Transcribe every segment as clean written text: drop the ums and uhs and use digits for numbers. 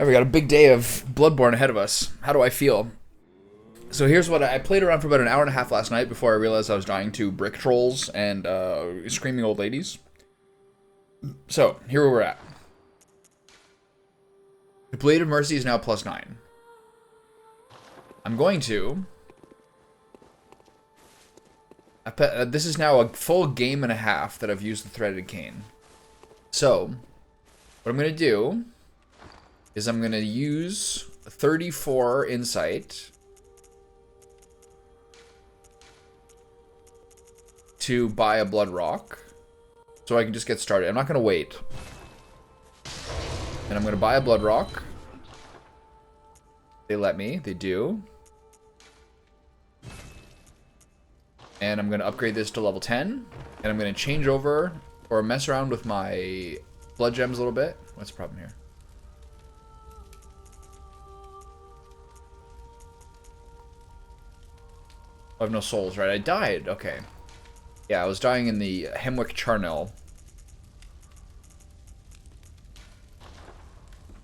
Alright, we got a big day of Bloodborne ahead of us. How do I feel? So here's what I played around for about an hour and a half last night before I realized I was dying to brick trolls and screaming old ladies. So, here where we're at. The Blade of Mercy is now +9. I'm going to... this is now a full game and a half that I've used the Threaded Cane. So, what I'm going to do is I'm going to use 34 Insight to buy a Blood Rock so I can just get started. I'm not going to wait. And I'm going to buy a Blood Rock. They let me. They do. And I'm going to upgrade this to level 10. And I'm going to change over or mess around with my blood gems a little bit. What's the problem here? I have no souls, right? I died. Okay. Yeah, I was dying in the Hemwick Charnel.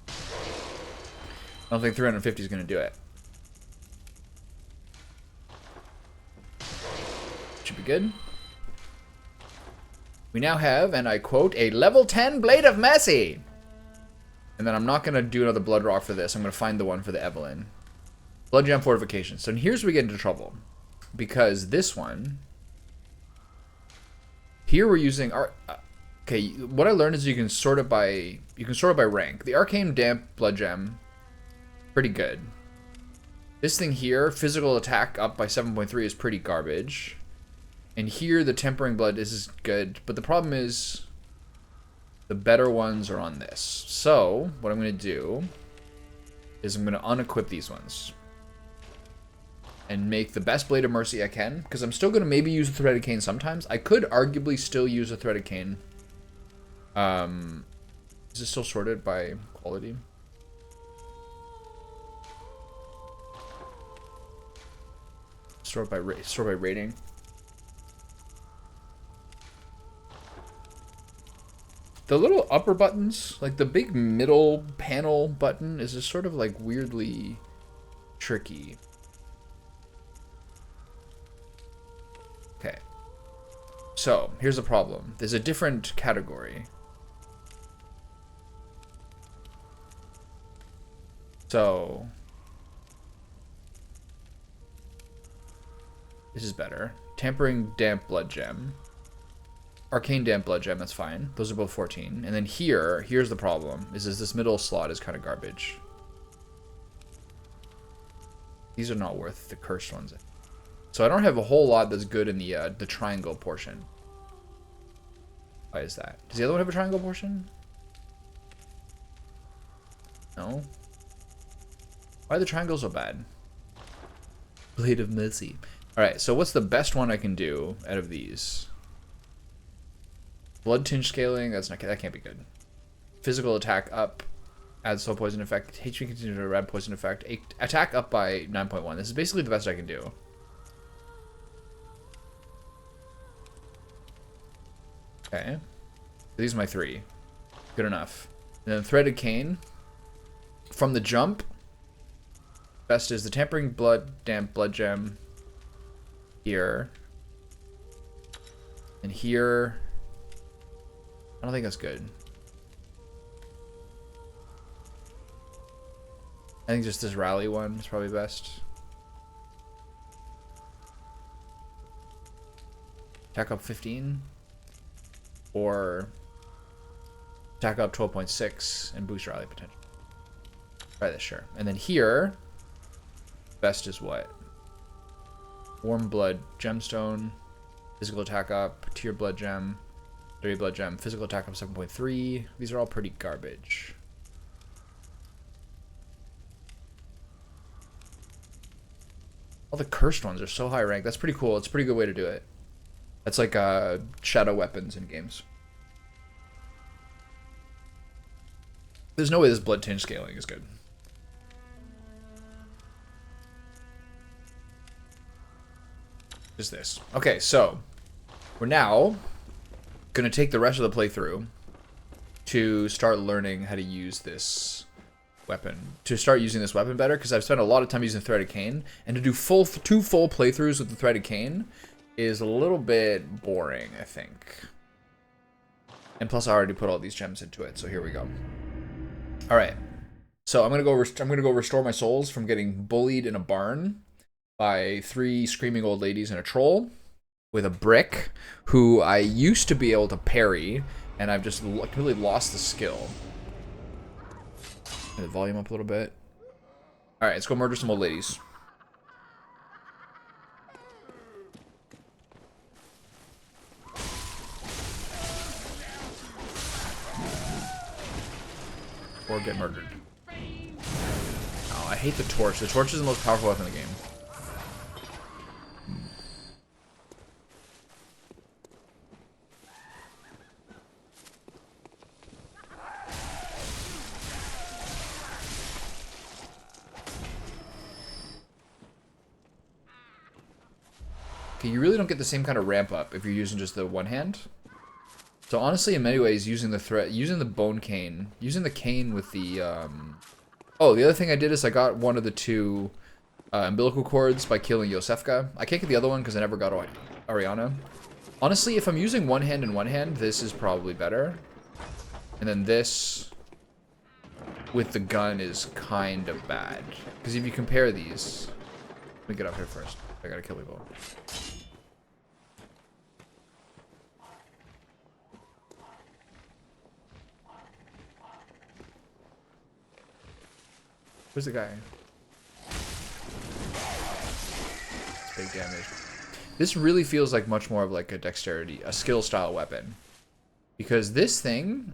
I don't think 350 is going to do it. Should be good. We now have, and I quote, a level 10 Blade of Mercy. And then I'm not going to do another Blood Rock for this. I'm going to find the one for the Evelyn. Blood Gem Fortification. So here's where we get into trouble. Because this one... Here we're using our... okay, what I learned is you can sort it by... You can sort it by rank. The Arcane Damp Blood Gem, pretty good. This thing here, physical attack up by 7.3 is pretty garbage. And here, the Tempering Blood is good. But the problem is... the better ones are on this. So, what I'm going to do... is I'm going to unequip these ones. And make the best Blade of Mercy I can. Because I'm still going to maybe use a Threaded Cane sometimes. I could arguably still use a Threaded Cane. Is this still sorted by quality? Sort by rating. The little upper buttons, like the big middle panel button, is just sort of like weirdly tricky. Okay. So, here's the problem. There's a different category. So, this is better. Tempering Damp Blood Gem. Arcane Damp Blood Gem, that's fine. Those are both 14. And then here's the problem, is this middle slot is kind of garbage. These are not worth the cursed ones. So I don't have a whole lot that's good in the triangle portion. Why is that? Does the other one have a triangle portion? No. Why are the triangles so bad? Blade of Mercy. Alright, so what's the best one I can do out of these? Blood Tinge Scaling, that can't be good. Physical attack up, adds slow poison effect. HP continue to add poison effect. Attack up by 9.1. This is basically the best I can do. Okay. These are my 3. Good enough. And then Threaded Cane. From the jump, best is the Tempering Damp Blood Gem. Here. And here. I don't think that's good. I think just this rally one is probably best. Attack up 15. Or attack up 12.6 and boost rally potential. Try this, sure. And then here, best is what? Warm Blood Gemstone. Physical attack up. Tier Blood Gem. Dirty Blood Gem. Physical attack up 7.3. These are all pretty garbage. All the cursed ones are so high ranked. That's pretty cool. It's a pretty good way to do it. That's like shadow weapons in games. There's no way this Blood Tinge Scaling is good. Just this. Okay, so we're now going to take the rest of the playthrough to start learning how to use this weapon, to start using this weapon better, because I've spent a lot of time using Threaded Cane, and to do two full playthroughs with the Threaded Cane is a little bit boring, I think. And plus, I already put all these gems into it, so here we go. All right, so I'm gonna go restore my souls from getting bullied in a barn by 3 screaming old ladies and a troll with a brick, who I used to be able to parry, and I've just completely lost the skill. The volume up a little bit. All right, let's go murder some old ladies. Or get murdered. Oh, I hate the torch. The torch is the most powerful weapon in the game. Okay, you really don't get the same kind of ramp up if you're using just the one hand. So honestly, in many ways, using the bone cane, using the cane with the, oh, the other thing I did is I got one of the 2 umbilical cords by killing Yosefka. I can't get the other one because I never got Ariana. Honestly, if I'm using one hand and one hand, this is probably better. And then this with the gun is kind of bad. Because if you compare these, let me get up here first. I gotta kill people. Where's the guy? It's big damage. This really feels like much more of like a dexterity, a skill style weapon. Because this thing,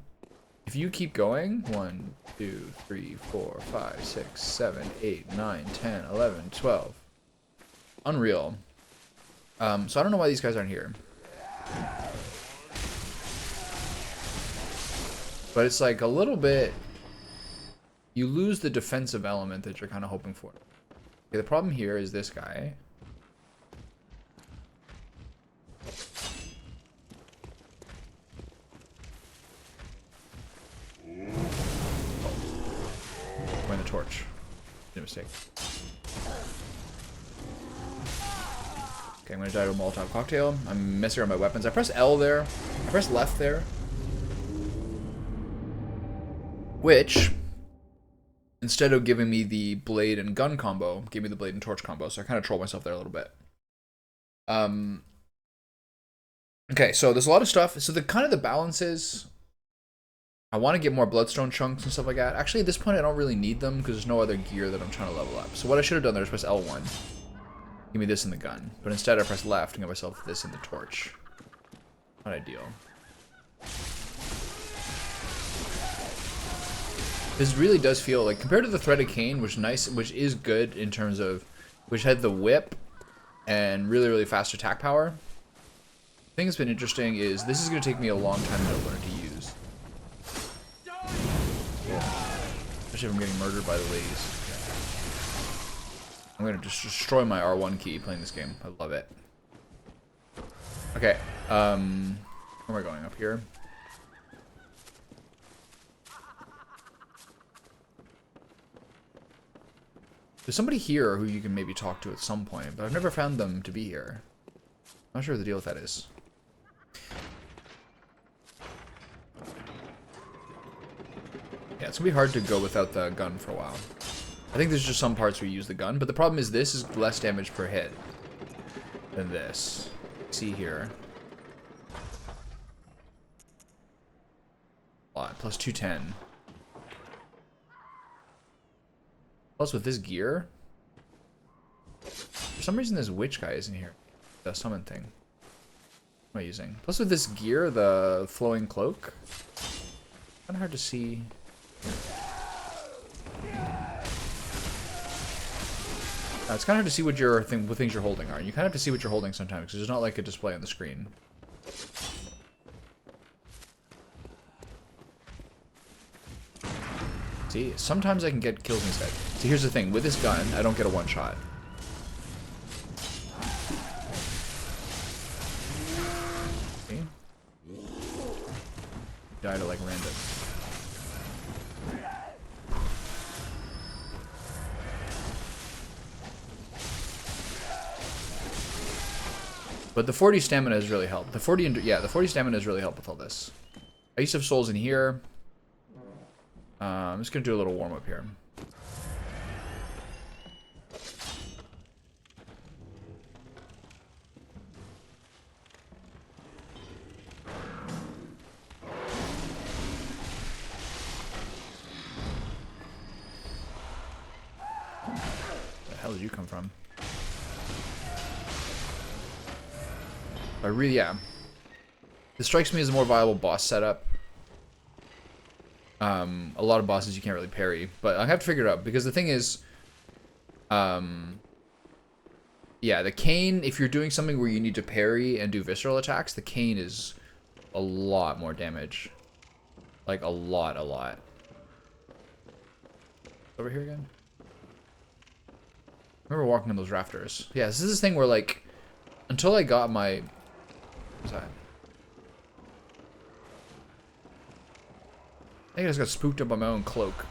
if you keep going, 1, 2, 3, 4, 5, 6, 7, 8, 9, 10, 11, 12. Unreal. So I don't know why these guys aren't here. But it's like a little bit, you lose the defensive element that you're kind of hoping for. Okay, the problem here is this guy. Point the torch. Made a mistake. Okay, I'm gonna die to a Molotov cocktail. I'm messing around my weapons. I press L there. I press left there. Which, instead of giving me the blade and gun combo, gave me the blade and torch combo. So I kind of trolled myself there a little bit. Okay, so there's a lot of stuff. So the kind of the balance is, I want to get more bloodstone chunks and stuff like that. Actually, at this point, I don't really need them because there's no other gear that I'm trying to level up. So what I should have done there is press L1. Give me this in the gun. But instead, I press left and give myself this in the torch. Not ideal. This really does feel like, compared to the Threaded Cane, which is good in terms of, which had the whip and really, really fast attack power. The thing that's been interesting is this is going to take me a long time to learn to use. Especially if I'm getting murdered by the ladies. I'm going to just destroy my R1 key playing this game. I love it. Okay, where am I going? Up here? There's somebody here who you can maybe talk to at some point, but I've never found them to be here. I'm not sure what the deal with that is. Yeah, it's gonna be hard to go without the gun for a while. I think there's just some parts where you use the gun, but the problem is this is less damage per hit than this. See here. A lot, plus 210. Plus with this gear, for some reason this witch guy isn't here. The summon thing. What am I using? Plus with this gear, the flowing cloak, kind of hard to see. It's kind of hard to see what what things you're holding are. You kind of have to see what you're holding sometimes because there's not like a display on the screen. See, sometimes I can get kills instead. See, here's the thing. With this gun, I don't get a one-shot. See? Die to, like, random. But the 40 stamina has really helped. The 40, yeah, the 40 stamina has really helped with all this. I used to have souls in here. I'm just gonna do a little warm up here. Where the hell did you come from? I really, yeah. This strikes me as a more viable boss setup. A lot of bosses you can't really parry, but I have to figure it out because the thing is, yeah, the cane, if you're doing something where you need to parry and do visceral attacks, the cane is a lot more damage. Like a lot. Over here again? I remember walking on those rafters. Yeah, this is this thing where like, until I got my, what's that? I think I just got spooked up by my own cloak.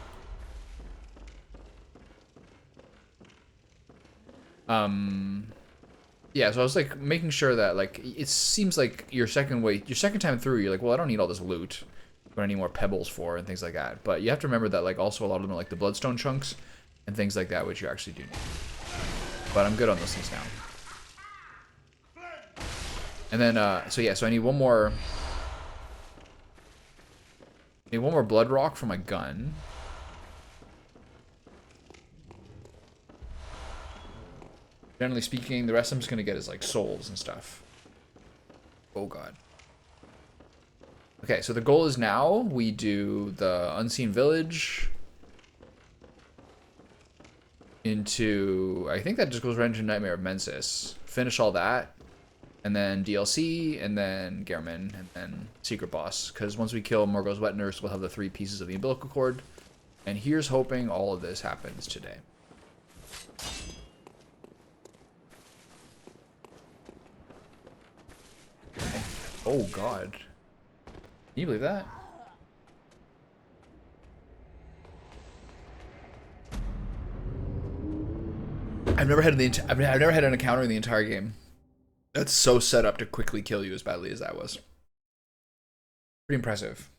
Yeah, so I was like making sure that like it seems like your second time through, you're like, well, I don't need all this loot. What I need more pebbles for and things like that. But you have to remember that like also a lot of them are like the bloodstone chunks and things like that, which you actually do need. But I'm good on those things now. And then so yeah, so I need one more. I need one more blood rock for my gun. Generally speaking, the rest I'm just gonna get is like souls and stuff. Oh god. Okay, so the goal is now we do the Unseen Village into, I think that just goes right into Nightmare of Mensis. Finish all that, and then DLC, and then Gehrman, and then Secret Boss. Because once we kill Morgoth's Wet Nurse, we'll have the 3 pieces of the umbilical cord. And here's hoping all of this happens today. Okay. Oh god. Can you believe that? I've never had an encounter in the entire game that's so set up to quickly kill you as badly as that was. Pretty impressive.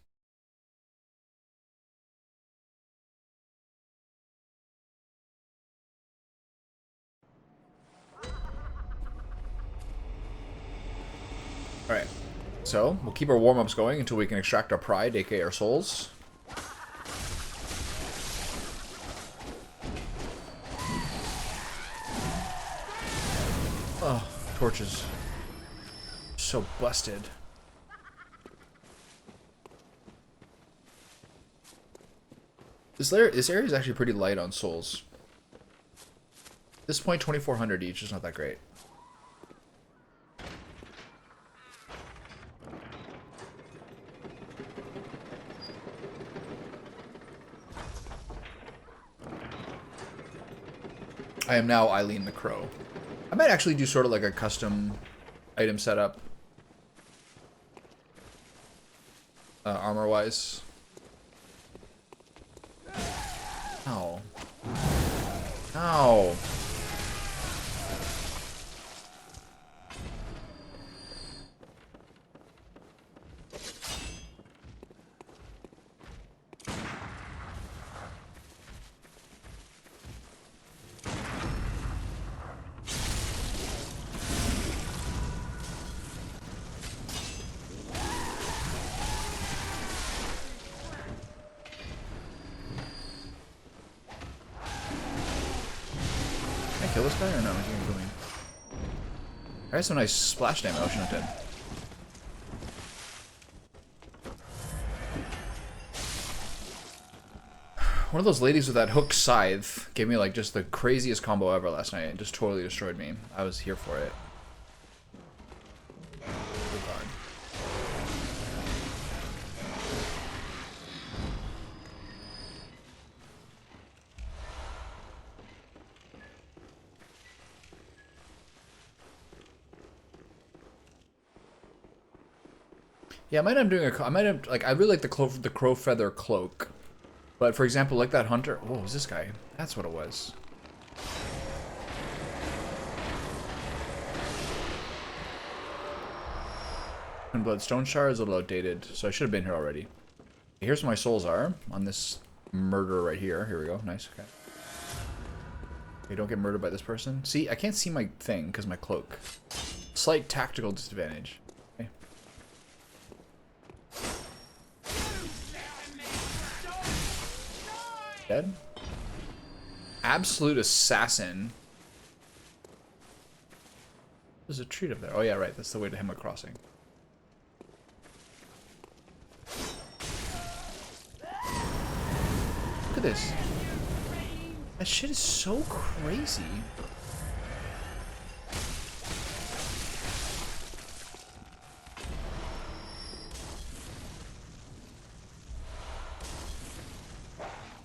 Alright. So, we'll keep our warm-ups going until we can extract our pride, aka our souls. Oh, torches. So busted. This area is actually pretty light on souls. At this point, 2,400 each is not that great. I am now Eileen the Crow. I might actually do sort of like a custom item setup. Armor-wise. Ow. Ow. Kill this guy or no? Is he gonna kill me? I got some nice splash damage. Oh, she's not dead. One of those ladies with that hook scythe gave me like just the craziest combo ever last night. It just totally destroyed me. I was here for it. Oh god. Yeah, I might end up doing I might have like I really like the crow feather cloak, but for example, like that hunter. What was this guy? That's what it was. Twin Blood Stone Shard is a little outdated, so I should have been here already. Here's where my souls are on this murderer right here. Here we go. Nice. Okay. Okay, don't get murdered by this person. See, I can't see my thing because my cloak. Slight tactical disadvantage. Okay. Dead? Absolute assassin. There's a treat up there. Oh yeah, right. That's the way to Hamlet Crossing. Look at this. That shit is so crazy.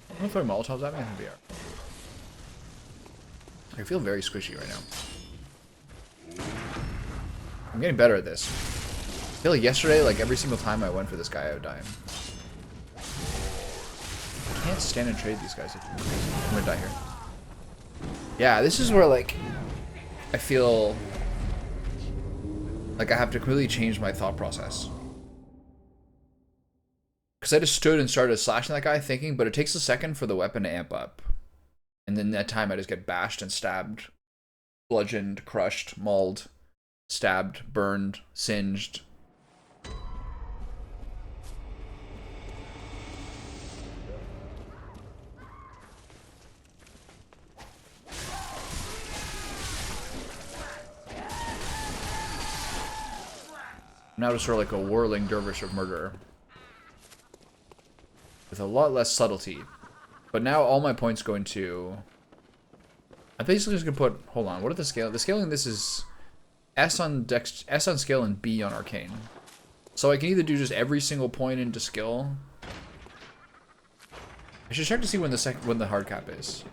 I'm gonna throw Molotovs at me. I think they are. I feel very squishy right now. I'm getting better at this. I feel like yesterday, like every single time I went for this guy, I would die. I can't stand and trade these guys. I'm gonna die here. Yeah, this is where like I feel like I have to completely change my thought process. Because I just stood and started slashing that guy thinking, but it takes a second for the weapon to amp up. And then that time I just get bashed and stabbed, bludgeoned, crushed, mauled, stabbed, burned, singed. Now just sort of like a whirling dervish of murder. With a lot less subtlety. But now all my points go into... I'm basically just going to put... Hold on, what are the scale? The scaling this is S on skill and B on arcane. So I can either do just every single point into skill. I should check to see when the hard cap is.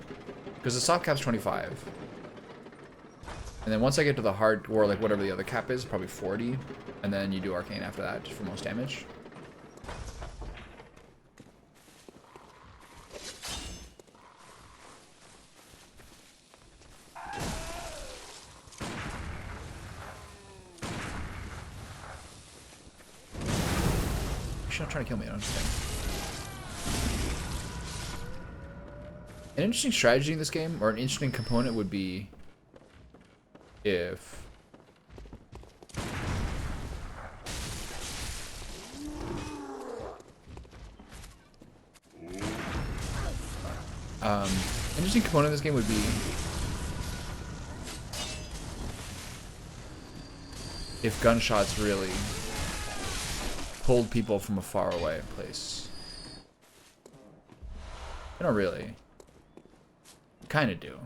Because the soft cap's 25. And then once I get to the hard, or like whatever the other cap is, probably 40. And then you do arcane after that, just for most damage. She's not trying to kill me, I don't understand. An interesting strategy in this game, or an interesting component would be if interesting component in this game would be if gunshots really pulled people from a far away place. I don't really. Kind of do.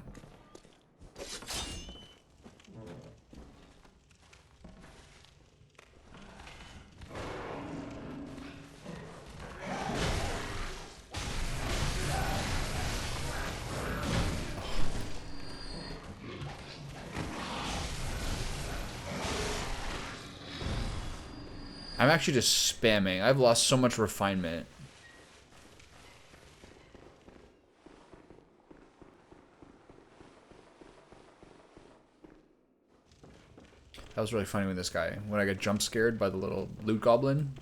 I'm actually just spamming. I've lost so much refinement. That was really funny with this guy. When I got jump scared by the little loot goblin.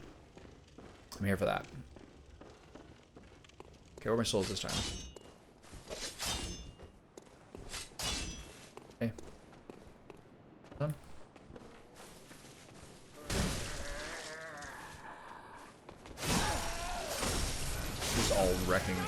I'm here for that. Okay, where are my souls this time? Okay. Done. He's all wrecking me.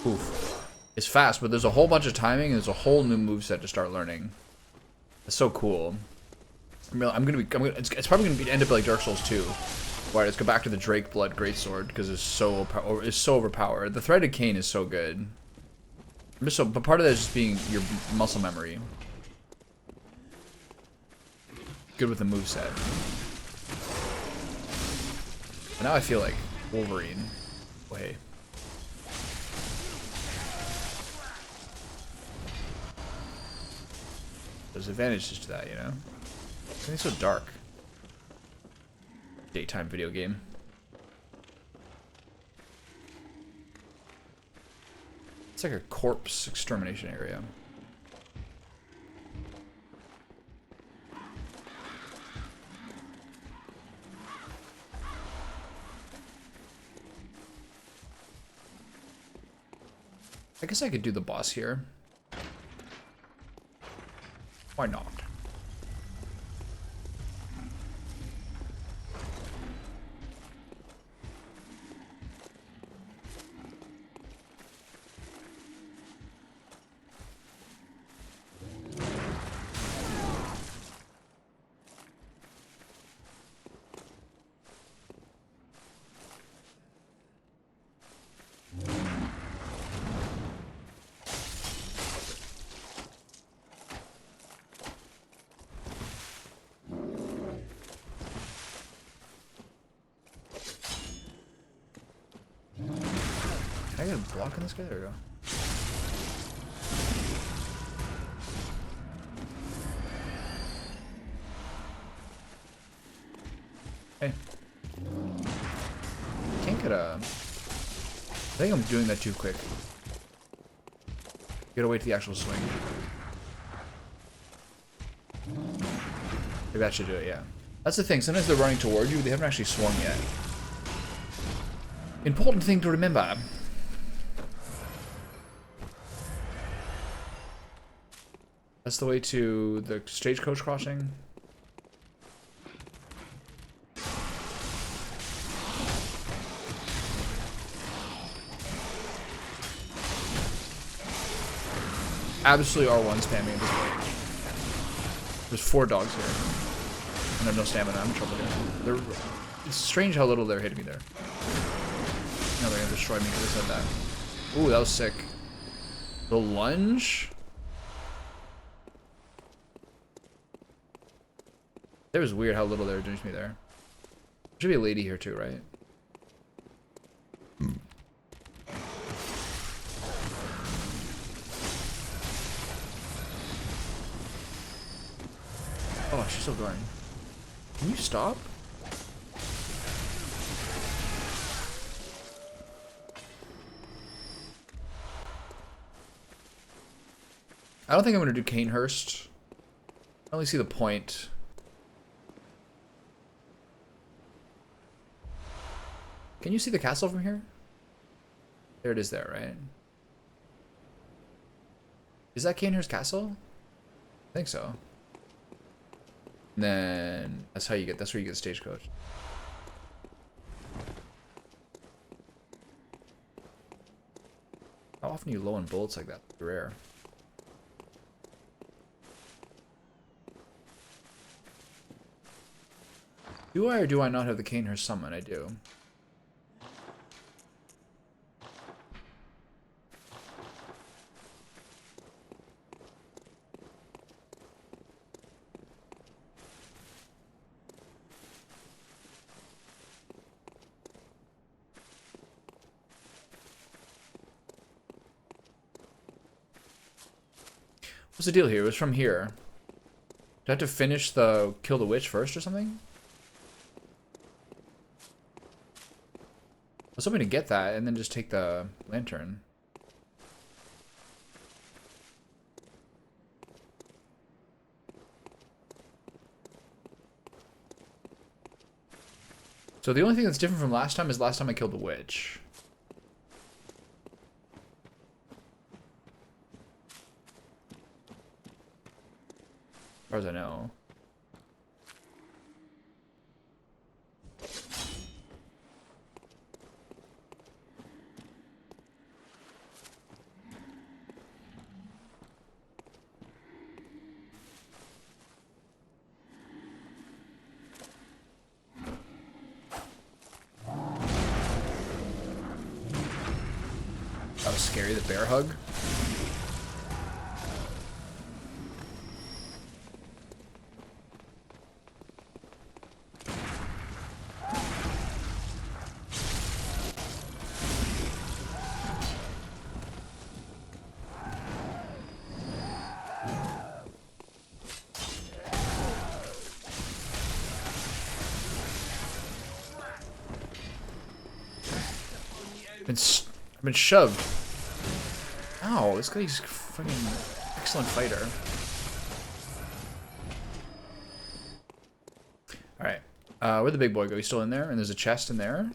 Oof. It's fast, but there's a whole bunch of timing and there's a whole new moveset to start learning. It's so cool. It's probably gonna end up like Dark Souls 2. Right, let's go back to the Drake Blood Greatsword because it's so overpowered. The Threaded Cane is so good. But part of that is just being your muscle memory. Good with the moveset. But now I feel like Wolverine. Oh, hey. There's advantages to that, you know? It's so dark. Daytime video game. It's like a corpse extermination area. I guess I could do the boss here. Why not? Can I get a block on this guy? There we go. Hey. Can't get a... I think I'm doing that too quick. You gotta wait till the actual swing. Maybe that should do it, yeah. That's the thing, sometimes they're running toward you, they haven't actually swung yet. Important thing to remember. That's the way to the stagecoach crossing. Absolutely R1 spamming at this point. There's 4 dogs here. And I have no stamina. I'm in trouble here. It's strange how little they're hitting me there. Now they're gonna destroy me because I said that. Ooh, that was sick. The lunge? It was weird how little they were doing to me there. There should be a lady here too, right? Oh, she's still going. Can you stop? I don't think I'm gonna do Canehurst. I don't really see the point. Can you see the castle from here? There it is there, right? Is that Canehurst Castle? I think so. And then that's where you get the stagecoach. How often are you low on bullets like that? Rare. Do I or do I not have the Canehurst summon? I do. What's the deal here? It was from here. Do I have to finish the kill the witch first or something? I was hoping to get that and then just take the lantern. So the only thing that's different from last time is last time I killed the witch. As far as I know. was scary, the bear hug. I've been shoved. Ow, this guy's a fucking excellent fighter. Alright. Where'd the big boy go? He's still in there, and there's a chest in there.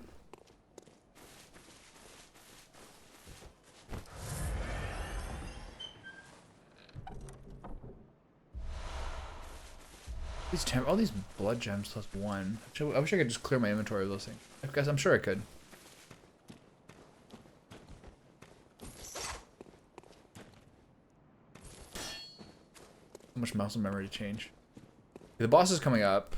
All these blood gems +1. I wish I could just clear my inventory of those things. Guys, I'm sure I could. How much muscle memory to change? The boss is coming up.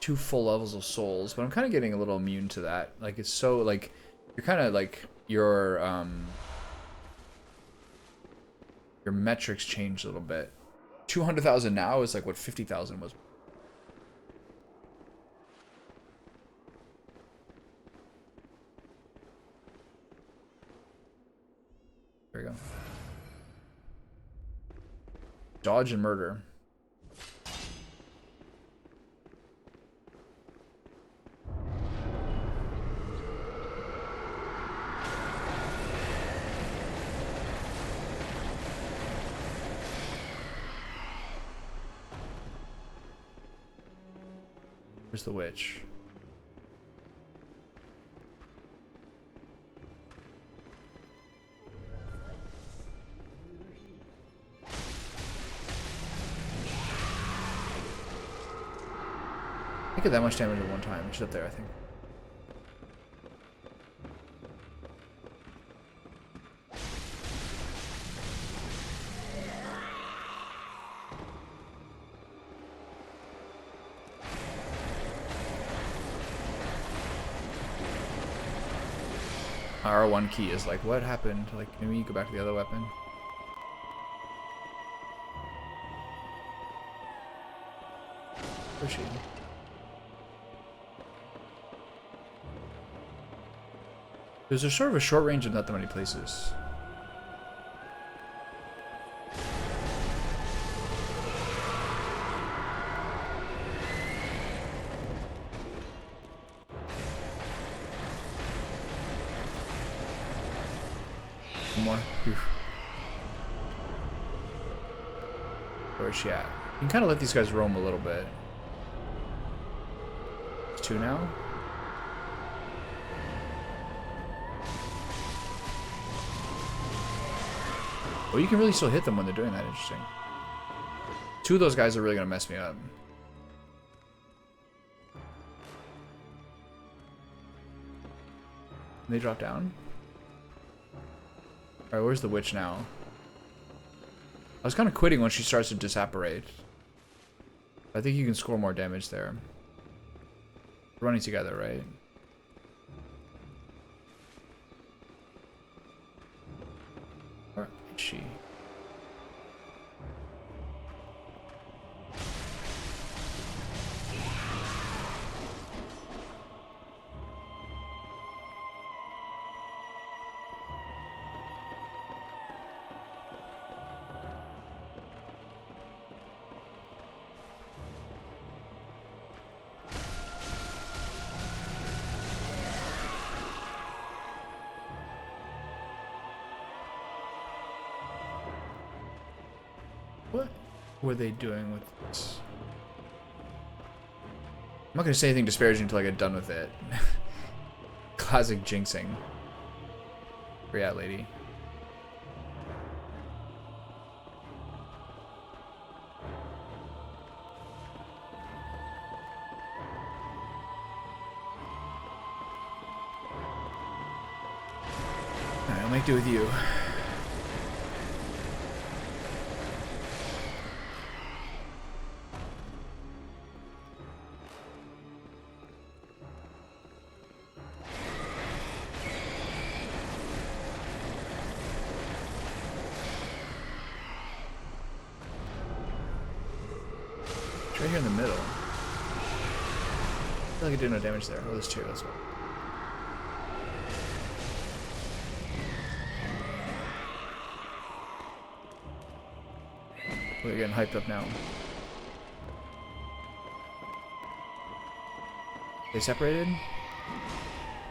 Two full levels of souls, but I'm kind of getting a little immune to that. Like, it's so, like, you're kind of, like, your metrics changed a little bit. 200,000 now is like what 50,000 was. There we go. Dodge and murder. Where's the witch? I get that much damage at one time. She's up there, I think. R1 key is like, what happened? Like, maybe you go back to the other weapon. Where's she? There's a sort of a short range of not that many places. More. Where is she at? You can kind of let these guys roam a little bit. It's 2 now. Oh, you can really still hit them when they're doing that. Interesting. 2 of those guys are really gonna mess me up. Can they drop down? Alright, where's the witch now? I was kind of quitting when she starts to disapparate. I think you can score more damage there. Running together, right? Where is she? What were they doing with this? I'm not going to say anything disparaging until I get done with it. Classic jinxing. Where you at, lady? Alright, I'll make do with you. Right here in the middle. I feel like I did no damage there. Oh, there's two. That's what. We're getting hyped up now. They separated?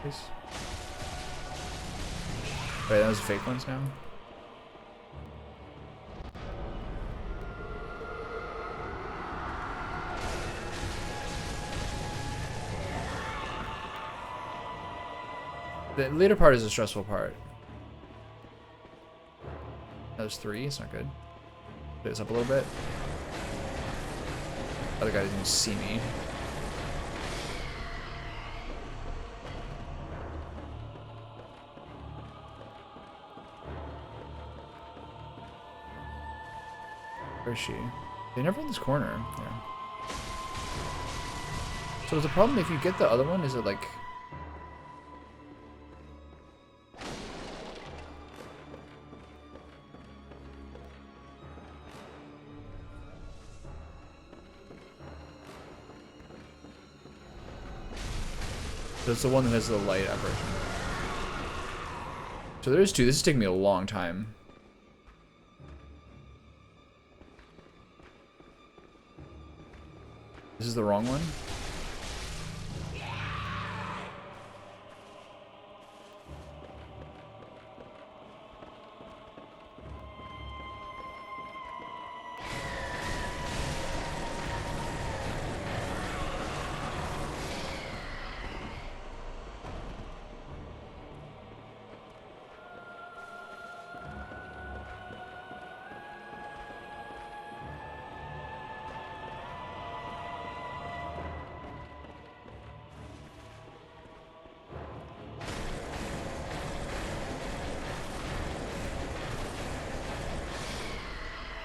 Please. Wait, those are fake ones now? The later part is the stressful part. That was 3, it's not good. Put this up a little bit. Other guy doesn't even see me. Where is she? They're never in this corner. Yeah. So is the problem if you get the other one? Is it like... So it's the one that has the light apparition. So there's 2. This is taking me a long time. This is the wrong one?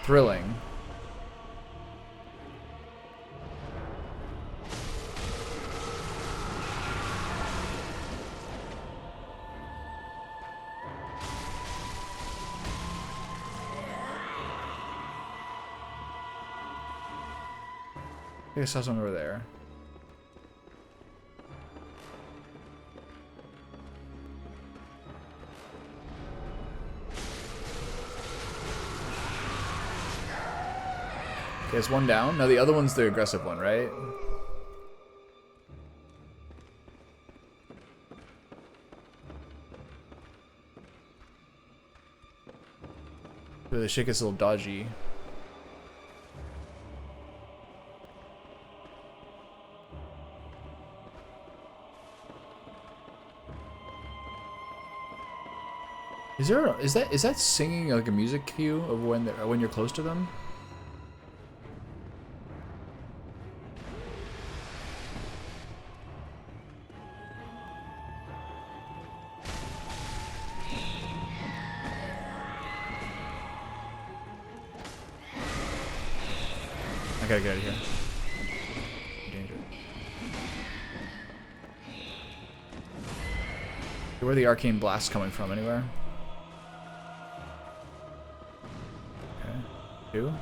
Thrilling. I think I saw something over there. Okay, it's one down. Now the other one's the aggressive one, right? Ooh, the shit gets a little dodgy. Is that singing like a music cue of when you're close to them? I gotta get out of here. Danger. Where are the arcane blasts coming from? Anywhere? Okay. 2.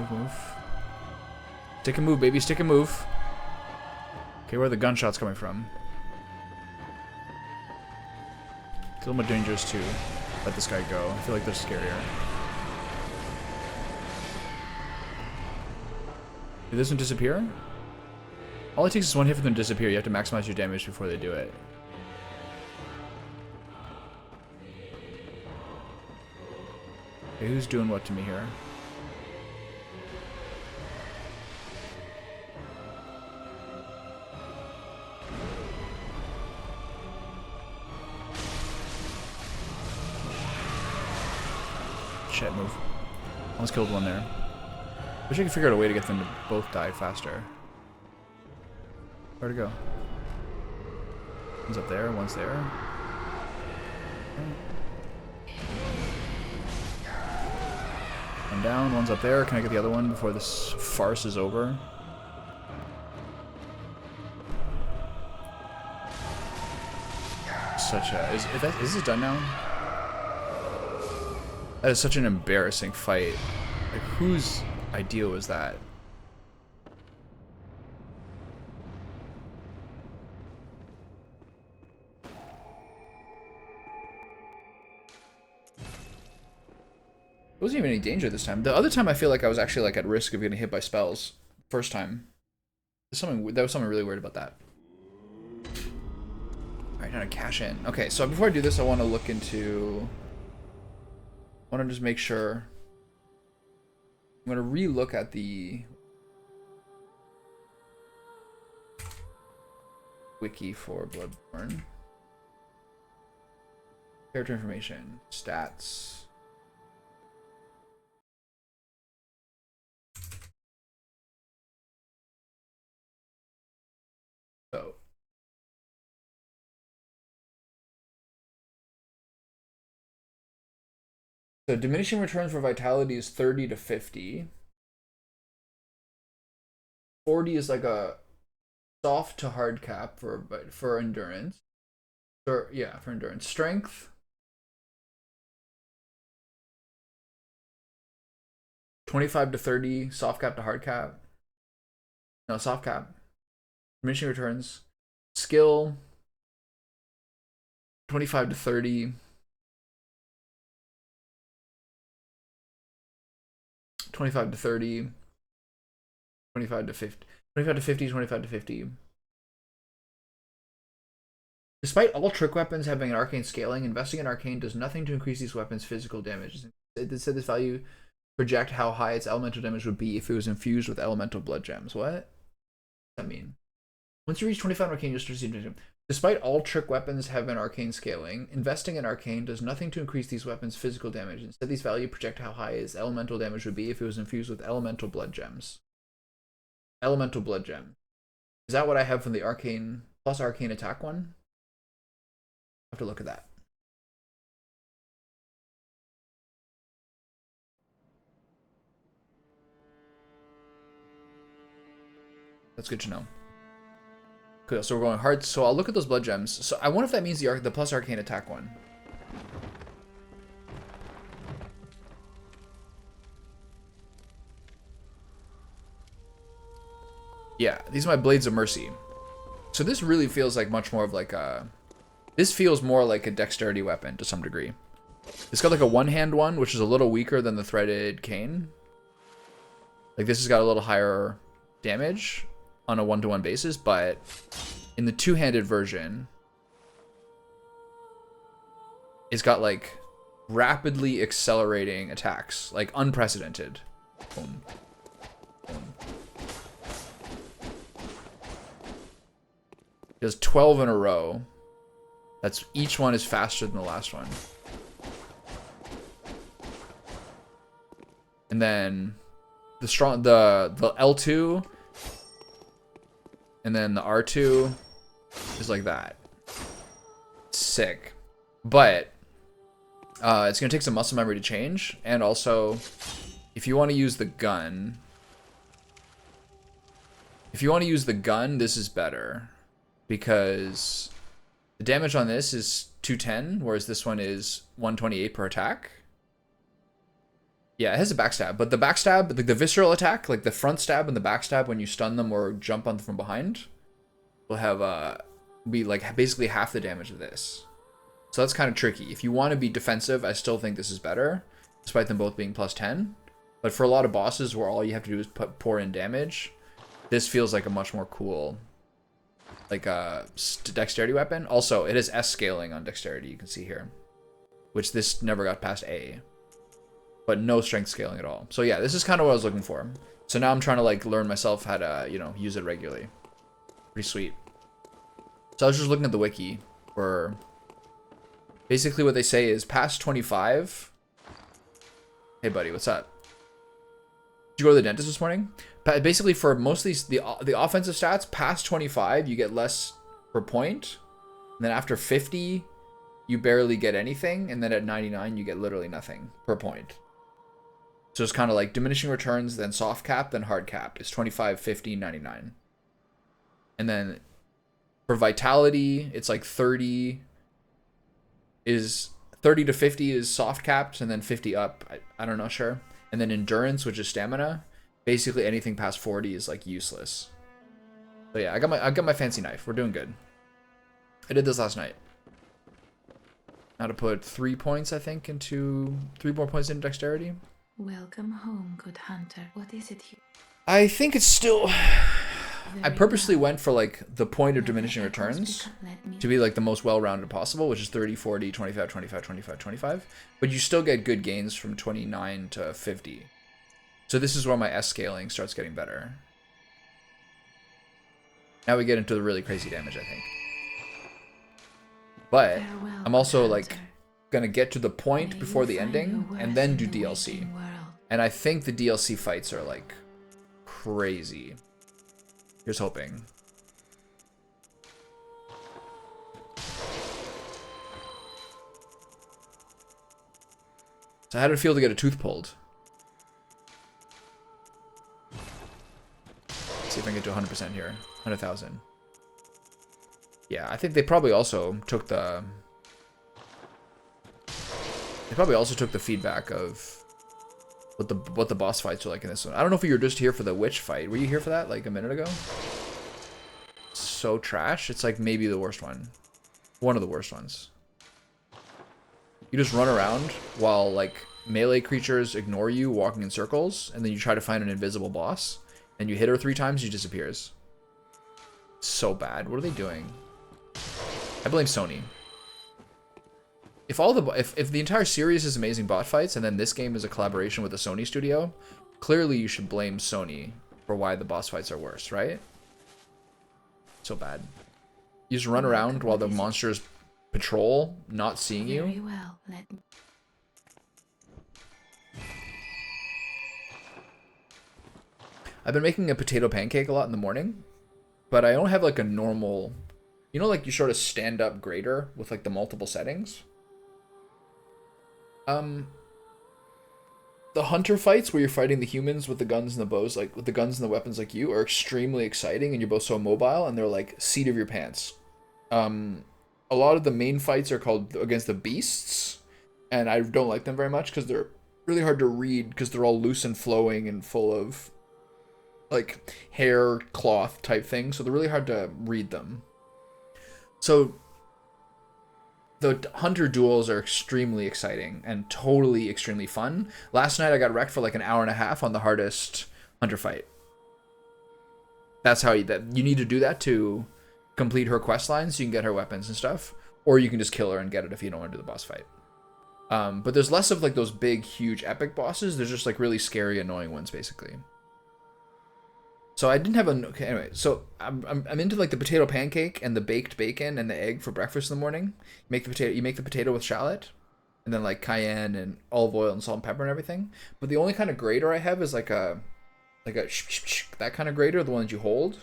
Move. Stick and move, baby. Stick and move. Okay, where are the gunshots coming from? It's a little more dangerous to let this guy go. I feel like they're scarier. Did this one disappear? All it takes is one hit for them to disappear. You have to maximize your damage before they do it. Okay, who's doing what to me here? Shit, move. Almost killed one there. Wish I could figure out a way to get them to both die faster. Where'd it go? One's up there, one's there. One down, one's up there. Can I get the other one before this farce is over? Such a... Is this done now? That is such an embarrassing fight. Like, whose idea was that? There wasn't even any danger this time. The other time I feel like I was actually like at risk of getting hit by spells. First time. There was something really weird about that. Alright, now to cash in. Okay, so before I do this, I want to look into... I want to just make sure... I'm going to re-look at the... wiki for Bloodborne. Character information. Stats... So diminishing returns for vitality is 30 to 50. 40 is like a soft to hard cap for endurance. For endurance. Strength. 25 to 30, soft cap to hard cap. No, soft cap. Diminishing returns. Skill. 25 to 30. 25 to 30, 25 to 50, 25 to 50, 25 to 50. Despite all trick weapons having an arcane scaling, investing in arcane does nothing to increase these weapons' physical damage. It said this value project how high its elemental damage would be if it was infused with elemental blood gems. What does that mean? Once you reach 25 arcane, you'll start seeing. Despite all trick weapons have an arcane scaling, investing in arcane does nothing to increase these weapons' physical damage. Instead, these values project how high its elemental damage would be if it was infused with elemental blood gems. Elemental blood gem. Is that what I have from the arcane plus arcane attack one? I have to look at that. That's good to know. Cool, so we're going hard. So I'll look at those blood gems. So I wonder if that means the plus arcane attack one. Yeah, these are my Blades of Mercy. So this really feels like much more of like a... This feels more like a dexterity weapon to some degree. It's got like a one-hand one, which is a little weaker than the threaded cane. Like this has got a little higher damage on a one-to-one basis, but in the two-handed version, it's got like rapidly accelerating attacks, like unprecedented. Boom. Boom. It does 12 in a row. That's each one is faster than the last one. And then the L2 and then the R2 is like that. Sick. But it's gonna take some muscle memory to change, and also if you want to use the gun, this is better because the damage on this is 210, whereas this one is 128 per attack. Yeah, it has a backstab, but the backstab, like the visceral attack, like the front stab and the backstab when you stun them or jump on them from behind, will have be like basically half the damage of this. So that's kind of tricky. If you want to be defensive, I still think this is better, despite them both being plus 10. But for a lot of bosses where all you have to do is pour in damage, this feels like a much more cool, like dexterity weapon. Also, it has S scaling on dexterity, you can see here, which this never got past A. But no strength scaling at all. So yeah, this is kind of what I was looking for. So now I'm trying to like learn myself how to, you know, use it regularly. Pretty sweet. So I was just looking at the wiki for basically what they say is past 25. Hey buddy, what's up? Did you go to the dentist this morning? Basically for most of these, the offensive stats, past 25, you get less per point. And then after 50, you barely get anything, and then at 99 you get literally nothing per point. So it's kind of like diminishing returns, then soft cap, then hard cap. It's 25, 50, 99. And then for vitality, it's like 30 to 50 is soft capped, and then 50 up. I don't know, sure. And then endurance, which is stamina, basically anything past 40 is like useless. So yeah, I got my fancy knife. We're doing good. I did this last night. Now to put 3 points, I think, into 3 more points into dexterity. Welcome home, good hunter. What is it? I think it's still... I purposely went for like the point of diminishing returns to be like the most well-rounded possible, which is 30, 40, 25, 25, 25, 25. But you still get good gains from 29 to 50. So this is where my S scaling starts getting better. Now we get into the really crazy damage, I think. But I'm also like gonna get to the point before the ending and then do DLC. And I think the DLC fights are like crazy. Here's hoping. So how did it feel to get a tooth pulled? Let's see if I can get to 100% here. 100,000. Yeah, I think they probably also took the... They probably also took the feedback of what the boss fights are like in this one. I don't know if you were just here for the witch fight. Were you here for that like a minute ago? So trash. It's like maybe the worst one. One of the worst ones. You just run around while like melee creatures ignore you walking in circles, and then you try to find an invisible boss, and you hit her 3 times, she disappears. So bad. What are they doing? I blame Sony. If the entire series is amazing bot fights, and then this game is a collaboration with a Sony studio, clearly you should blame Sony for why the boss fights are worse, right? So bad. You just run around while the monsters patrol, not seeing you. Very well. I've been making a potato pancake a lot in the morning, but I don't have like a normal, you know, like you sort of stand up grater with like the multiple settings. The hunter fights where you're fighting the humans with the guns and the bows, like with the guns and the weapons like you, are extremely exciting, and you're both so mobile, and they're like seat of your pants. A lot of the main fights are called against the beasts, and I don't like them very much because they're really hard to read because they're all loose and flowing and full of like hair cloth type things, so they're really hard to read them. So the hunter duels are extremely exciting and totally extremely fun. Last night I got wrecked for like an hour and a half on the hardest hunter fight. That's how you need to do that to complete her quest line so you can get her weapons and stuff, or you can just kill her and get it if you don't want to do the boss fight. But there's less of like those big huge epic bosses. There's just like really scary annoying ones basically. So I didn't have a... Okay, anyway, so I'm into like the potato pancake and the baked bacon and the egg for breakfast in the morning. You make the potato with shallot, and then like cayenne and olive oil and salt and pepper and everything. But the only kind of grater I have is like a that kind of grater, the one that you hold,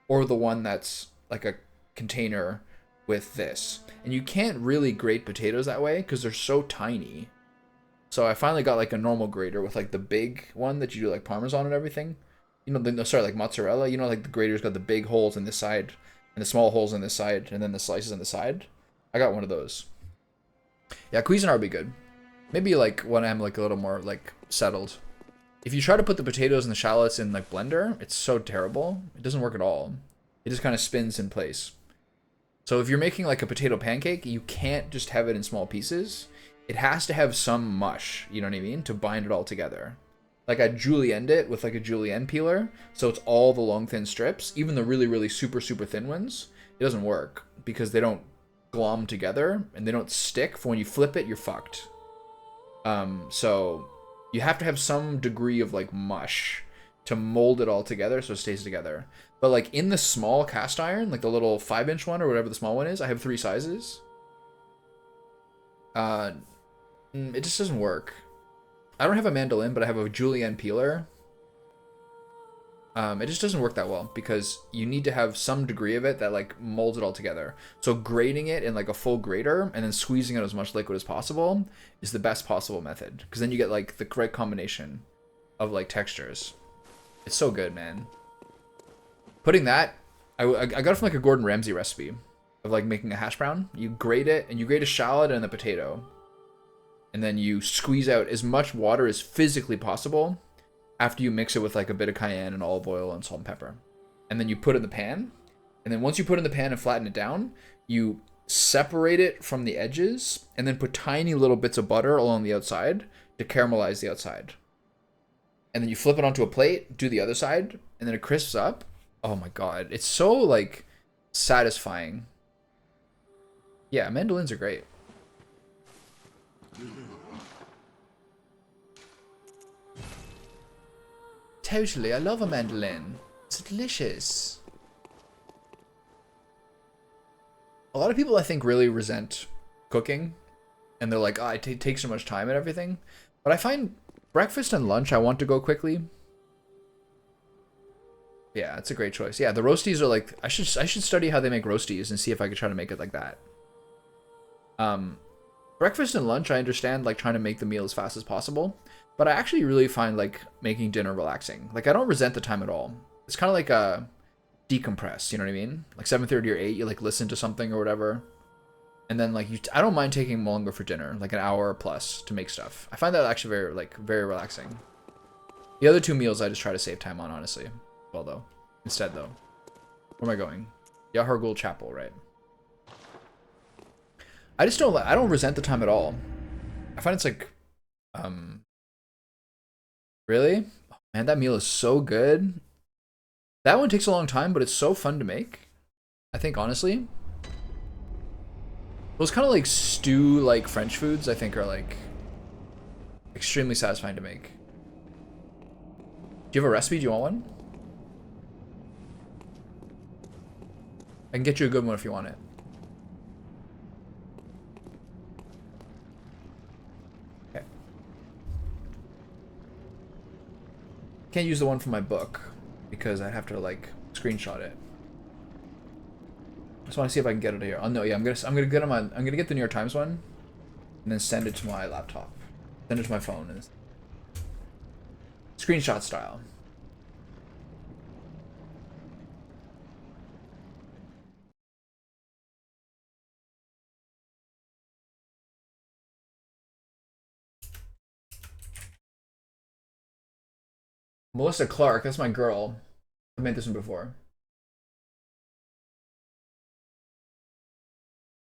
or the one that's like a container with this. And you can't really grate potatoes that way because they're so tiny. So I finally got like a normal grater with like the big one that you do like Parmesan and everything. You know, like mozzarella, you know, like the grater's got the big holes in this side and the small holes in this side and then the slices on the side. I got one of those. Yeah, Cuisinart would be good. Maybe like when I'm like a little more like settled. If you try to put the potatoes and the shallots in like blender, it's so terrible. It doesn't work at all. It just kind of spins in place. So if you're making like a potato pancake, you can't just have it in small pieces. It has to have some mush, you know what I mean, to bind it all together. Like I julienned it with like a julienne peeler, so it's all the long thin strips, even the really, really super, super thin ones. It doesn't work because they don't glom together and they don't stick. For when you flip it, you're fucked. So you have to have some degree of like mush to mold it all together so it stays together. But like in the small cast iron, like the little 5-inch one or whatever the small one is, I have 3 sizes. It just doesn't work. I don't have a mandolin, but I have a julienne peeler. It just doesn't work that well because you need to have some degree of it that like molds it all together. So grating it in like a full grater and then squeezing out as much liquid as possible is the best possible method because then you get like the correct combination of like textures. It's so good, man. Putting that, I got it from like a Gordon Ramsay recipe of like making a hash brown. You grate it and you grate a shallot and a potato, and then you squeeze out as much water as physically possible after you mix it with like a bit of cayenne and olive oil and salt and pepper. And then you put it in the pan. And then once you put it in the pan and flatten it down, you separate it from the edges and then put tiny little bits of butter along the outside to caramelize the outside. And then you flip it onto a plate, do the other side, and then it crisps up. Oh my god, it's so like satisfying. Yeah, mandolins are great. Totally, I love a mandolin. It's delicious. A lot of people, I think, really resent cooking. And they're like, oh, it takes so much time and everything. But I find breakfast and lunch, I want to go quickly. Yeah, it's a great choice. Yeah, the roasties are like, I should study how they make roasties and see if I could try to make it like that. Breakfast and lunch, I understand, like, trying to make the meal as fast as possible. But I actually really find like making dinner relaxing. Like I don't resent the time at all. It's kind of like a decompress, you know what I mean? Like 7:30 or 8, you like listen to something or whatever. And then like I don't mind taking longer for dinner, like an hour plus to make stuff. I find that actually very relaxing. The other two meals I just try to save time on, honestly. Well though. Instead though. Where am I going? Yahargul Chapel, right? I don't resent the time at all. I find it's like really? Man, that meal is so good. That one takes a long time, but it's so fun to make. I think, honestly. Those kind of like stew, like French foods, I think are like extremely satisfying to make. Do you have a recipe? Do you want one? I can get you a good one if you want it. Okay. Can't use the one from my book because I have to like screenshot it. I just want to see if I can get it here. Oh no, yeah, I'm gonna get the New York Times one, and then send it to my laptop, send it to my phone, and screenshot style. Melissa Clark, that's my girl. I've made this one before.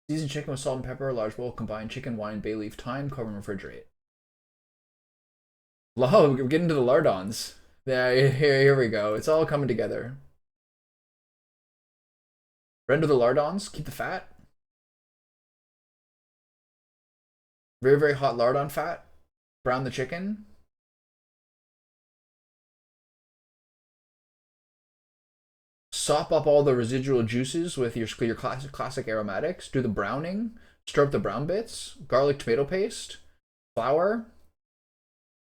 Seasoned chicken with salt and pepper, large bowl, combined chicken, wine, bay leaf, thyme, cover and refrigerate. Love, we're getting to the lardons. Yeah, here we go. It's all coming together. Render the lardons, keep the fat. Very hot lardon fat. Brown the chicken. Sop up all the residual juices with your classic aromatics. Do the browning. Stir up the brown bits. Garlic tomato paste. Flour.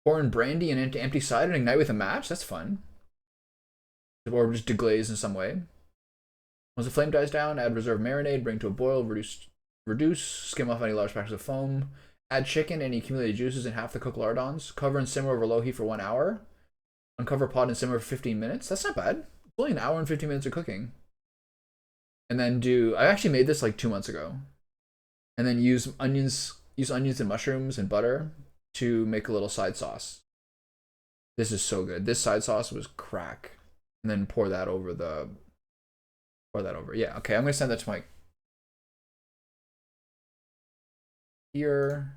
Pour in brandy and into empty side and ignite with a match. That's fun. Or just deglaze in some way. Once the flame dies down, add reserved marinade. Bring to a boil. Reduce. Skim off any large patches of foam. Add chicken, any accumulated juices, and half the cooked lardons. Cover and simmer over low heat for 1 hour. Uncover pot and simmer for 15 minutes. That's not bad. Only an hour and 15 minutes of cooking. And then I actually made this like 2 months ago. And then use onions and mushrooms and butter to make a little side sauce. This is so good. This side sauce was crack. And then pour that over. Yeah, okay, I'm gonna send that to my here.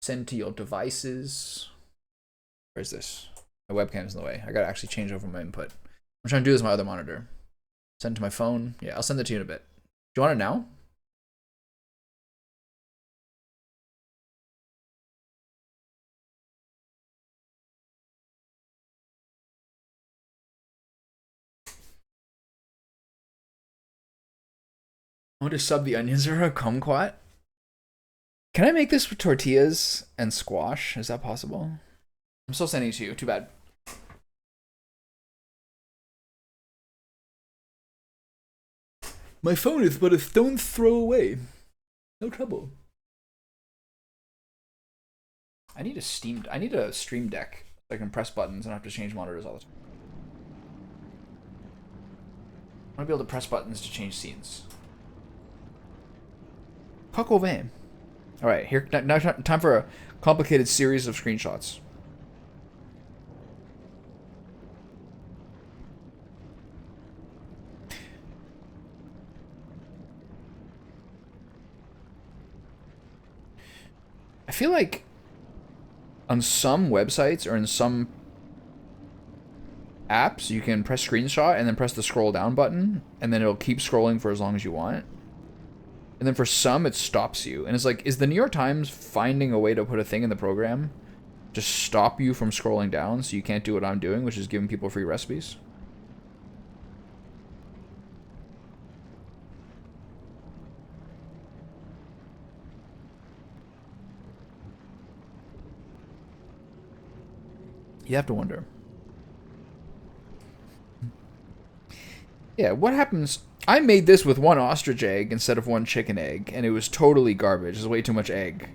Send to your devices. Where's this? My webcam's in the way. I gotta actually change over my input. I'm trying to do this on my other monitor. Send to my phone. Yeah, I'll send it to you in a bit. Do you want it now? I want to sub the onions or a kumquat. Can I make this with tortillas and squash? Is that possible? I'm still sending it to you. Too bad. My phone is but a stone's throw away. No trouble. I need a Stream Deck so I can press buttons and I have to change monitors all the time. I want to be able to press buttons to change scenes. Coq au vin. Alright, here now time for a complicated series of screenshots. I feel like on some websites or in some apps, you can press screenshot and then press the scroll down button, and then it'll keep scrolling for as long as you want. And then for some, it stops you. And it's like, is the New York Times finding a way to put a thing in the program to stop you from scrolling down so you can't do what I'm doing, which is giving people free recipes? You have to wonder. Yeah, what happens? I made this with one ostrich egg instead of one chicken egg, and it was totally garbage. There's way too much egg.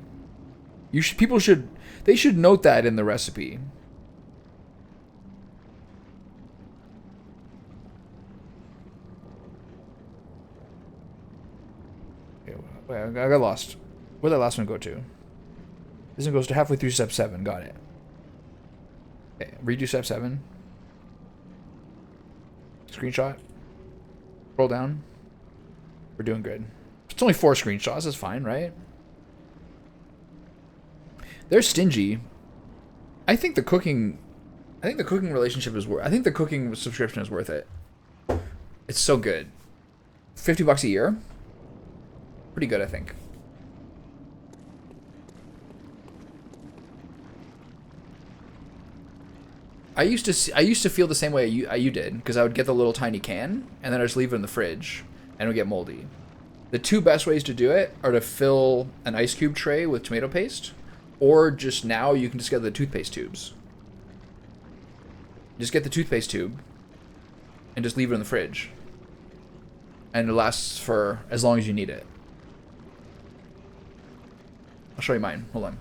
People should note that in the recipe. Okay, wait, I got lost. Where'd that last one go to? This one goes to halfway through step 7. Got it. Okay, redo step 7. Screenshot. Scroll down. We're doing good. It's only 4 screenshots. That's fine, right? They're stingy. I think the cooking relationship is worth. I think the cooking subscription is worth it. It's so good. $50 a year. Pretty good, I think. I used to feel the same way you did, because I would get the little tiny can and then I just leave it in the fridge and it would get moldy. The 2 best ways to do it are to fill an ice cube tray with tomato paste, or just now you can just get the toothpaste tubes. Just get the toothpaste tube and just leave it in the fridge. And it lasts for as long as you need it. I'll show you mine. Hold on.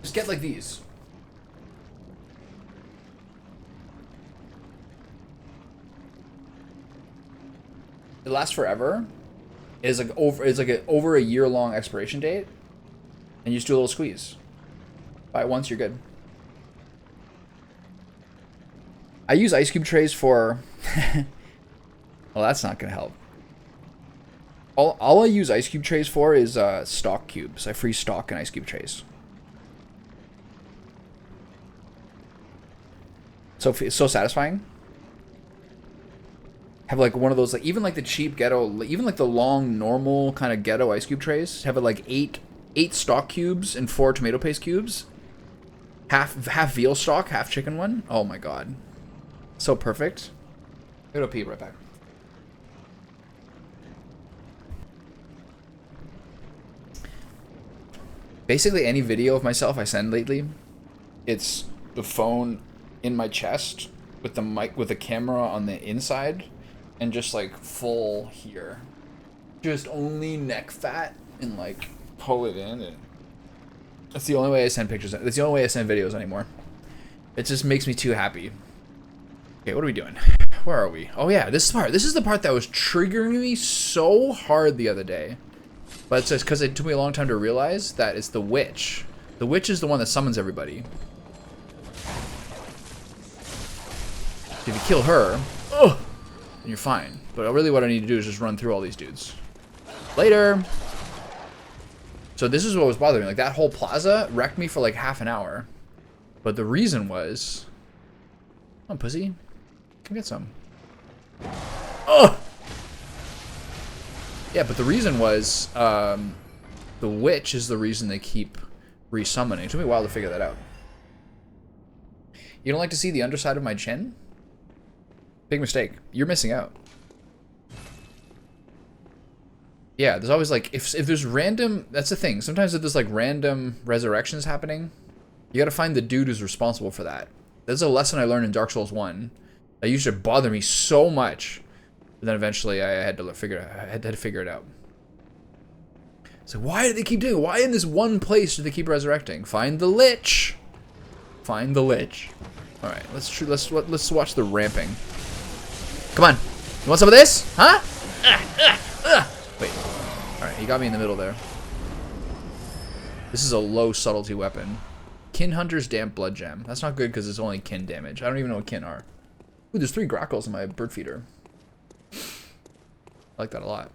Just get like these. It lasts forever. It's like over a year-long expiration date, and you just do a little squeeze. Buy it once, you're good. I use ice cube trays for. Well, that's not gonna help. All I use ice cube trays for is stock cubes. I freeze stock in ice cube trays. So it's so satisfying. Have like one of those, like even like the cheap ghetto, even like the long normal kind of ghetto ice cube trays. Have it like eight stock cubes and 4 tomato paste cubes. Half veal stock, half chicken one. Oh my god, so perfect. I'm gonna pee right back. Basically, any video of myself I send lately, it's the phone in my chest with the mic with the camera on the inside and just like full here, just only neck fat, and like pull it in, and that's the only way I send pictures. That's the only way I send videos anymore. It just makes me too happy. Okay, what are we doing? Where are we? Oh yeah, this is the part that was triggering me so hard the other day, but it's just because it took me a long time to realize that it's the witch. The witch is the one that summons everybody. If you kill her, then you're fine. But really what I need to do is just run through all these dudes. Later! So this is what was bothering me. Like, that whole plaza wrecked me for like half an hour. But the reason was... Come on, pussy. Come get some. Oh! Yeah, but the reason was... the witch is the reason they keep resummoning. It took me a while to figure that out. You don't like to see the underside of my chin? Big mistake. You're missing out. Yeah, there's always like, if there's random, that's the thing. Sometimes if there's like random resurrections happening, you gotta find the dude who's responsible for that. That's a lesson I learned in Dark Souls 1. That used to bother me so much. But then eventually I had to figure it out. So why do they keep doing it? Why in this one place do they keep resurrecting? Find the Lich. Find the Lich. All right, let's watch the ramping. Come on, you want some of this? Huh? Wait. All right, he got me in the middle there. This is a low subtlety weapon. Kin Hunter's Damp Blood Gem. That's not good because it's only kin damage. I don't even know what kin are. Ooh, there's 3 grackles in my bird feeder. I like that a lot.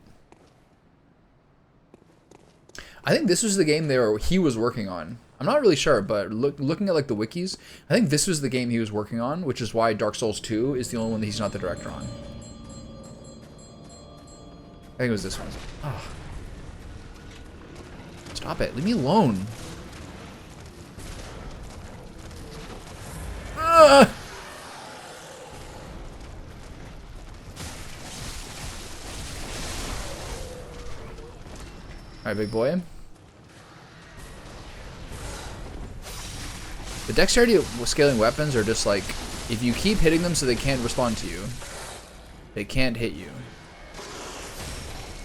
I think this was the game he was working on. I'm not really sure, but looking at like the wikis, I think this was the game he was working on, which is why Dark Souls 2 is the only one that he's not the director on. I think it was this one. Oh. Stop it. Leave me alone. Ah! Alright, big boy. The dexterity of scaling weapons are just like, if you keep hitting them so they can't respond to you, they can't hit you.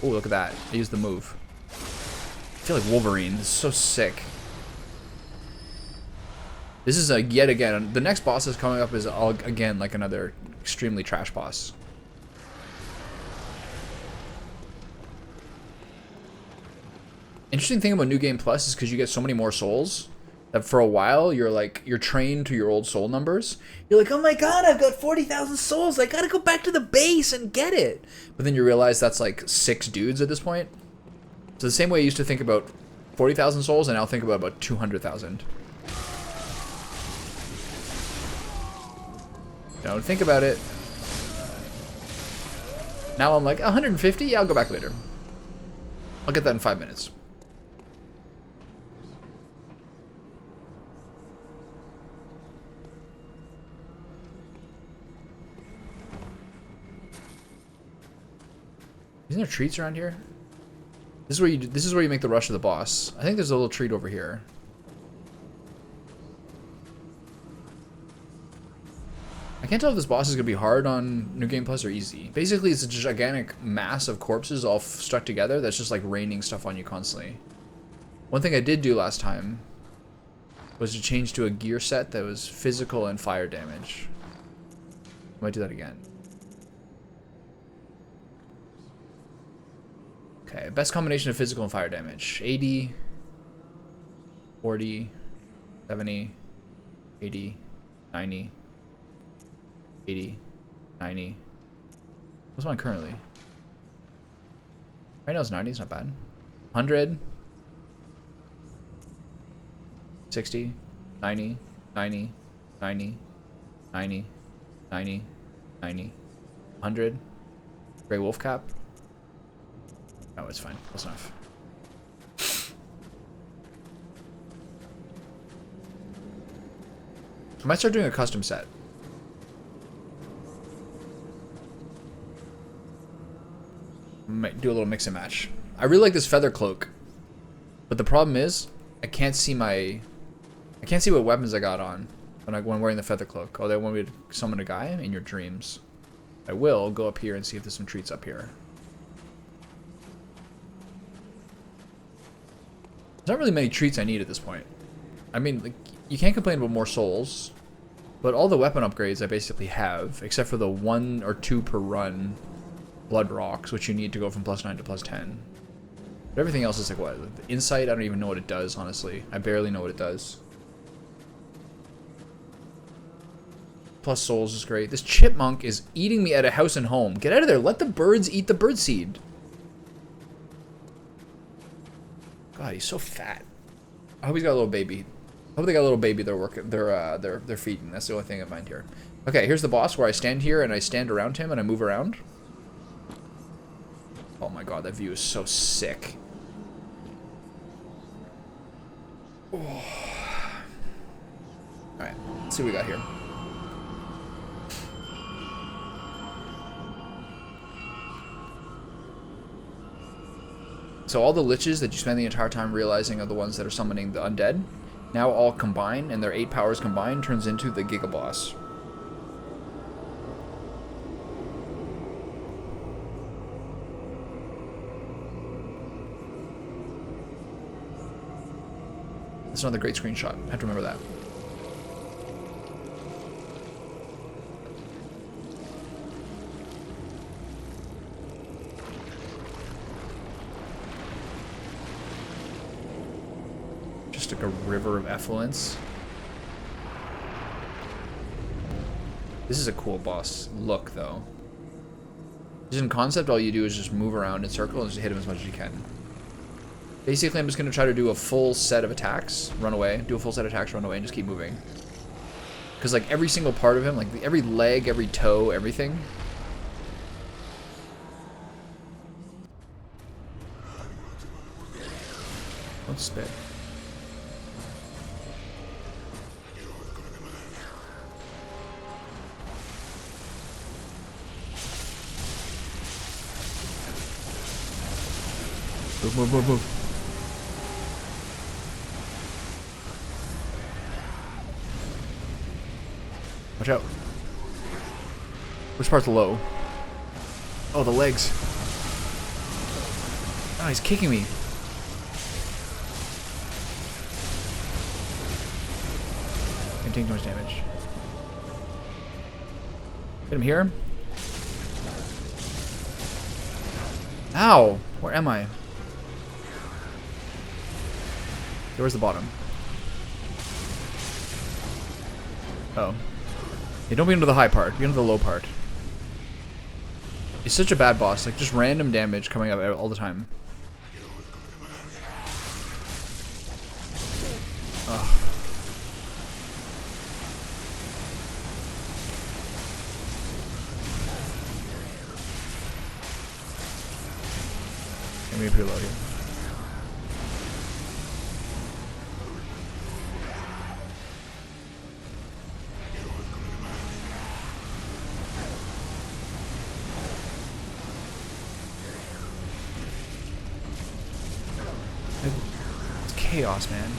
Oh, look at that. I used the move. I feel like Wolverine. This is so sick. This is yet again, the next boss that's coming up is again like another extremely trash boss. Interesting thing about New Game Plus is because you get so many more souls that for a while you're trained to your old soul numbers. You're like, oh my god, I've got 40,000 souls. I gotta go back to the base and get it. But then you realize that's like 6 dudes at this point. So the same way I used to think about 40,000 souls, I now think about 200,000. Don't think about it. Now I'm like, 150? Yeah, I'll go back later. I'll get that in 5 minutes. Isn't there treats around here? This is where you make the rush to the boss. I think there's a little treat over here. I can't tell if this boss is gonna be hard on New Game Plus or easy. Basically, it's a gigantic mass of corpses all stuck together that's just like raining stuff on you constantly. One thing I did do last time was to change to a gear set that was physical and fire damage. I might do that again. Okay, best combination of physical and fire damage. 80, 40, 70, 80, 90, 80, 90. What's mine currently? Right now it's 90, it's not bad. 100, 60, 90, 90, 90, 90, 90, 90, 100. Grey Wolf Cap. Oh, it's fine. That's enough. I might start doing a custom set. I might do a little mix and match. I really like this feather cloak, but the problem is I can't see what weapons I got on when wearing the feather cloak. Oh, they want me to summon a guy in your dreams. I will go up here and see if there's some treats up here. There's not really many treats I need at this point. I mean, like, you can't complain about more souls, but all the weapon upgrades I basically have, except for the 1 or 2 per run blood rocks, which you need to go from +9 to +10. But everything else is like, what? The insight, I don't even know what it does, honestly. I barely know what it does. Plus souls is great. This chipmunk is eating me at a house and home. Get out of there. Let the birds eat the birdseed. God, he's so fat. I hope he's got a little baby. I hope they got a little baby they're feeding. That's the only thing I mind here. Okay, here's the boss where I stand here and I stand around him and I move around. Oh my god, that view is so sick. Oh. Alright, let's see what we got here. So all the liches that you spend the entire time realizing are the ones that are summoning the undead, now all combine, and their 8 powers combined turns into the Giga Boss. That's another great screenshot. I have to remember that. Just like a river of effluence. This is a cool boss look, though. Just in concept, all you do is just move around in circle and just hit him as much as you can. Basically, I'm just going to try to do a full set of attacks, run away, do a full set of attacks, run away, and just keep moving. Because, like, every single part of him, like, every leg, every toe, everything. Don't spit. Move, move, move, move. Watch out. Which part's low? Oh, the legs. Oh, he's kicking me. Can't take too much damage. Hit him here. Ow! Where am I? Okay, where's the bottom? Oh. Hey, don't be into the high part. Be into the low part. He's such a bad boss. Like, just random damage coming up all the time. Ugh. I'm getting pretty low here. It's chaos, man.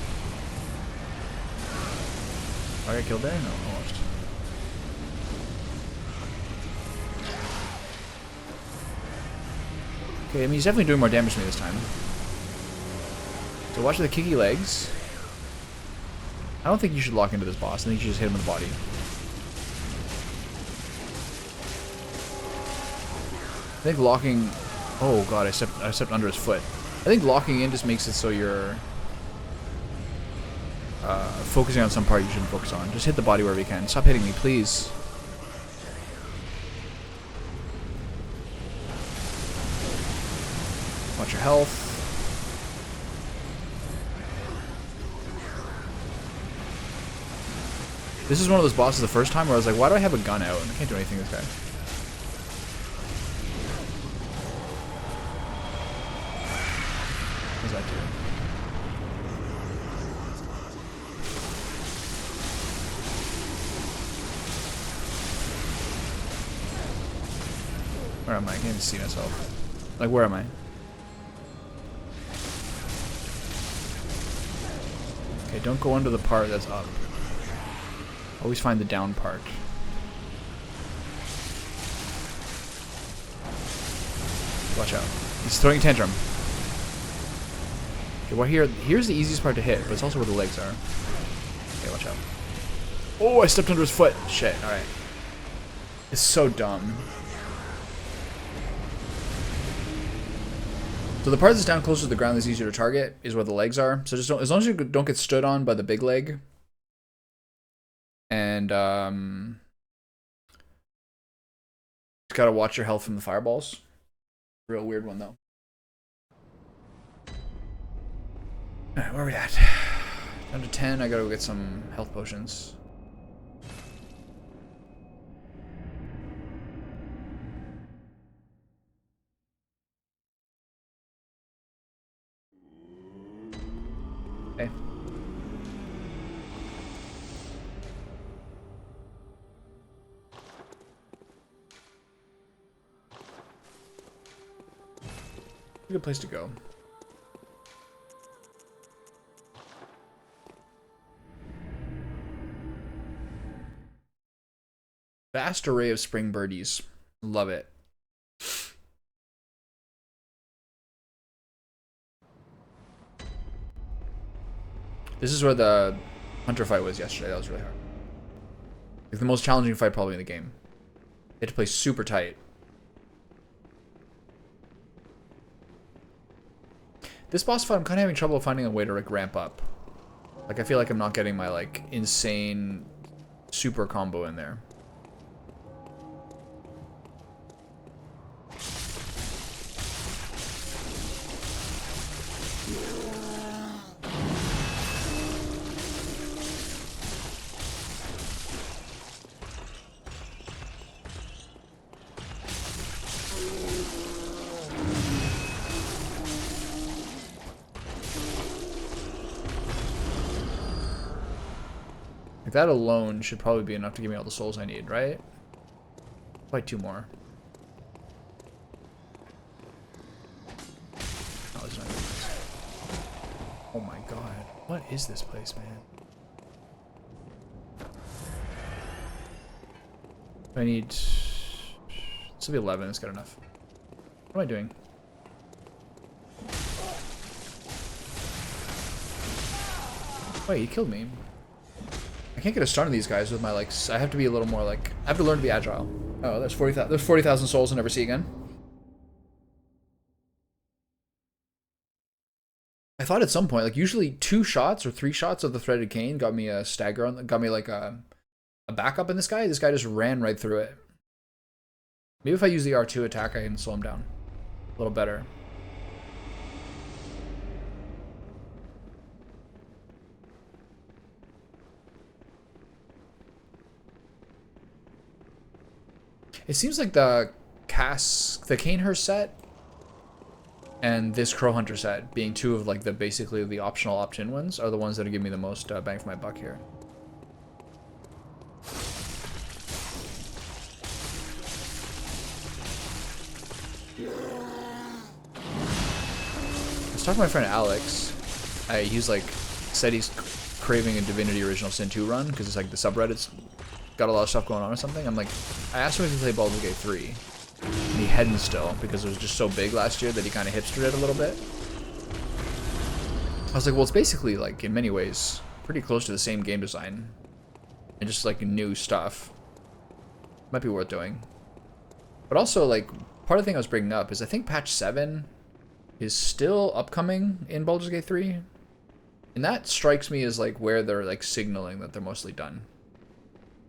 Oh, I got killed there? No, almost. Okay, I mean, he's definitely doing more damage to me this time. So watch the kicky legs. I don't think you should lock into this boss. I think you should just hit him in the body. I think locking... Oh god, I stepped under his foot. I think locking in just makes it so you're focusing on some part you shouldn't focus on. Just hit the body wherever you can. Stop hitting me, please. Watch your health. This is one of those bosses the first time where I was like, why do I have a gun out? I can't do anything with this guy. What does that do? Where am I? I can't even see myself. Like, where am I? Okay, don't go under the part that's up. Always find the down part. Watch out. He's throwing a tantrum. Okay, well here's the easiest part to hit, but it's also where the legs are. Okay, watch out. Oh, I stepped under his foot. Shit, alright. It's so dumb. So the part that's down closer to the ground that's easier to target is where the legs are. So just don't, as long as you don't get stood on by the big leg. And just gotta watch your health from the fireballs. Real weird one though. Alright, where are we at? Down to 10, I gotta go get some health potions. Okay. Good place to go. vast array of spring birdies. Love it. This is where the hunter fight was yesterday. That was really hard. It's the most challenging fight probably in the game. You had to play super tight. This boss fight, I'm kind of having trouble finding a way to like ramp up. Like I feel like I'm not getting my like insane super combo in there. Like that alone should probably be enough to give me all the souls I need, right? Probably 2 more. Oh, it's not. Oh my god. What is this place, man? I need... This will be 11, it's good enough. What am I doing? Wait, he killed me. I can't get a stun on these guys with my, like, I have to be a little more, like, I have to learn to be agile. Oh, there's 40,000 souls I'll never see again. I thought at some point, like, usually 2 shots or 3 shots of the threaded cane got me a stagger on, got me, like, a backup in this guy. This guy just ran right through it. Maybe if I use the R2 attack, I can slow him down a little better. It seems like the Canehurst set and this Crow Hunter set, being 2 of like the basically the optional opt-in ones, are the ones that give me the most bang for my buck here. I was talking to my friend Alex. He's like said he's craving a Divinity Original Sin 2 run because it's like the subreddit's got a lot of stuff going on or something. I'm like, I asked him if he played Baldur's Gate 3, and he hadn't still because it was just so big last year that he kind of hipstered it a little bit. I was like, well, it's basically like in many ways pretty close to the same game design and just like new stuff. Might be worth doing. But also, like, part of the thing I was bringing up is I think patch 7 is still upcoming in Baldur's Gate 3, and that strikes me as like where they're like signaling that they're mostly done.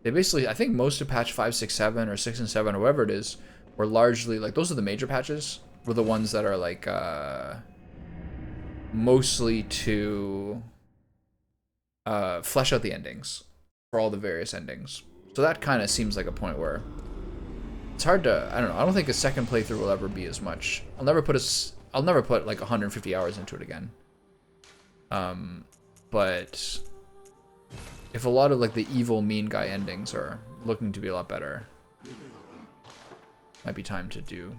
They basically, I think most of patch 5, 6, 7, or 6 and 7, or whatever it is, were largely, like, those are the major patches, were the ones that are, like, mostly to flesh out the endings for all the various endings. So that kind of seems like a point where it's hard to, I don't know, I don't think a second playthrough will ever be as much. I'll never put like 150 hours into it again. But if a lot of like the evil mean guy endings are looking to be a lot better, might be time to do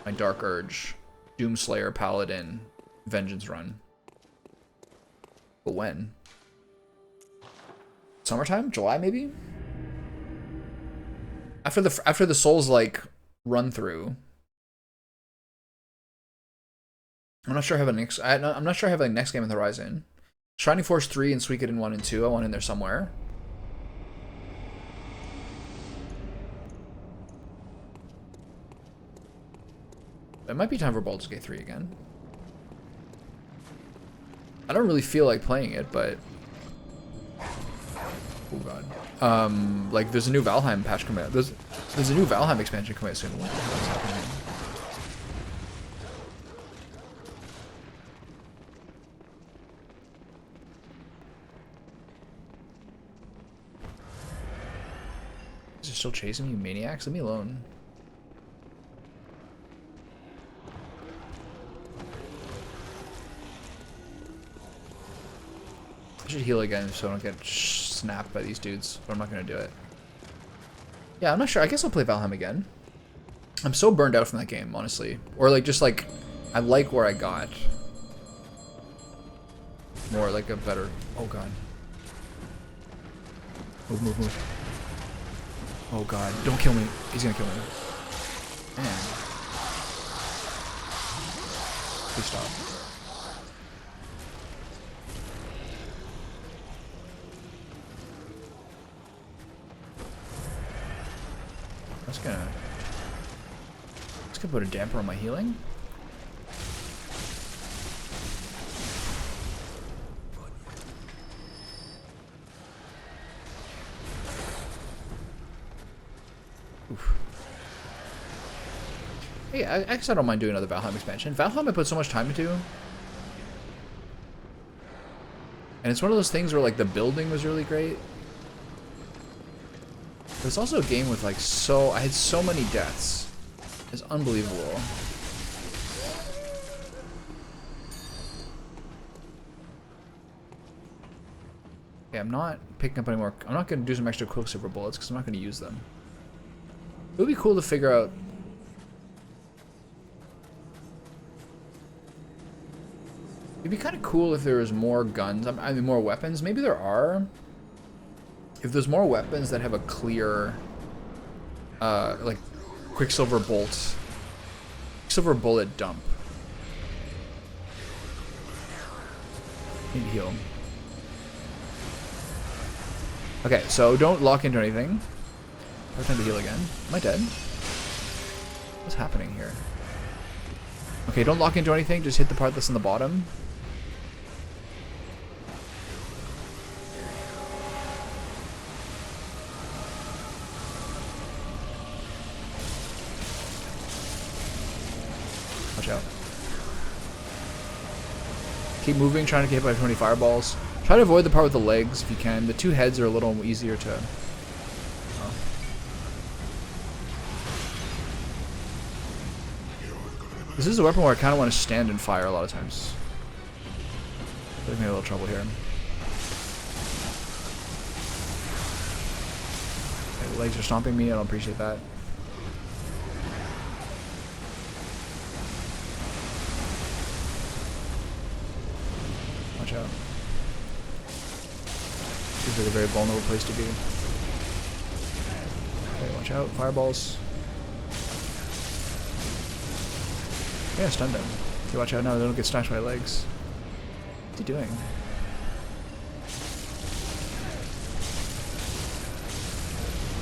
my Dark Urge, Doomslayer, Paladin, Vengeance run. But when? Summertime? July maybe? After the Souls like run through. I'm not sure I have a next. I'm not sure I have a next game on the horizon. Shining Force 3 and Suikoden 1 and 2. I want in there somewhere. It might be time for Baldur's Gate 3 again. I don't really feel like playing it, but oh god. Like there's a new Valheim patch coming out. There's a new Valheim expansion coming out soon. What the hell is happening? Is it still chasing me, you maniacs? Leave me alone. I should heal again so I don't get snapped by these dudes, but I'm not going to do it. Yeah, I'm not sure. I guess I'll play Valheim again. I'm so burned out from that game, honestly. Or like, just like, I like where I got. More like a better... Oh god. Move, move, move. Oh god, don't kill me. He's gonna kill me. Man. Please stop. That's gonna put a damper on my healing. Oof. Hey, I guess I don't mind doing another Valheim expansion. Valheim I put so much time into. And it's one of those things where like the building was really great. But it's also a game with like I had so many deaths. It's unbelievable. Okay, I'm not picking up any more. I'm not going to do some extra Quicksilver bullets because I'm not going to use them. It would be cool to figure out. It'd be kind of cool if there was more guns. I mean, more weapons. Maybe there are. If there's more weapons that have a clear, like, Quicksilver bullet dump. Need to heal. Okay, so don't lock into anything. I have time to heal again. Am I dead? What's happening here? Okay, don't lock into anything. Just hit the part that's in the bottom. Watch out. Keep moving, trying to get hit by 20 fireballs. Try to avoid the part with the legs if you can. The two heads are a little easier to... Oh. This is a weapon where I kind of want to stand and fire a lot of times. Give me a little trouble here. Okay, the legs are stomping me. I don't appreciate that. Watch out. Seems like a very vulnerable place to be. Okay, watch out. Fireballs. Yeah, stunned him. Okay, watch out now. They don't get smashed by legs. What's he doing?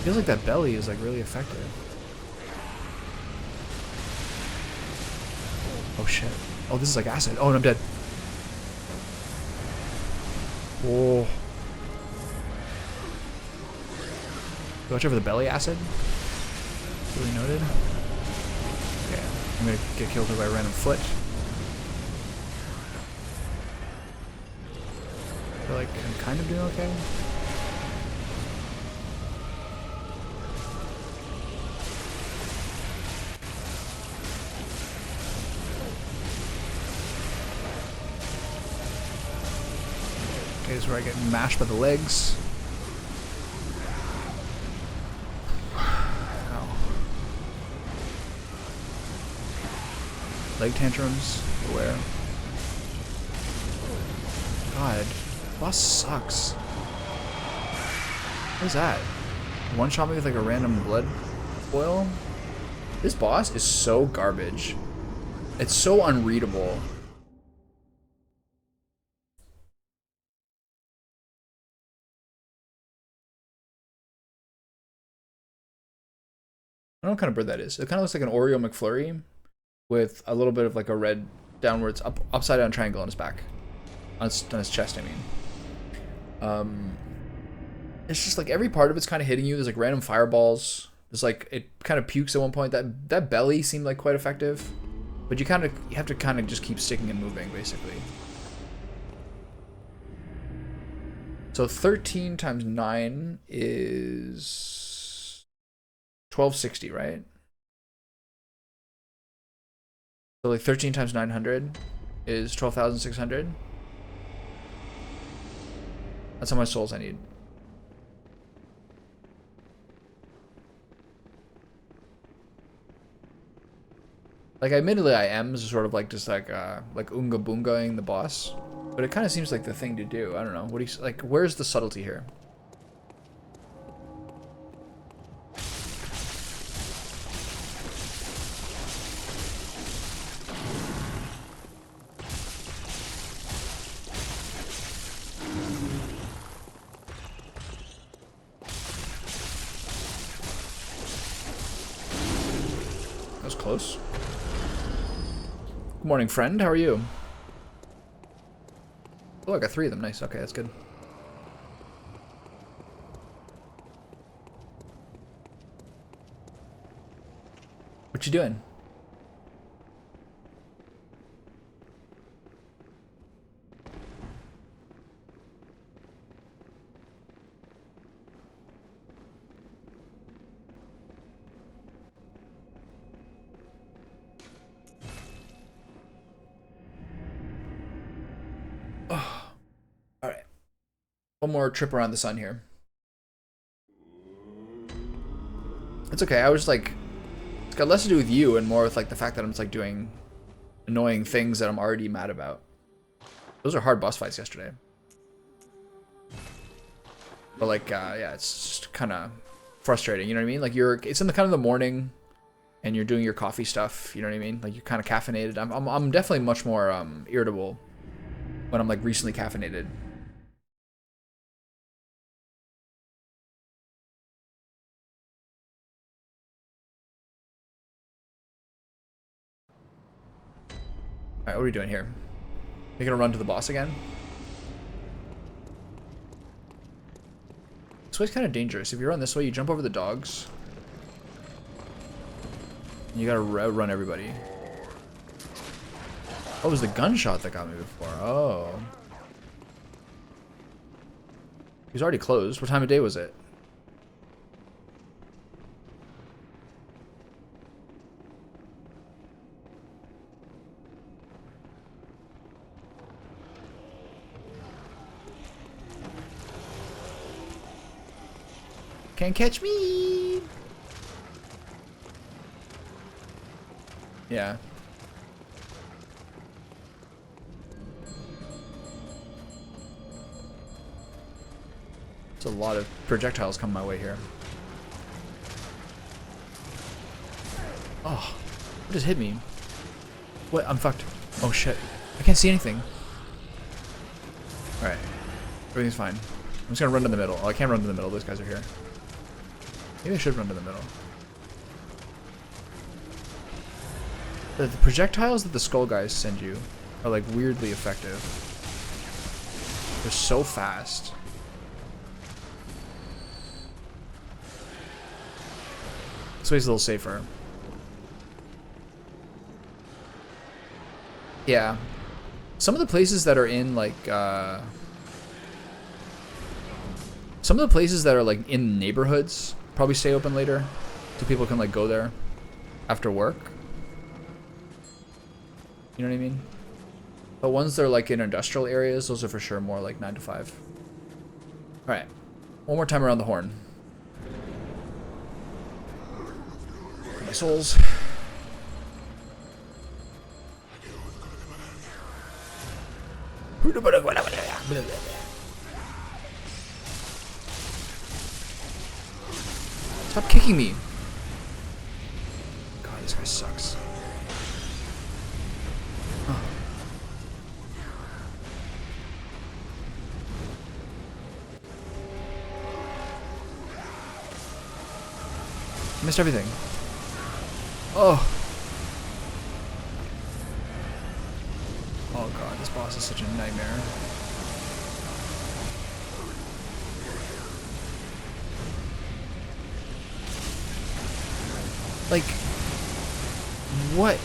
Feels like that belly is like really effective. Oh shit. Oh, this is like acid. Oh, and I'm dead. Whoa. Watch over the belly acid. Really noted. Okay, I'm gonna get killed by a random foot. I feel like I'm kind of doing okay. Okay, this is where I get mashed by the legs. Leg tantrums, beware. God, boss sucks. What is that? One shot me with like a random blood boil? This boss is so garbage. It's so unreadable. I don't know what kind of bird that is. It kind of looks like an Oreo McFlurry with a little bit of like a red downwards upside down triangle on his back, on his chest. I mean, it's just like every part of it's kind of hitting you. There's like random fireballs. There's like it kind of pukes at one point. That belly seemed like quite effective, but you have to kind of just keep sticking and moving basically. So 13 times 9 is 1260, right? So like 13 times 900 is 12,600. That's how much souls I need. Like admittedly I am sort of like just like Unga Boongaing the boss. But it kind of seems like the thing to do. I don't know. What do you like? Where's the subtlety here? That was close. Good morning, friend. How are you? Oh, I got 3 of them. Nice. Okay, that's good. What you doing? Oh, all right. One more trip around the sun here. It's okay. I was like, it's got less to do with you and more with like the fact that I'm just like doing annoying things that I'm already mad about. Those are hard boss fights yesterday. But like, yeah, it's just kind of frustrating. You know what I mean? Like it's in the kind of the morning, and you're doing your coffee stuff. You know what I mean? Like you're kind of caffeinated. I'm definitely much more irritable when I'm like recently caffeinated. All right, what are we doing here? You're gonna run to the boss again? This way's kind of dangerous. If you run this way, you jump over the dogs. And you gotta run everybody. Oh, it was the gunshot that got me before. Oh. He's already closed. What time of day was it? Can't catch me. Yeah. It's a lot of projectiles coming my way here. Oh, what just hit me? What? I'm fucked. Oh shit. I can't see anything. Alright. Everything's fine. I'm just gonna run to the middle. Oh, I can't run to the middle. Those guys are here. Maybe I should run to the middle. The projectiles that the skull guys send you are like weirdly effective. They're so fast. This way's a little safer. Yeah. Some of the places that are in like some of the places that are like in neighborhoods probably stay open later, so people can like go there after work. You know what I mean? But ones that are like in industrial areas, those are for sure more like 9 to 5. All right, one more time around the horn. My souls. Stop kicking me. God, this guy sucks. Oh. I missed everything. Oh. Oh god, this boss is such a nightmare. Like, what?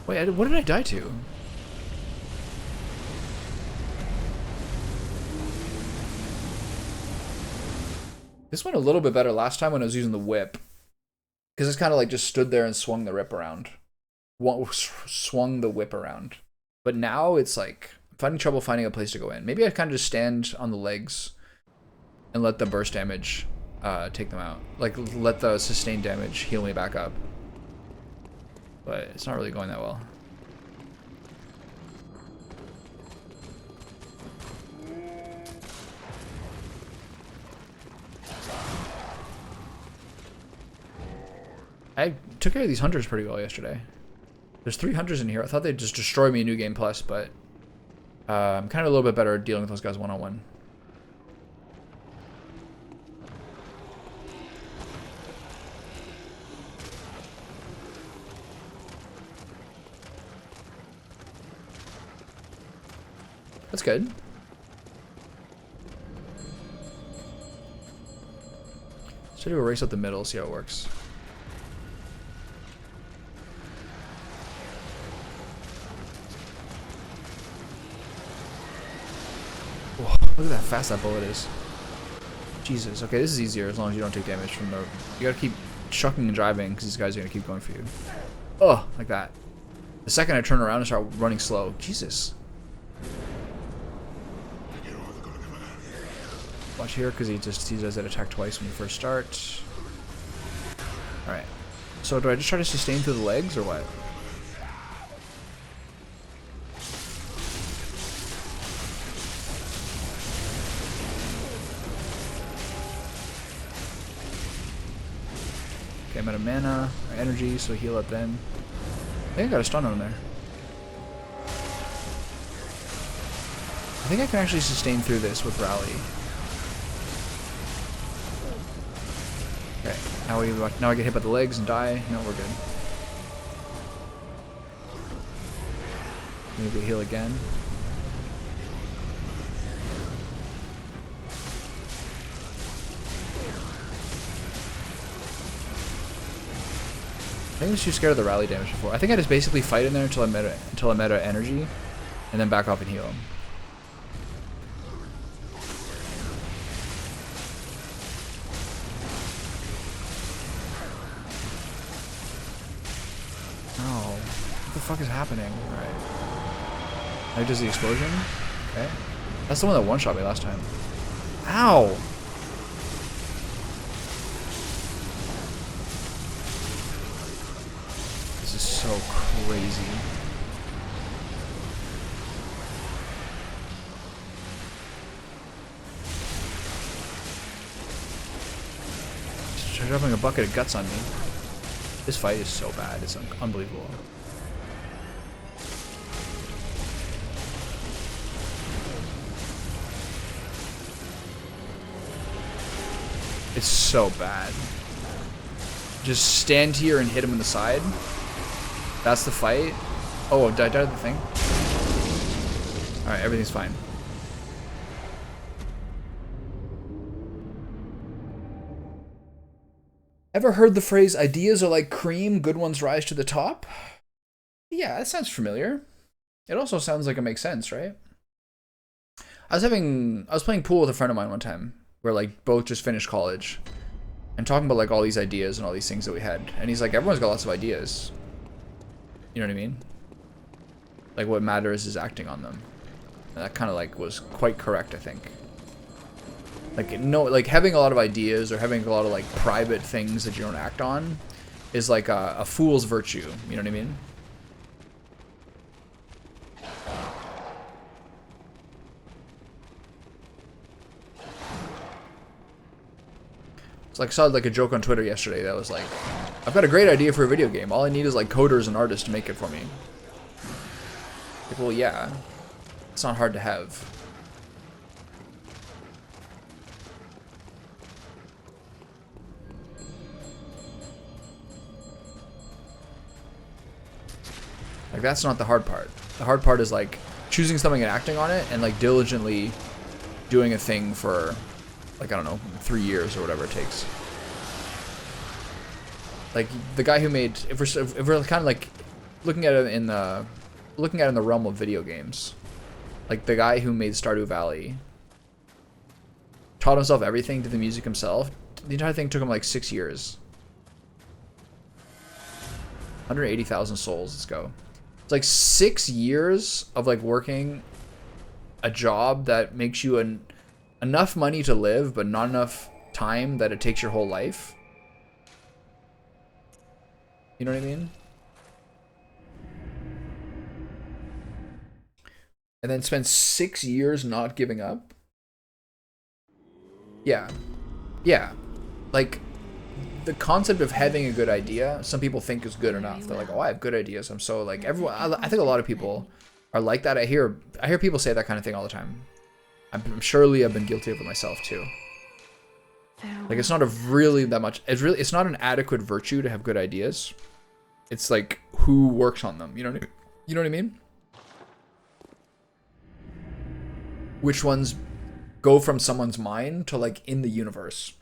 Wait, what did I die to? This went a little bit better last time when I was using the whip. Because it's kind of like just stood there and swung the whip around. Swung the whip around. But now it's like, I'm finding trouble finding a place to go in. Maybe I kind of just stand on the legs and let the burst damage take them out. Like, let the sustained damage heal me back up. But it's not really going that well. I took care of these hunters pretty well yesterday. There's 3 hunters in here. I thought they'd just destroy me in New Game Plus, but I'm kind of a little bit better at dealing with those guys one-on-one. That's good. Should do a race up the middle, see how it works. Whoa, look at how fast that bullet is. Jesus. Okay, this is easier as long as you don't take damage from the... You gotta keep chucking and driving because these guys are gonna keep going for you. Oh, like that. The second I turn around and start running slow. Jesus. Watch here because he does that attack twice when you first start. Alright. So do I just try to sustain through the legs or what? Okay, I'm out of mana or energy, so heal up then. I think I got a stun on him there. I think I can actually sustain through this with rally. Okay, now I get hit by the legs and die. No, we're good. Maybe heal again. I think I was too scared of the rally damage before. I think I just basically fight in there until I'm at energy, and then back off and heal him. What the fuck is happening? Alright. Now does the explosion? Okay. That's the one that one-shot me last time. Ow! This is so crazy. Just dropping a bucket of guts on me. This fight is so bad. It's unbelievable. It's so bad. Just stand here and hit him in the side. That's the fight. Oh, did I die to the thing? Alright, everything's fine. Ever heard the phrase, ideas are like cream, good ones rise to the top? Yeah, that sounds familiar. It also sounds like it makes sense, right? I was playing pool with a friend of mine one time. We're like both just finished college and talking about like all these ideas and all these things that we had. And he's like, everyone's got lots of ideas. You know what I mean? Like what matters is acting on them. And that kind of like was quite correct, I think. Like no, like having a lot of ideas or having a lot of like private things that you don't act on is like a fool's virtue. You know what I mean? It's like I saw like a joke on Twitter yesterday that was like, I've got a great idea for a video game. All I need is like coders and artists to make it for me. Like, well, yeah. It's not hard to have. Like, that's not the hard part. The hard part is like choosing something and acting on it and like diligently doing a thing for like, I don't know, 3 years or whatever it takes. Like the guy who made, if we're kind of like looking at it in the realm of video games, like the guy who made Stardew Valley taught himself everything, did the music himself. The entire thing took him like 6 years. 180,000 souls. Let's go. It's like 6 years of like working a job that makes you enough money to live, but not enough time that it takes your whole life. You know what I mean? And then spend 6 years not giving up. Yeah. Yeah. Like, the concept of having a good idea, some people think is good enough. They're like, oh, I have good ideas. I'm so like, everyone, I think a lot of people are like that. I hear people say that kind of thing all the time. I'm surely I've been guilty of it myself too. Like it's not a really that much. It's not an adequate virtue to have good ideas. It's like who works on them. You know what I mean? Which ones go from someone's mind to like in the universe.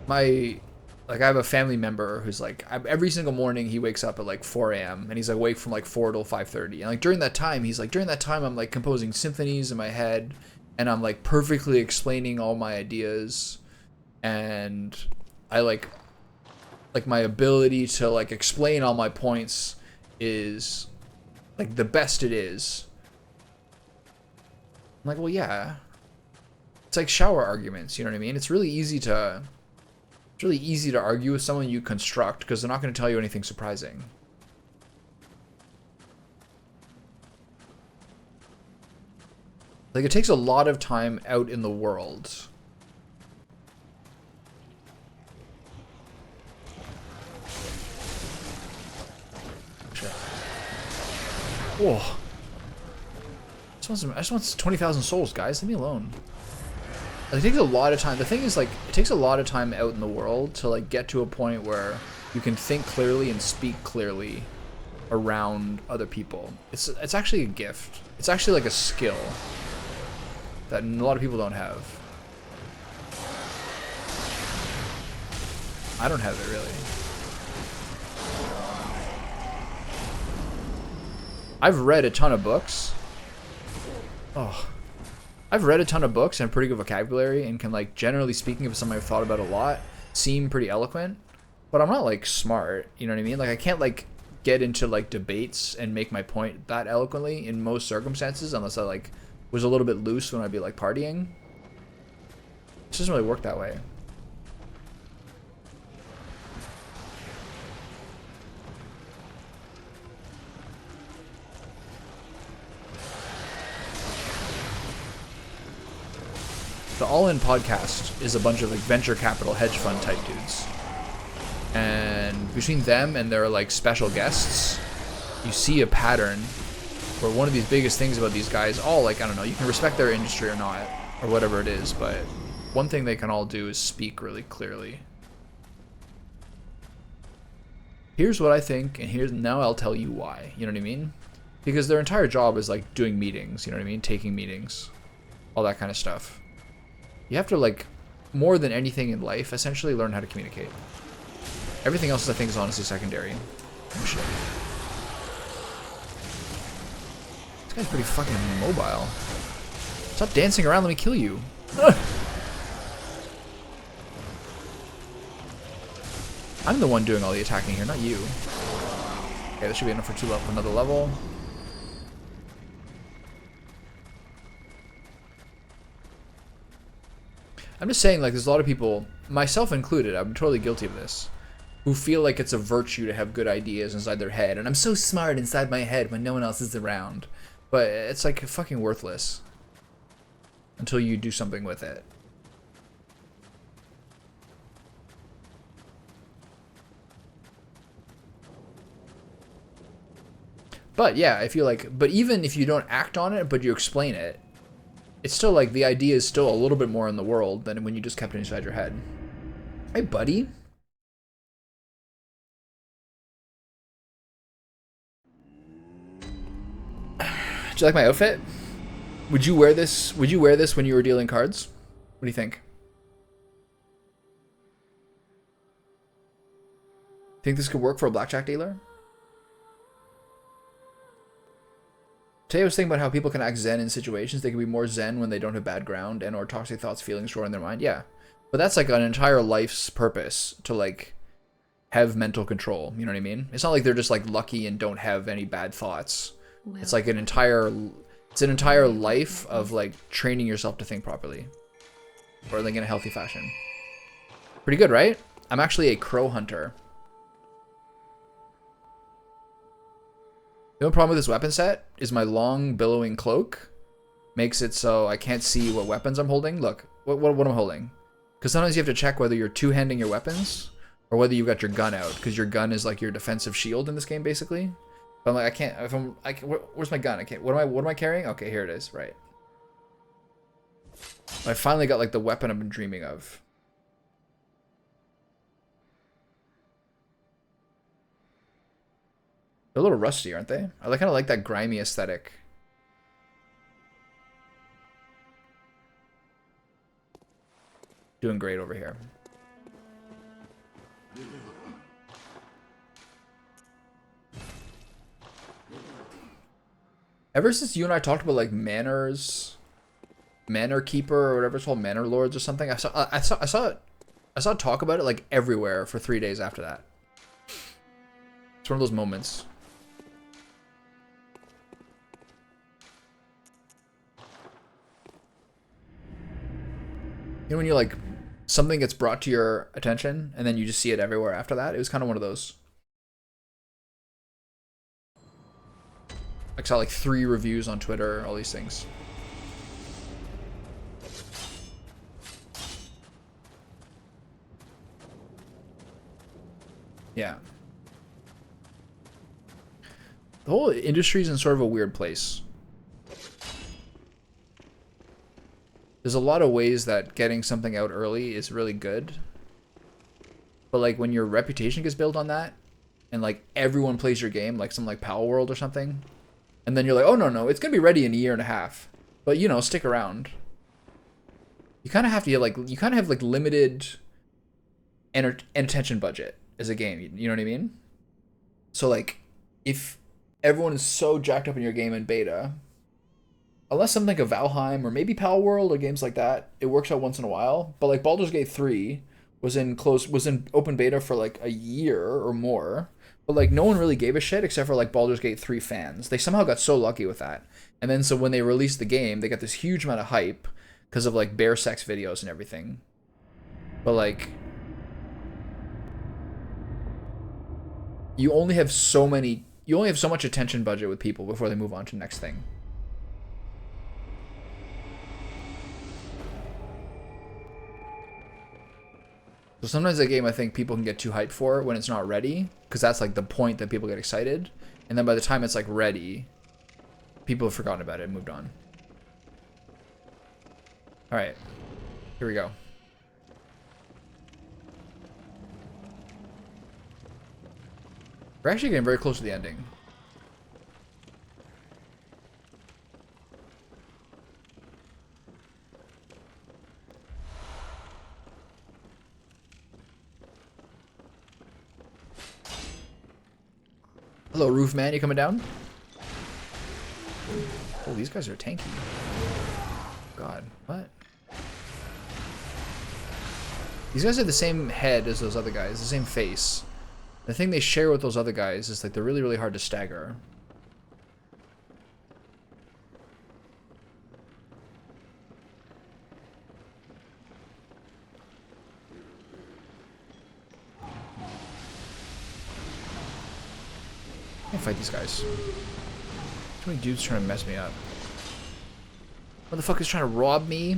I have a family member who's like, every single morning he wakes up at like 4 a.m. and he's awake from like 4 till 5:30. And like during that time, I'm like composing symphonies in my head and I'm like perfectly explaining all my ideas. And I like my ability to like explain all my points is like the best it is. I'm like, well, yeah. It's like shower arguments, you know what I mean? It's really easy to argue with someone you construct because they're not going to tell you anything surprising. Like, it takes a lot of time out in the world. Shit. Whoa. I just want 20,000 souls, guys. Leave me alone. It takes a lot of time. The thing is, like, it takes a lot of time out in the world to, like, get to a point where you can think clearly and speak clearly around other people. It's actually a gift. It's actually, like, a skill that a lot of people don't have. I don't have it, really. I've read a ton of books. Oh. I've read a ton of books and have pretty good vocabulary and can, like, generally speaking, if it's something I've thought about a lot, seem pretty eloquent. But I'm not, like, smart, you know what I mean? Like, I can't, like, get into, like, debates and make my point that eloquently in most circumstances unless I, like, was a little bit loose when I'd be, like, partying. It doesn't really work that way. The All In podcast is a bunch of like venture capital hedge fund type dudes. And between them and their like special guests, you see a pattern where one of these biggest things about these guys, all like, I don't know, you can respect their industry or not, or whatever it is, but one thing they can all do is speak really clearly. Here's what I think, and now I'll tell you why. You know what I mean? Because their entire job is like doing meetings, you know what I mean? Taking meetings, all that kind of stuff. You have to, like, more than anything in life, essentially learn how to communicate. Everything else, I think, is honestly secondary. Oh, shit. This guy's pretty fucking mobile. Stop dancing around, let me kill you. I'm the one doing all the attacking here, not you. Okay, that should be enough for another level. I'm just saying, like, there's a lot of people, myself included, I'm totally guilty of this, who feel like it's a virtue to have good ideas inside their head, and I'm so smart inside my head when no one else is around. But it's, like, fucking worthless until you do something with it. But, yeah, if you, like, but even if you don't act on it, but you explain it, it's still like the idea is still a little bit more in the world than when you just kept it inside your head. Hey, buddy. Do you like my outfit? Would you wear this? Would you wear this when you were dealing cards? What do you think? Think this could work for a blackjack dealer? Today I was thinking about how people can act zen in situations. They can be more zen when they don't have bad ground and or toxic thoughts, feelings stored in their mind. Yeah. But that's like an entire life's purpose to like have mental control. You know what I mean? It's not like they're just like lucky and don't have any bad thoughts. It's like an entire life of like training yourself to think properly. Or like in a healthy fashion. Pretty good, right? I'm actually a crow hunter. The only problem with this weapon set is my long billowing cloak makes it so I can't see what weapons I'm holding. Look, what I'm holding. Because sometimes you have to check whether you're two-handing your weapons or whether you've got your gun out, because your gun is like your defensive shield in this game, basically. But I'm like, I can't. If I'm, where's my gun? I can't. What am I carrying? Okay, here it is. Right. I finally got like the weapon I've been dreaming of. They're a little rusty, aren't they? I kind of like that grimy aesthetic. Doing great over here. Ever since you and I talked about like manor keeper or whatever it's called, manor lords or something, I saw talk about it like everywhere for 3 days after that. It's one of those moments. You know when you like something gets brought to your attention and then you just see it everywhere after that? It was kind of one of those. I saw like 3 reviews on Twitter, all these things. Yeah. The whole industry's in sort of a weird place. There's a lot of ways that getting something out early is really good. But like when your reputation gets built on that and like everyone plays your game, like something like Power World or something, and then you're like, oh no, it's gonna be ready in a year and a half. But you know, stick around. You kind of have to have like limited attention budget as a game. You know what I mean? So like, if everyone is so jacked up in your game in beta, unless something like a Valheim or maybe Pal World or games like that, it works out once in a while. But like Baldur's Gate 3 was in open beta for like a year or more. But like no one really gave a shit except for like Baldur's Gate 3 fans. They somehow got so lucky with that. And then so when they released the game, they got this huge amount of hype because of like bare sex videos and everything. But like you only have so much attention budget with people before they move on to the next thing. So sometimes a game I think people can get too hyped for when it's not ready, because that's like the point that people get excited, and then by the time it's like ready, people have forgotten about it and moved on. All right, here we go. We're actually getting very close to the ending. Hello, Roof Man. You coming down? Oh, these guys are tanky. God, what? These guys have the same head as those other guys, the same face. The thing they share with those other guys is like they're really, really hard to stagger. I can't fight these guys. Too many dudes trying to mess me up. Motherfucker's trying to rob me.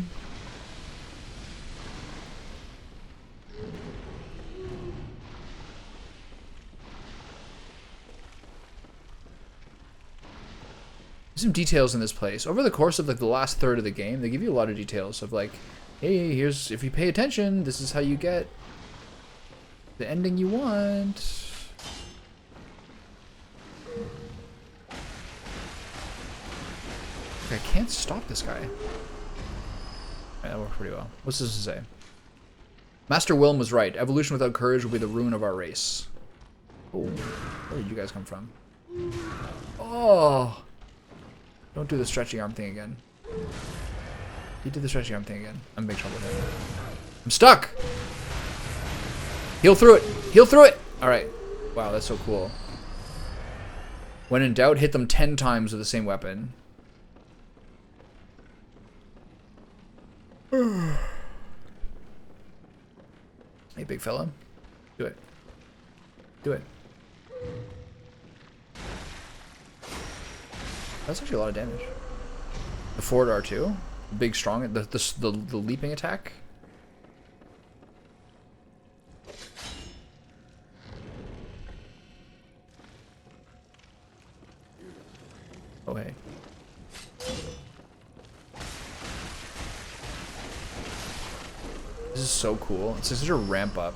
There's some details in this place. Over the course of like the last third of the game, they give you a lot of details of like, hey, here's, if you pay attention, this is how you get the ending you want. I can't stop this guy. That worked pretty well. What's this to say? Master Wilm was right. Evolution without courage will be the ruin of our race. Oh, where did you guys come from? Oh! Don't do the stretchy arm thing again. You did the stretchy arm thing again. I'm in big trouble here. I'm stuck! Heal through it! Heal through it! Alright. Wow, that's so cool. When in doubt, hit them 10 times with the same weapon. Hey, big fella. Do it. Do it. That's actually a lot of damage. The forward R2. The big strong. The leaping attack. Oh, hey. This is so cool. It's such a ramp up.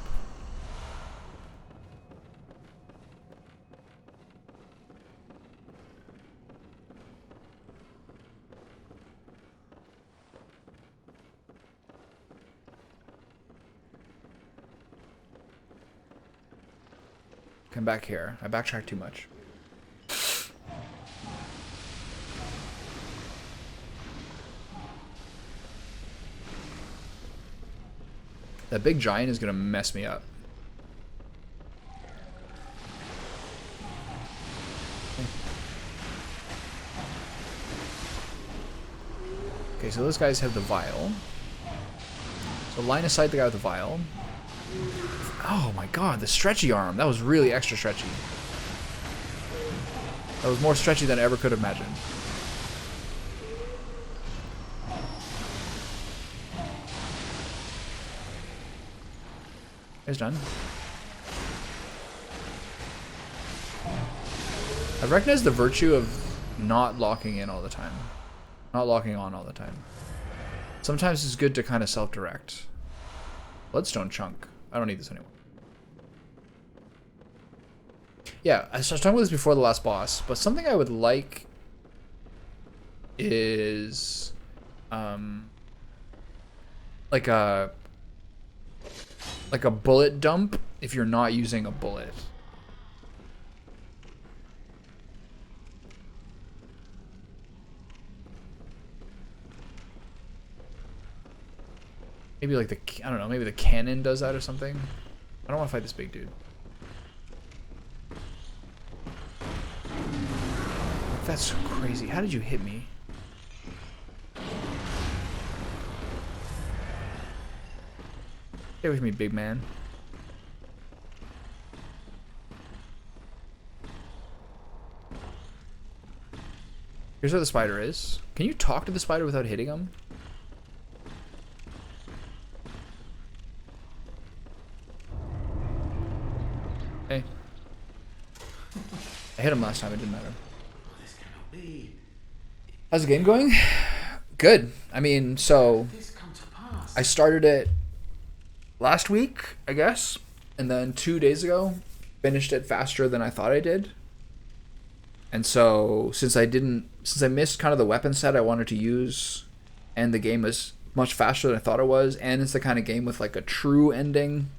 Come back here. I backtracked too much. That big giant is gonna mess me up. Okay, so those guys have the vial. So line of sight the guy with the vial. Oh my god, the stretchy arm. That was really extra stretchy. That was more stretchy than I ever could have imagined. It's done. I've recognized the virtue of not locking in all the time. Not locking on all the time. Sometimes it's good to kind of self-direct. Bloodstone chunk. I don't need this anymore. Yeah, I was talking about this before the last boss, but something I would like is like a bullet dump if you're not using a bullet. Maybe like I don't know, maybe the cannon does that or something. I don't want to fight this big dude. That's so crazy. How did you hit me? Stay with me, big man. Here's where the spider is. Can you talk to the spider without hitting him? Hey. I hit him last time, it didn't matter. How's the game going? Good. I mean, so I started it last week, I guess, and then 2 days ago finished it faster than I thought I did. And so since I missed kind of the weapon set I wanted to use, and the game was much faster than I thought it was, and it's the kind of game with like a true ending,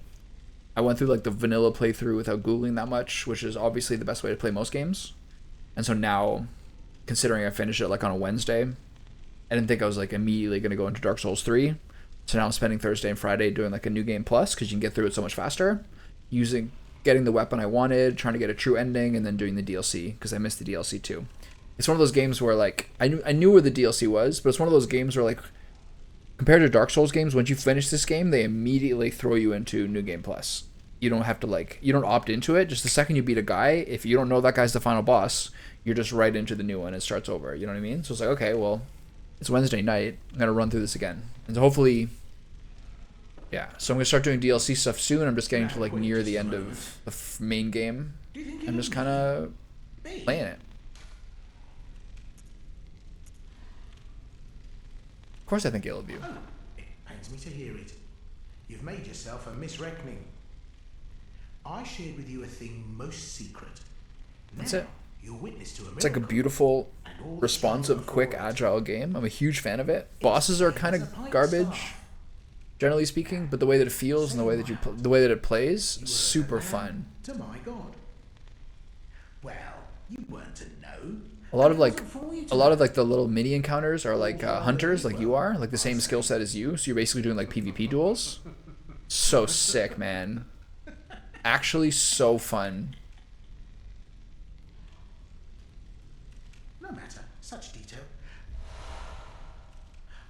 I went through like the vanilla playthrough without googling that much, which is obviously the best way to play most games. And so now, considering I finished it like on a Wednesday, I didn't think I was like immediately going to go into Dark Souls 3. So now I'm spending Thursday and Friday doing like a new game plus, because you can get through it so much faster, getting the weapon I wanted, trying to get a true ending, and then doing the DLC, because I missed the DLC too. It's one of those games where like I knew where the DLC was, but it's one of those games where like compared to Dark Souls games, once you finish this game, they immediately throw you into New Game Plus. You don't have to you don't opt into it. Just the second you beat a guy, if you don't know that guy's the final boss, you're just right into the new one and it starts over. You know what I mean? So it's like, okay, well, it's Wednesday night. I'm going to run through this again. And so hopefully, yeah. So I'm going to start doing DLC stuff soon. I'm just getting to like near the end of the main game. I'm just kind of playing it. Of course I think ill of you. It pains me to hear it. You've made yourself a misreckoning. I shared with you a thing most secret. That's it. You're witness to a miracle. It's like a beautiful, responsive, quick, agile game. I'm a huge fan of it. Bosses are kind of garbage, generally speaking, but the way that it feels and the way that it plays, super fun. To my God. Well, you weren't to know. A lot of like the little mini encounters are like hunters, like you are, like the same skill set as you. So you're basically doing like PvP duels. So sick, man. Actually, so fun. No matter, such detail.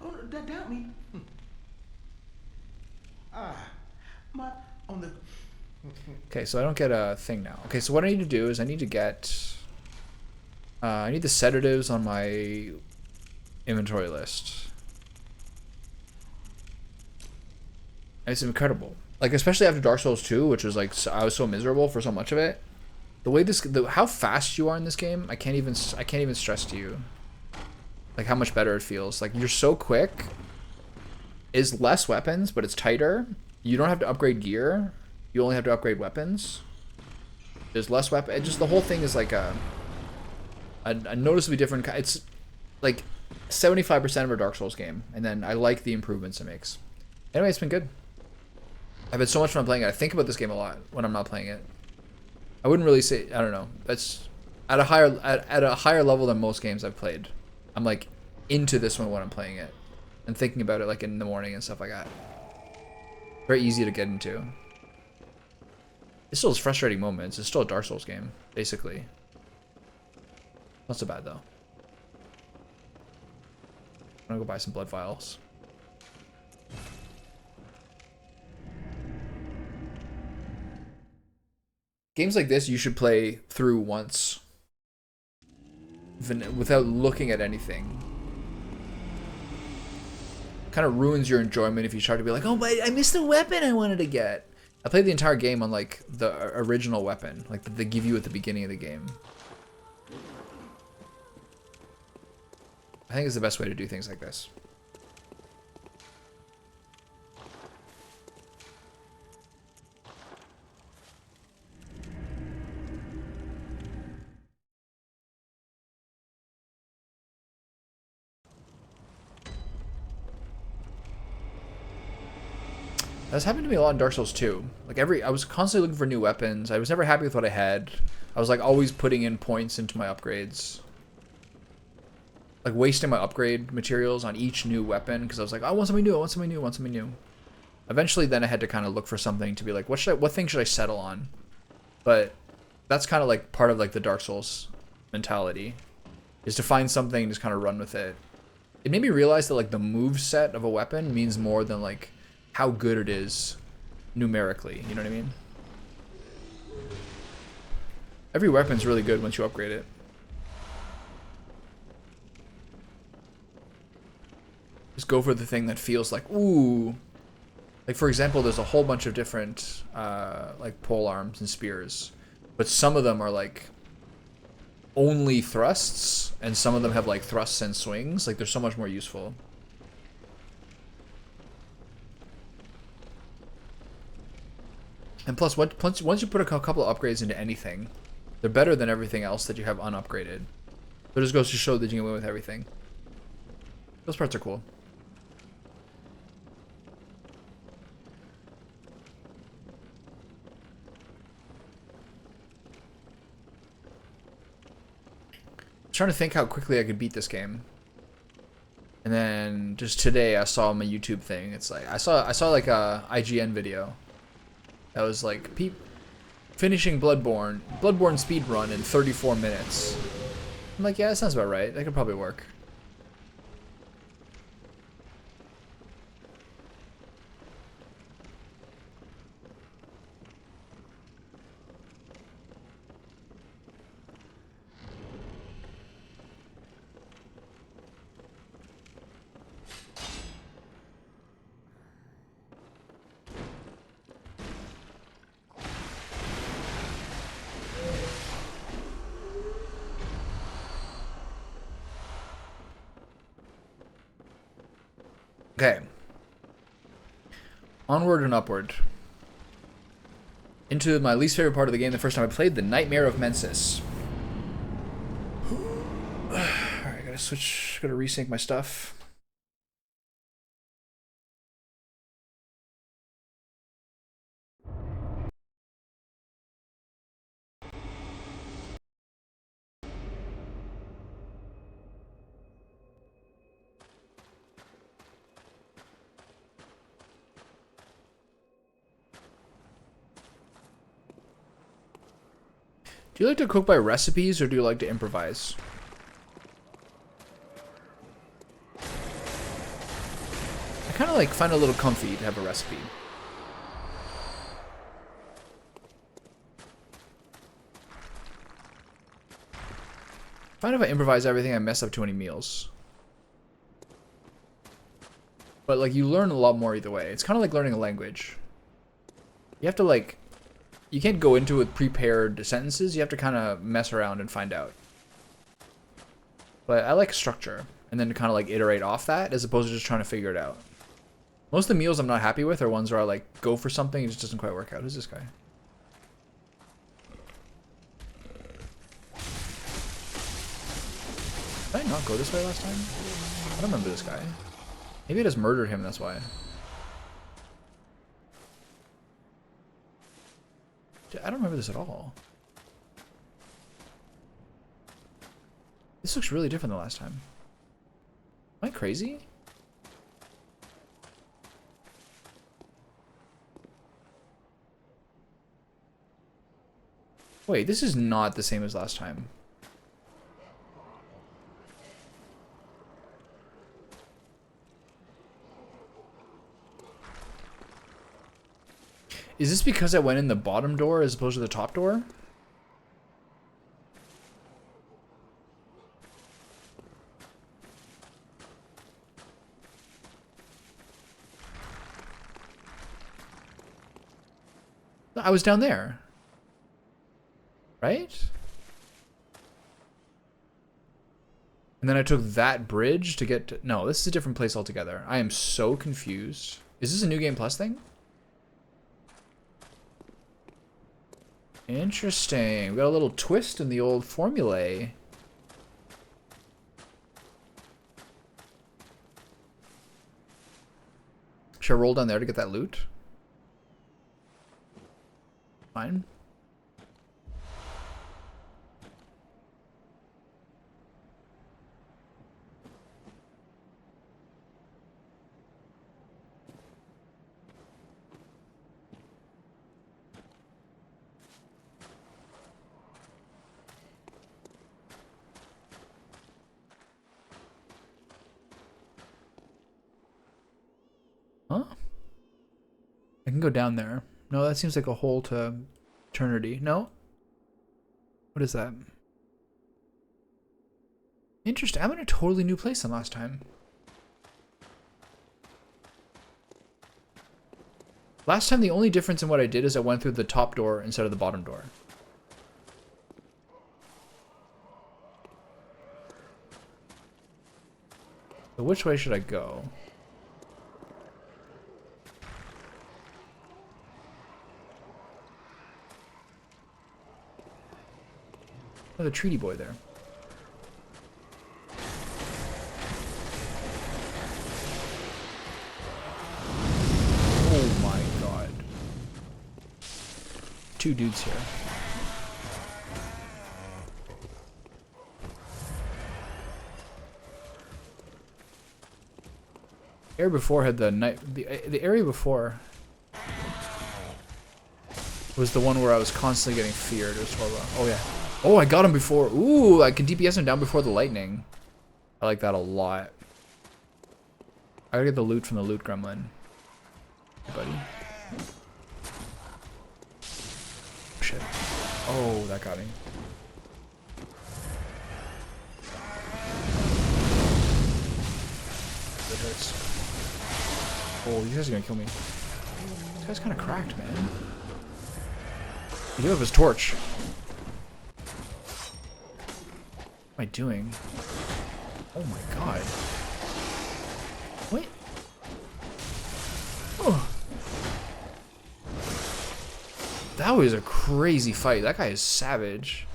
Oh, don't doubt me. On the. Okay, so I don't get a thing now. Okay, so what I need to do is I need to get. I need the sedatives on my inventory list. It's incredible. Like, especially after Dark Souls 2, which was like, I was so miserable for so much of it. The way how fast you are in this game, I can't even stress to you. Like how much better it feels. Like you're so quick. Is less weapons, but it's tighter. You don't have to upgrade gear. You only have to upgrade weapons. There's less weapon. Just the whole thing is like a noticeably different. It's like 75% of a Dark Souls game, and then I like the improvements it makes. Anyway, it's been good. I've had so much fun playing it. I think about this game a lot when I'm not playing it. I wouldn't really say, I don't know. That's at a higher level than most games I've played. I'm like into this one when I'm playing it and thinking about it like in the morning and stuff like that. Very easy to get into. It still has frustrating moments. It's still a Dark Souls game, basically. Not so bad though. I'm gonna go buy some blood vials. Games like this you should play through once without looking at anything. Kind of ruins your enjoyment if you try to be like, oh, but I missed the weapon I wanted to get. I played the entire game on like the original weapon, like that they give you at the beginning of the game. I think it's the best way to do things like this. That's happened to me a lot in Dark Souls 2. Like I was constantly looking for new weapons. I was never happy with what I had. I was like always putting in points into my upgrades. Like wasting my upgrade materials on each new weapon because I was like, I want something new, I want something new, I want something new. Eventually then I had to kind of look for something to be like, what thing should I settle on? But that's kind of like part of like the Dark Souls mentality, is to find something and just kind of run with it. It made me realize that like the move set of a weapon means more than like how good it is numerically, you know what I mean? Every weapon's really good once you upgrade it. Just go for the thing that feels like, ooh. Like for example, there's a whole bunch of different like pole arms and spears, but some of them are like only thrusts, and some of them have like thrusts and swings. Like they're so much more useful. And plus, once you put a couple of upgrades into anything, they're better than everything else that you have unupgraded. So it just goes to show that you can win with everything. Those parts are cool. I'm trying to think how quickly I could beat this game. And then just today I saw my YouTube thing. It's like I saw like a IGN video. That was like finishing Bloodborne speedrun in 34 minutes. I'm like, yeah, that sounds about right. That could probably work. Okay. Onward and upward. Into my least favorite part of the game the first time I played, the Nightmare of Mensis. Alright, gotta resync my stuff. Do you like to cook by recipes or do you like to improvise? I kind of like find it a little comfy to have a recipe. I find if I improvise everything, I mess up too many meals. But like you learn a lot more either way. It's kind of like learning a language. You have to like you can't go into it with prepared sentences. You have to kind of mess around and find out. But I like structure, and then to kind of like iterate off that as opposed to just trying to figure it out. Most of the meals I'm not happy with are ones where I like go for something and it just doesn't quite work out. Who's this guy? Did I not go this way last time? I don't remember this guy. Maybe I just murdered him, that's why. I don't remember this at all. This looks really different than last time. Am I crazy? Wait, this is not the same as last time. Is this because I went in the bottom door as opposed to the top door? I was down there. Right? And then I took that bridge to get to... No, this is a different place altogether. I am so confused. Is this a New Game Plus thing? Interesting. We got a little twist in the old formulae. Should I roll down there to get that loot? Fine. Huh? I can go down there. No, that seems like a hole to eternity. No? What is that? Interesting. I'm in a totally new place than last time. Last time, the only difference in what I did is I went through the top door instead of the bottom door. So which way should I go? Oh, the treaty boy there. Oh my god. Two dudes here. Area before had the night. The area before was the one where I was constantly getting feared. It was horrible. Oh yeah. Oh, I got him before. Ooh, I can DPS him down before the lightning. I like that a lot. I gotta get the loot from the loot gremlin. Hey, buddy. Oh, shit. Oh, that got me. It hurts. Oh, these guys are gonna kill me. This guy's kind of cracked, man. He gave up his torch. What am I doing? Oh my god. What? Oh. That was a crazy fight. That guy is savage.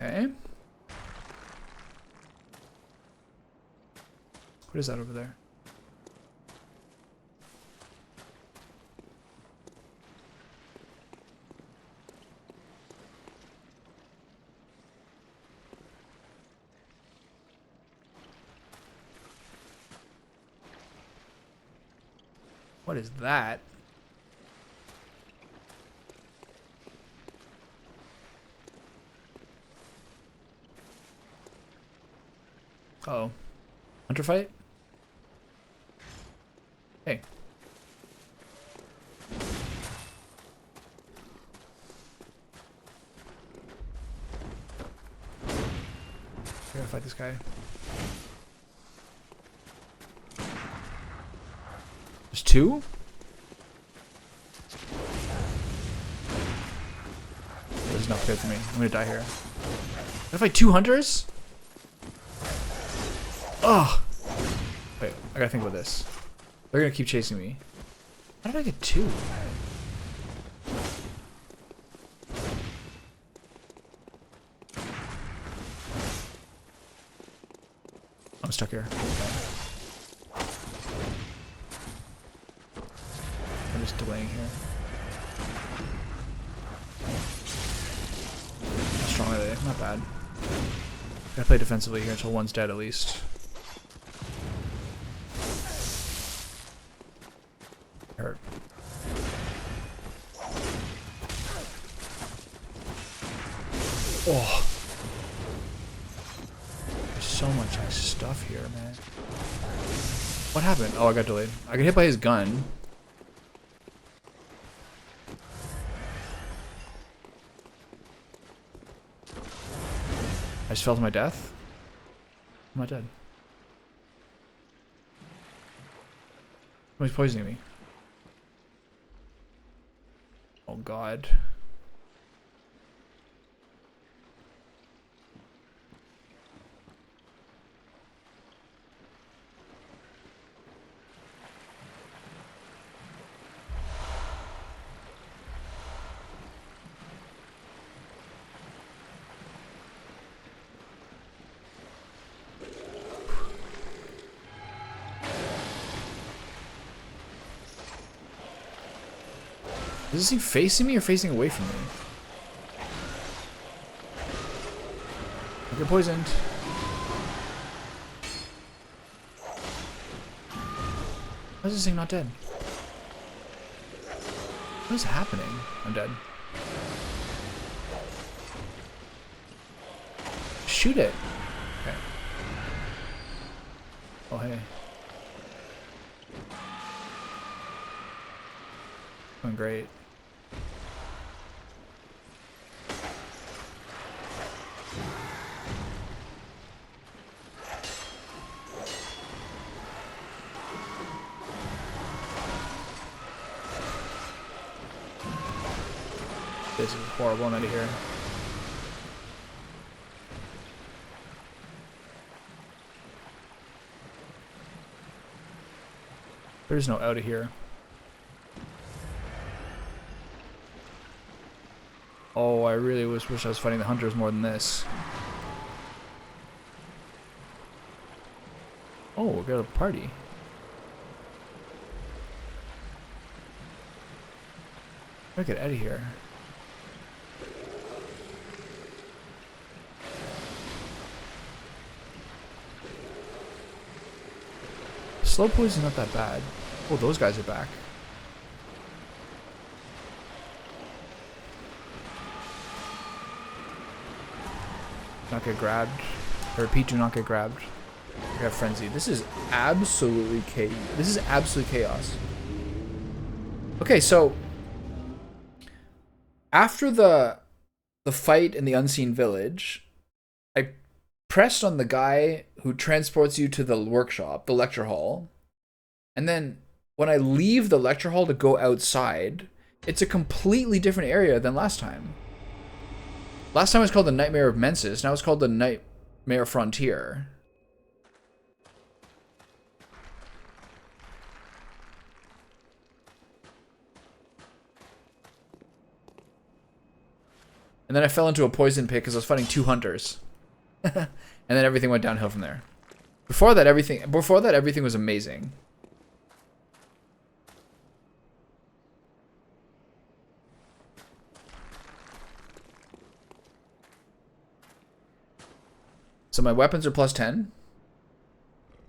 Okay. What is that over there? What is that? Uh-oh. Hunter fight? Hey. gotta fight this guy. There's two? This is not good for me. I'm gonna die here. Gotta fight two hunters? Ugh! Wait, I gotta think about this. They're gonna keep chasing me. How did I get two? I'm stuck here. Okay. I'm just delaying here. How strong are they? Not bad. Gotta play defensively here until one's dead at least. Hurt. Oh. There's so much stuff here, man. What happened? Oh, I got delayed. I got hit by his gun. I just fell to my death? I'm not dead. Somebody's poisoning me. Oh god. Is he facing me or facing away from me? I get poisoned. Why is this thing not dead? What is happening? I'm dead. Shoot it. Okay. Oh, hey. Going great. This is horrible. I'm out of here. There's no out of here. Oh, I really wish I was fighting the hunters more than this. Oh, we got a party. I gotta get out of here. Slow poison's not that bad. Oh, those guys are back. Not get grabbed. I repeat, do not get grabbed. I got frenzy. This is absolutely chaos. This is absolute chaos. Okay, so after the fight in the unseen village, I pressed on the guy who transports you to the workshop, the lecture hall, and then when I leave the lecture hall to go outside, it's a completely different area than last time. Last time it was called the Nightmare of Mensis, now it's called the Nightmare Frontier. And then I fell into a poison pit because I was fighting two hunters. And then everything went downhill from there. Before that everything was amazing. So my weapons are plus 10.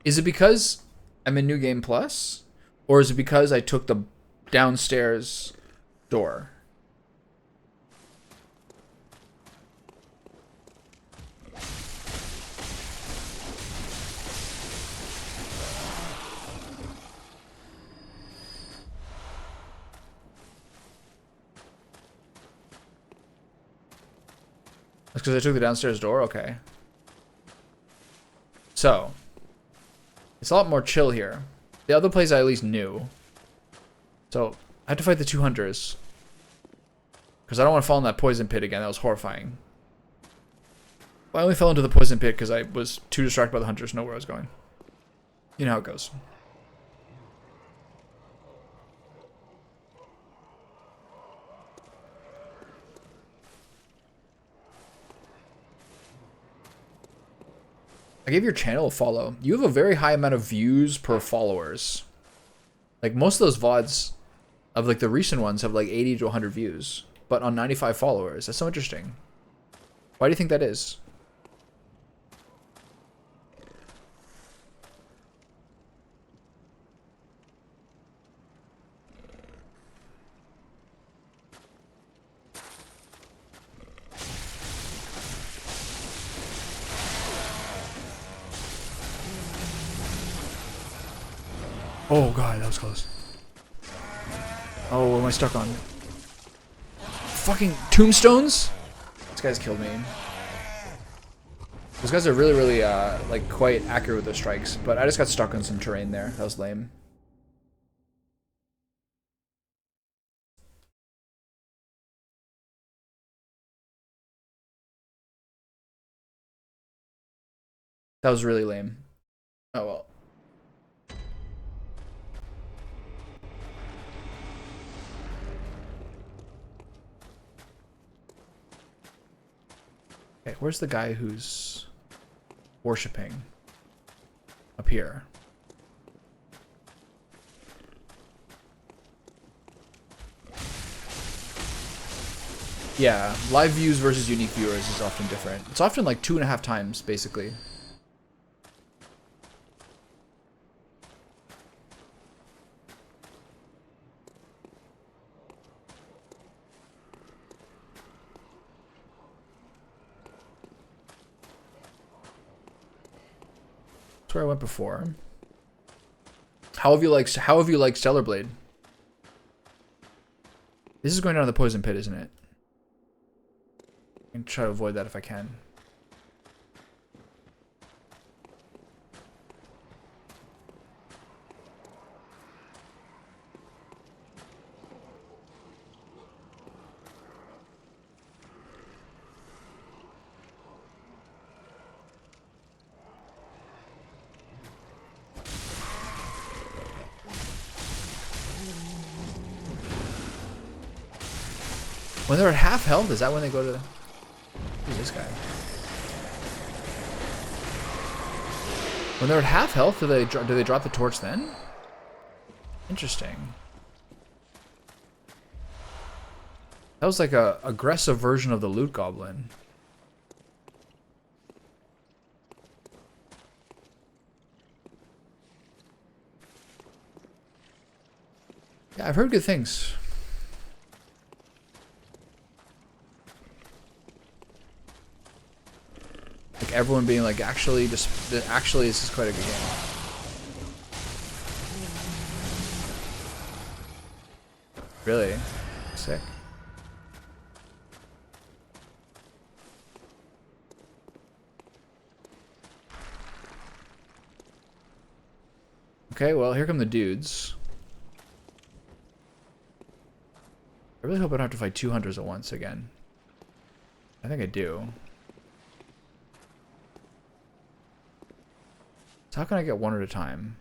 Is it because I'm in New Game Plus? Or is it because I took the downstairs door? That's because I took the downstairs door? Okay. So, it's a lot more chill here. The other place I at least knew. So, I had to fight the 2 hunters. Because I don't want to fall in that poison pit again. That was horrifying. I only fell into the poison pit because I was too distracted by the hunters to know where I was going. You know how it goes. I gave your channel a follow. You have a very high amount of views per followers. Like most of those VODs of like the recent ones have like 80 to 100 views, but on 95 followers. That's so interesting. Why do you think that is? Oh god, that was close. Oh, what am I stuck on? Fucking tombstones? These guys killed me. Those guys are really, really, like, quite accurate with their strikes. But I just got stuck on some terrain there. That was lame. That was really lame. Oh well. Okay, where's the guy who's worshipping? Up here. Yeah, live views versus unique viewers is often different. It's often like 2.5 times, basically. That's where I went before. How have you liked Stellar Blade? This is going down to the poison pit, isn't it? I can try to avoid that if I can. When they're at half health, is that when they go to... Who's this guy? When they're at half health, do they drop the torch then? Interesting. That was like a aggressive version of the loot goblin. Yeah, I've heard good things. Like everyone being like, actually, this is quite a good game. Really? Sick. Okay, well, here come the dudes. I really hope I don't have to fight 2 hunters at once again. I think I do. So how can I get one at a time?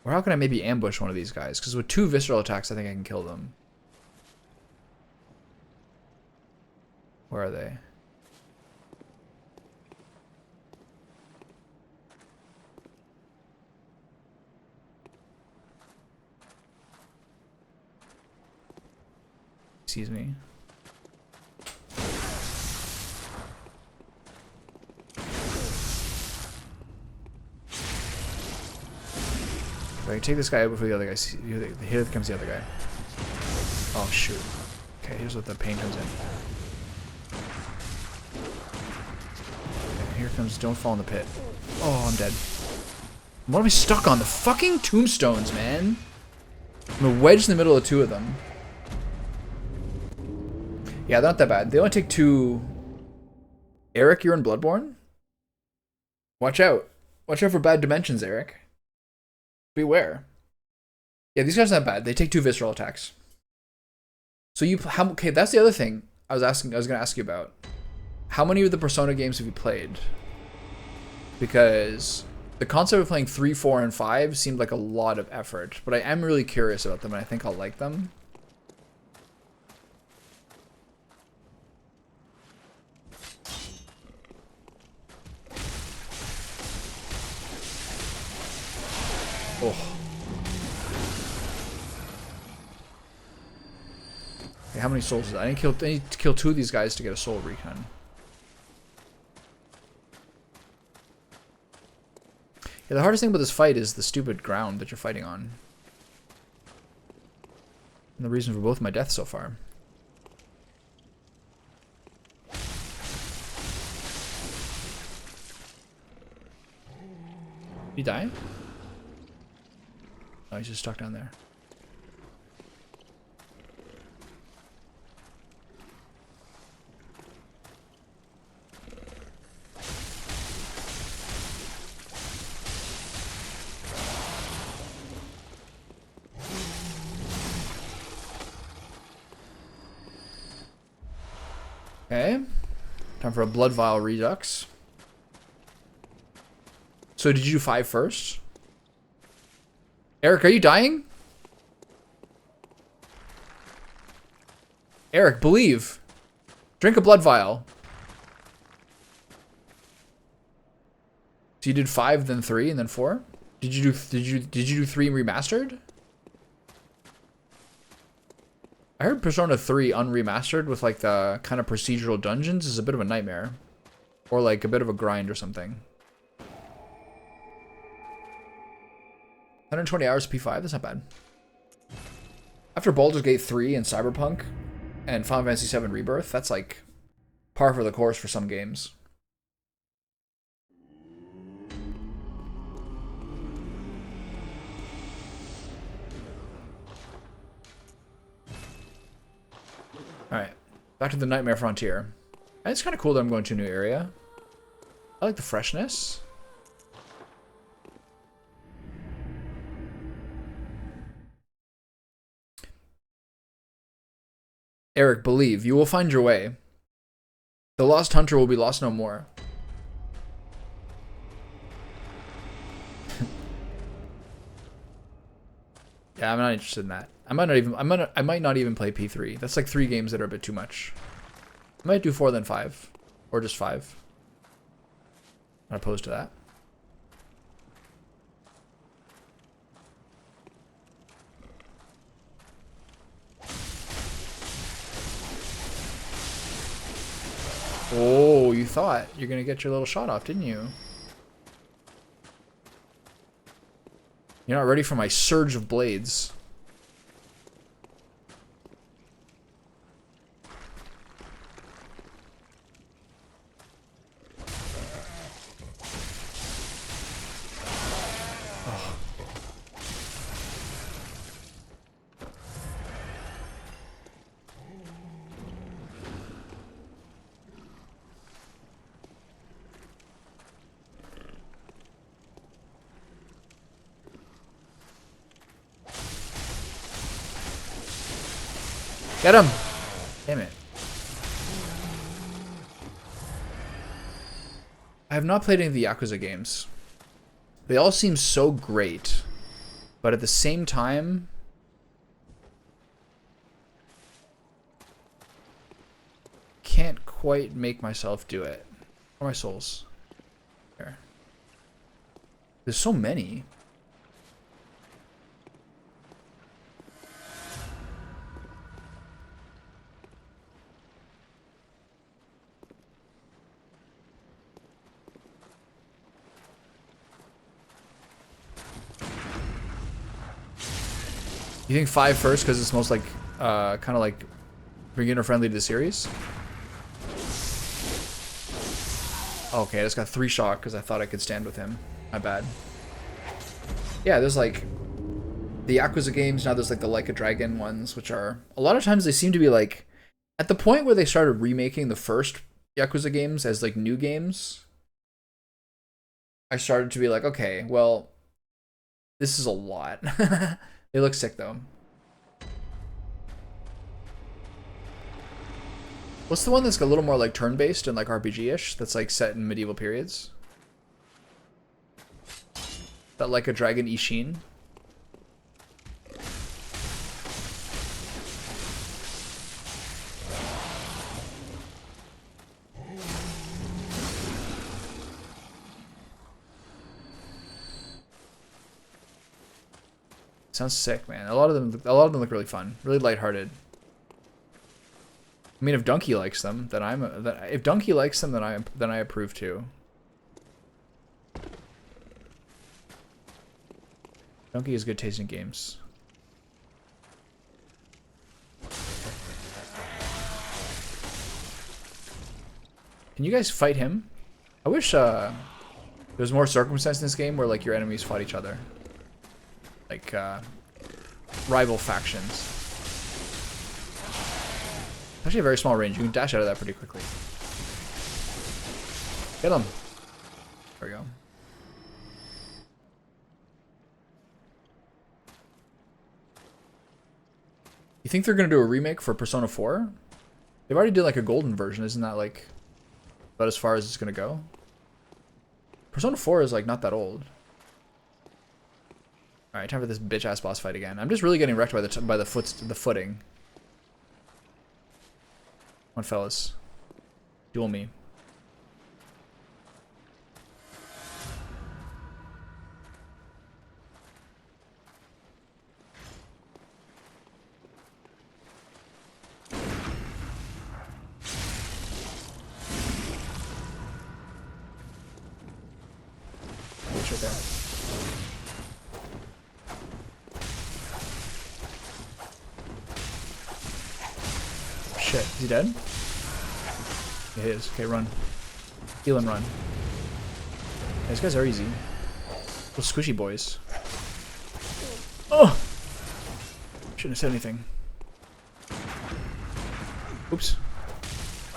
Or how can I maybe ambush one of these guys? Because with 2 visceral attacks, I think I can kill them. Where are they? Excuse me. I can take this guy out before the other guy. Here comes the other guy. Oh shoot. Okay, here's what the pain comes in. Okay, here comes. Don't fall in the pit. Oh, I'm dead. What am I stuck on? The fucking tombstones, man. I'm wedged in the middle of 2 of them. Yeah, they're not that bad. They only take 2. Eric, you're in Bloodborne? Watch out. Watch out for bad dimensions, Eric. Beware. Yeah, these guys are not bad. They take 2 visceral attacks. So okay, that's the other thing I was gonna ask you about. How many of the Persona games have you played? Because the concept of playing 3, 4, and 5 seemed like a lot of effort, but I am really curious about them and I think I'll like them. Oh. Okay, how many souls is that? I need to kill 2 of these guys to get a soul recon. Yeah, the hardest thing about this fight is the stupid ground that you're fighting on. And the reason for both my deaths so far. Did he die? Oh, he's just stuck down there. Okay. Time for a blood vial redux. So did you do 5 first? Eric, are you dying? Eric, believe. Drink a blood vial. So you did 5, then 3, and then 4? Did you do 3 remastered? I heard Persona 3 unremastered with like the kind of procedural dungeons is a bit of a nightmare. Or like a bit of a grind or something. 120 hours P5, that's not bad. After Baldur's Gate 3 and Cyberpunk and Final Fantasy VII Rebirth, that's like par for the course for some games. Alright, back to the Nightmare Frontier. And it's kind of cool that I'm going to a new area. I like the freshness. Eric, believe. You will find your way. The lost hunter will be lost no more. Yeah, I'm not interested in that. I might not even play P3. That's like 3 games that are a bit too much. I might do 4 then 5. Or just 5. I'm opposed to that. Oh, you thought you're gonna get your little shot off, didn't you? You're not ready for my surge of blades. Oh. Get him! Damn it. I have not played any of the Yakuza games. They all seem so great, but at the same time, can't quite make myself do it. Where are my souls? Here. There's so many. You think 5 first because it's most like, kind of like beginner friendly to the series? Okay, I just got 3 shock because I thought I could stand with him. My bad. Yeah, there's like the Yakuza games, now there's like the Like a Dragon ones, which are, a lot of times they seem to be like, at the point where they started remaking the first Yakuza games as like new games, I started to be like, okay, well, this is a lot. They look sick though. What's the one that's a little more like turn-based and like RPG-ish? That's like set in medieval periods. That like a Dragon Ishin. Sounds sick, man. A lot of them look really fun, really lighthearted. I mean, if Donkey likes them, then if Donkey likes them, then I approve too. Donkey has good taste in games. Can you guys fight him? I wish there was more circumstance in this game where like your enemies fought each other. Like rival factions. Actually a very small range. You can dash out of that pretty quickly. Get him. There we go. You think they're gonna do a remake for Persona 4? They've already did like a golden version, isn't that like about as far as it's gonna go? Persona 4 is like not that old. All right, time for this bitch ass boss fight again. I'm just really getting wrecked by the footing. Come on, fellas, duel me. It's right there. Shit, is he dead? Yeah, he is. Okay, run. Heal and run. Yeah, these guys are easy. Those squishy boys. Oh! Shouldn't have said anything. Oops.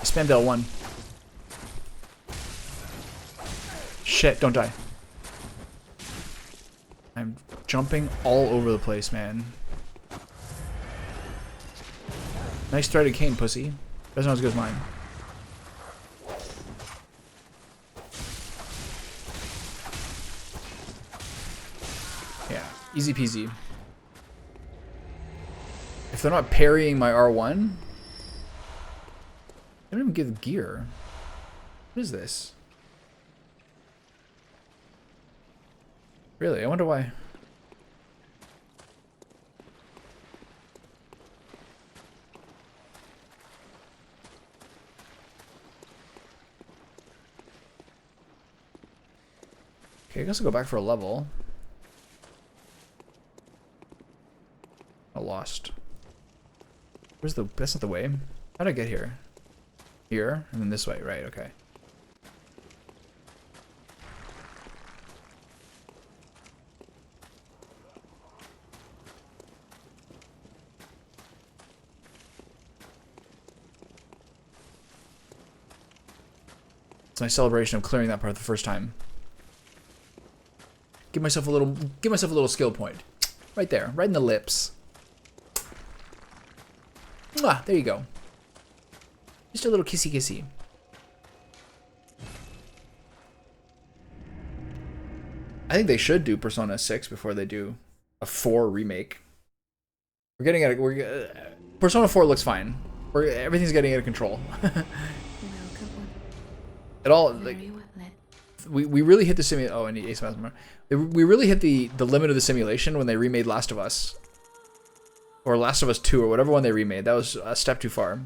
I spammed L1. Shit, don't die. I'm jumping all over the place, man. Nice threaded cane, pussy. That's not as good as mine. Yeah, easy peasy. If they're not parrying my R1, they don't even give gear. What is this? Really? I wonder why. Okay, I guess I'll go back for a level. I lost. Where's the... That's not the way. How'd I get here? Here? And then this way. Right, okay. It's my celebration of clearing that part the first time. Give myself a little skill point. Right there, right in the lips. Mwah, there you go. Just a little kissy kissy. I think they should do Persona 6 before they do a 4 remake. We're getting at it. Persona 4 looks fine. Everything's getting out of control. It all like we really hit the simulation. Oh, I need Ace Master. We really hit the limit of the simulation when they remade Last of Us, or Last of Us 2, or whatever one they remade. That was a step too far.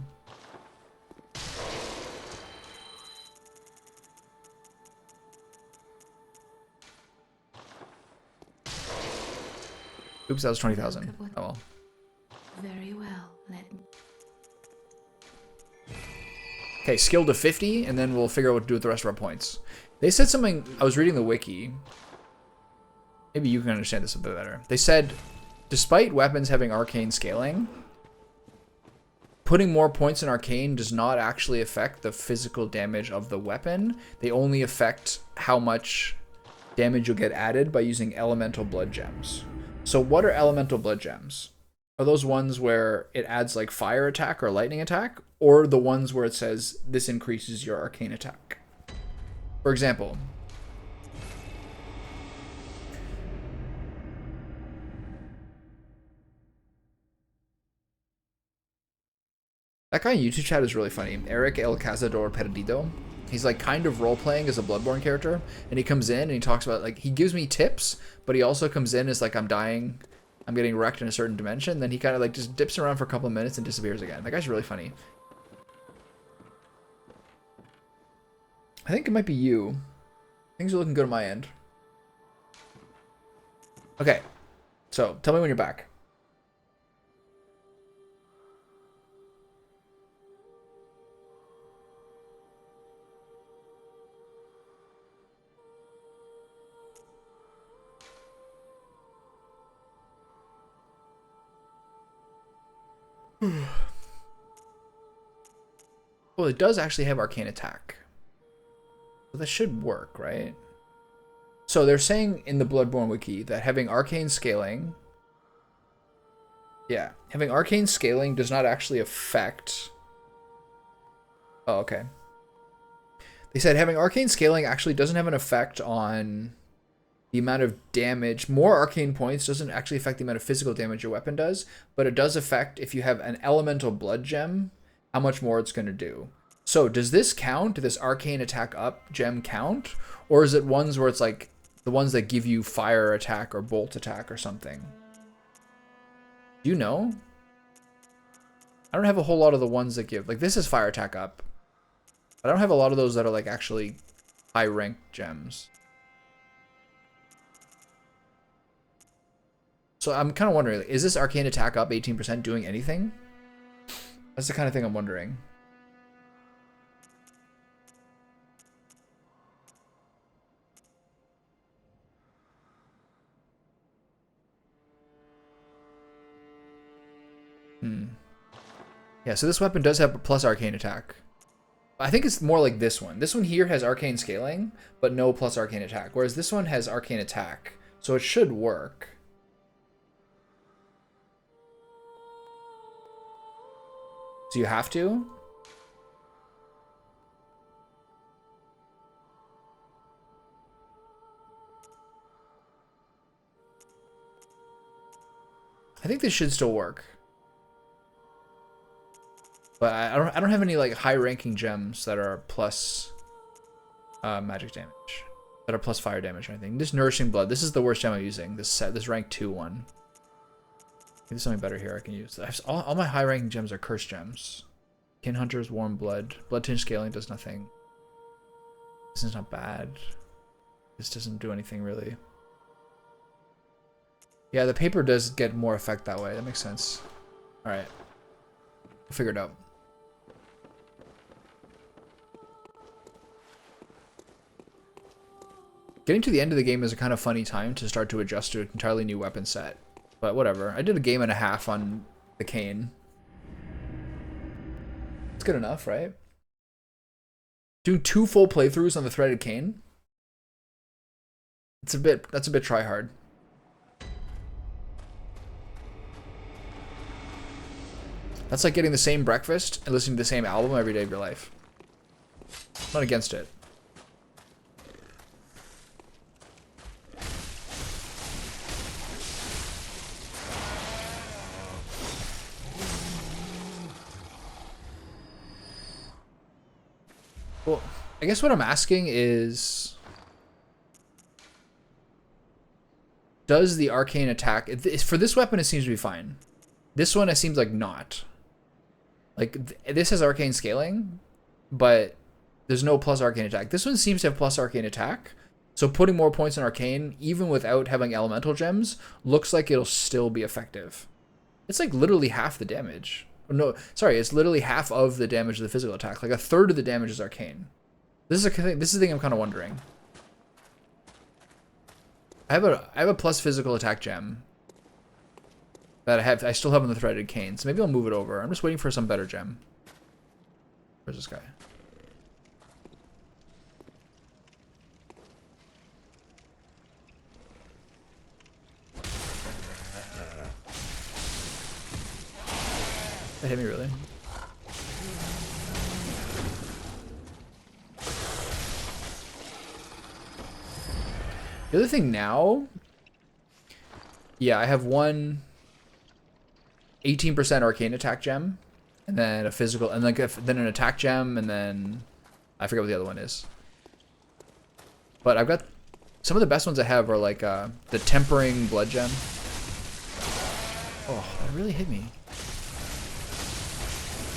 Oops, that was 20,000. Oh well. Very well. Let me. Okay, skill to 50, and then we'll figure out what to do with the rest of our points. They said something, I was reading the wiki. Maybe you can understand this a bit better. They said, despite weapons having arcane scaling, putting more points in arcane does not actually affect the physical damage of the weapon. They only affect how much damage you'll get added by using elemental blood gems. So what are elemental blood gems? Are those ones where it adds like fire attack or lightning attack, or the ones where it says this increases your arcane attack? For example, that guy in YouTube chat is really funny. Eric El Cazador Perdido. He's like kind of role playing as a Bloodborne character, and he comes in and he talks about like he gives me tips, but he also comes in as like I'm dying, I'm getting wrecked in a certain dimension. Then he kind of like just dips around for a couple of minutes and disappears again. That guy's really funny. I think it might be you. Things are looking good on my end. Okay, so tell me when you're back. Well, it does actually have arcane attack. So that should work, right? So they're saying in the Bloodborne wiki that having arcane scaling... Yeah, having arcane scaling does not actually affect... Oh, okay. They said having arcane scaling actually doesn't have an effect on the amount of damage. More arcane points doesn't actually affect the amount of physical damage your weapon does, but it does affect if you have an elemental blood gem, how much more it's going to do. So does this count? This arcane attack up gem count? Or is it ones where it's like the ones that give you fire attack or bolt attack or something? Do you know? I don't have a whole lot of the ones that give, like this is fire attack up. I don't have a lot of those that are like actually high ranked gems. So I'm kind of wondering, is this arcane attack up 18% doing anything? That's the kind of thing I'm wondering. Yeah, so this weapon does have a plus arcane attack. I think it's more like this one. This one here has arcane scaling, but no plus arcane attack. Whereas this one has arcane attack. So it should work. So you have to? I think this should still work. But I don't have any like high ranking gems that are plus magic damage. That are plus fire damage or anything. This nourishing blood. This is the worst gem I'm using. This rank 2 one. Maybe there's something better here I can use. All my high ranking gems are curse gems. Kin Hunter's warm blood. Blood tinge scaling does nothing. This is not bad. This doesn't do anything really. Yeah, the paper does get more effect that way. That makes sense. Alright. We'll figure it out. Getting to the end of the game is a kind of funny time to start to adjust to an entirely new weapon set. But whatever. I did a game and a half on the cane. It's good enough, right? Doing 2 full playthroughs on the threaded cane? That's a bit try hard. That's like getting the same breakfast and listening to the same album every day of your life. I'm not against it. Well, I guess what I'm asking is, does the arcane attack, for this weapon it seems to be fine. This one it seems like not. Like this has arcane scaling, but there's no plus arcane attack. This one seems to have plus arcane attack. So putting more points in arcane, even without having elemental gems, looks like it'll still be effective. It's like literally half the damage. No, sorry, it's literally half of the damage of the physical attack. Like a third of the damage is arcane. This is the thing I'm kind of wondering. I have a plus physical attack gem that I still have on the threaded cane, so maybe I'll move it over. I'm just waiting for some better gem. Where's this guy? That hit me really. The other thing now, yeah, I have one 18% arcane attack gem, and then a physical, and then an attack gem, and then I forget what the other one is. But I've got some of the best ones I have are like the tempering blood gem. Oh, that really hit me.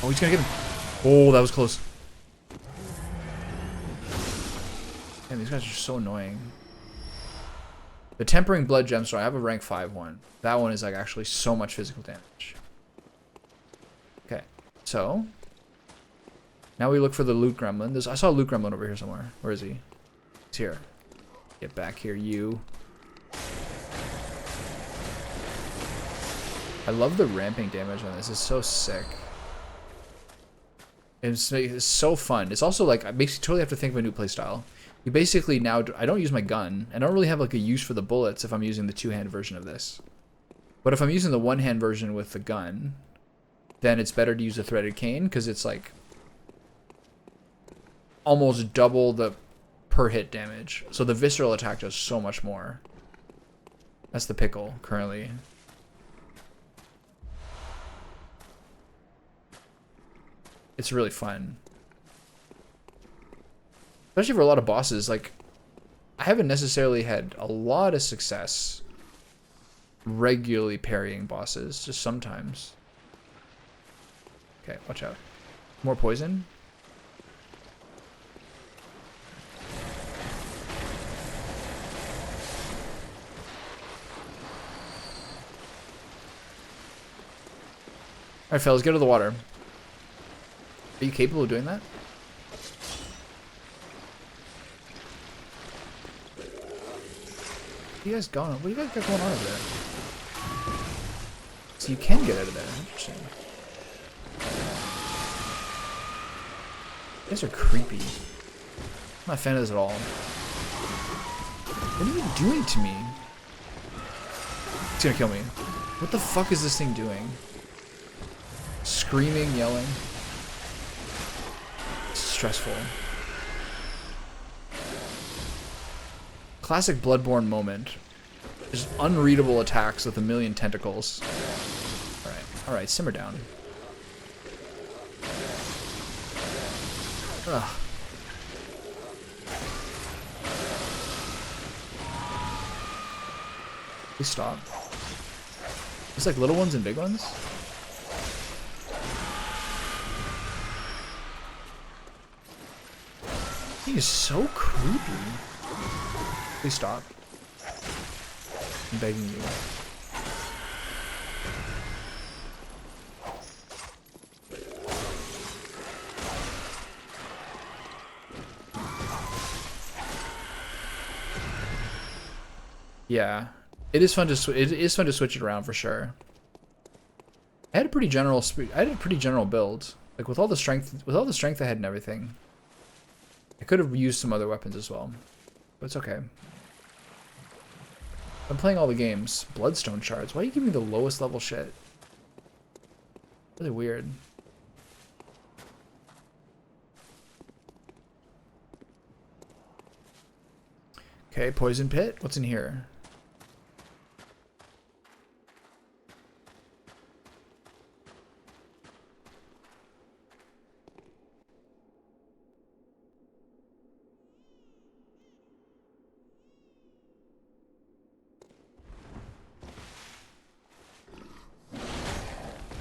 Oh, he's gonna get him. Oh, that was close. Man, these guys are so annoying. The tempering blood gem, so I have a rank 5 one. That one is like actually so much physical damage. Okay, so now we look for the loot gremlin. I saw a loot gremlin over here somewhere. Where is he? He's here. Get back here, you. I love the ramping damage on this. It's so sick. It's so fun. It's also like, it makes you totally have to think of a new playstyle. You basically now, I don't use my gun. I don't really have like a use for the bullets if I'm using the two-hand version of this. But if I'm using the one-hand version with the gun, then it's better to use a threaded cane because it's like almost double the per hit damage. So the visceral attack does so much more. That's the pickle currently. It's really fun. Especially for a lot of bosses. Like, I haven't necessarily had a lot of success regularly parrying bosses, just sometimes. Okay, watch out. More poison. Alright, fellas, get to the water. Are you capable of doing that? What you guys going? What do you guys got going on over there? So you can get out of there. Interesting. You guys are creepy. I'm not a fan of this at all. What are you doing to me? It's gonna kill me. What the fuck is this thing doing? Screaming, yelling. It's stressful. Classic Bloodborne moment. Just unreadable attacks with a million tentacles. Alright, simmer down. Ugh. Please stop. It's like little ones and big ones? He is so creepy. Please stop. I'm begging you. Yeah, it is fun to switch it around for sure. I had a pretty general build, like with all the strength I had and everything. I could have used some other weapons as well, but it's okay. I'm playing all the games. Bloodstone shards. Why are you giving me the lowest level shit? Really weird. Okay, poison pit. What's in here?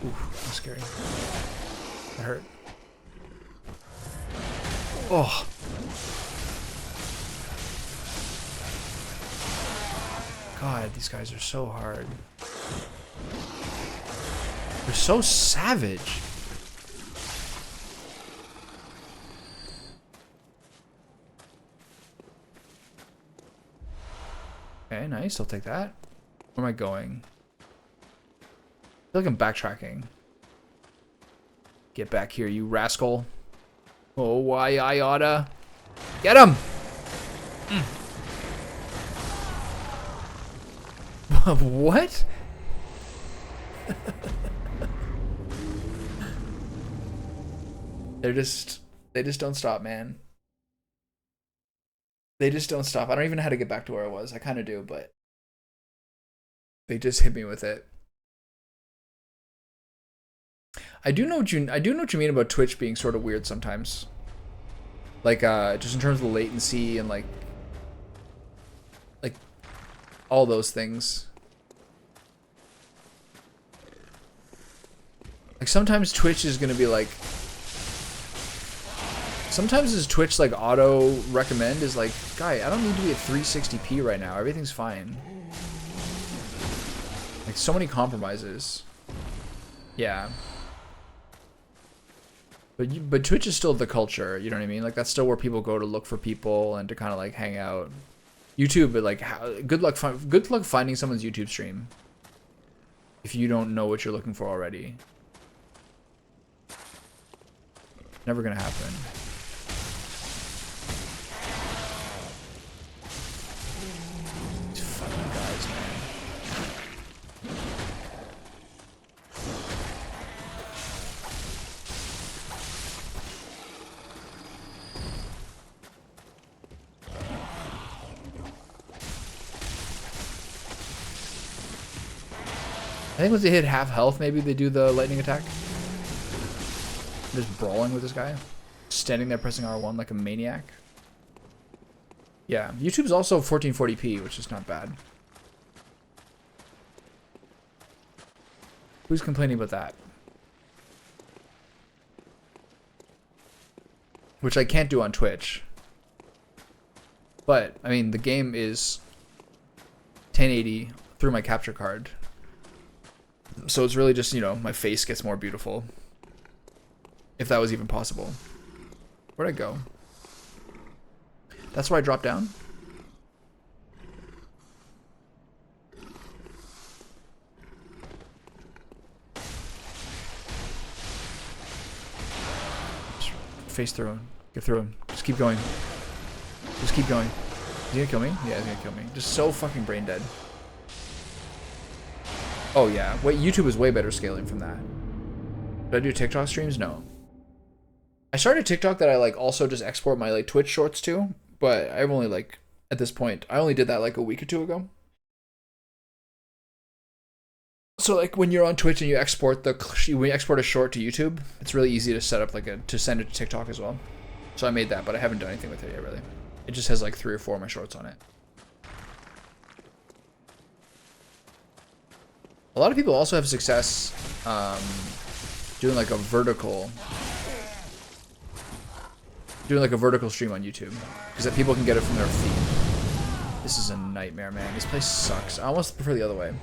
Oof, that's scary. That hurt. Oh. God, these guys are so hard. They're so savage. Okay, nice. I'll take that. Where am I going? I feel like I'm backtracking. Get back here, you rascal. Oh, why I oughta. Get him! What? They just don't stop, man. They just don't stop. I don't even know how to get back to where I was. I kind of do, but they just hit me with it. I do know what you mean about Twitch being sort of weird sometimes. Like just in terms of the latency and like all those things. Like sometimes Twitch is gonna be like, sometimes his Twitch like auto recommend is like, guy, I don't need to be at 360p right now. Everything's fine. Like so many compromises. Yeah. But Twitch is still the culture, you know what I mean? Like that's still where people go to look for people and to kind of like hang out. YouTube, but like, good luck finding someone's YouTube stream if you don't know what you're looking for already. Never gonna happen. These fucking guys, man. I think once they hit half health, maybe they do the lightning attack. Just brawling with this guy. Standing there pressing R1 like a maniac. Yeah, YouTube's also 1440p, which is not bad. Who's complaining about that? Which I can't do on Twitch. But, I mean, the game is 1080 through my capture card. So it's really just, you know, my face gets more beautiful. If that was even possible. Where'd I go? That's where I dropped down? Just face through him. Get through him. Just keep going. Just keep going. Is he gonna kill me? Yeah, he's gonna kill me. Just so fucking brain dead. Oh yeah. Wait, YouTube is way better scaling from that. Did I do TikTok streams? No. I started TikTok that I like also just export my like Twitch shorts to, but I've only like at this point I only did that like a week or two ago. So like when you're on Twitch and you export a short to YouTube, it's really easy to set up like to send it to TikTok as well. So I made that, but I haven't done anything with it yet really. It just has like 3 or 4 of my shorts on it. A lot of people also have success doing like a vertical stream on YouTube because that people can get it from their feed. This is a nightmare, man. This place sucks. I almost prefer the other way.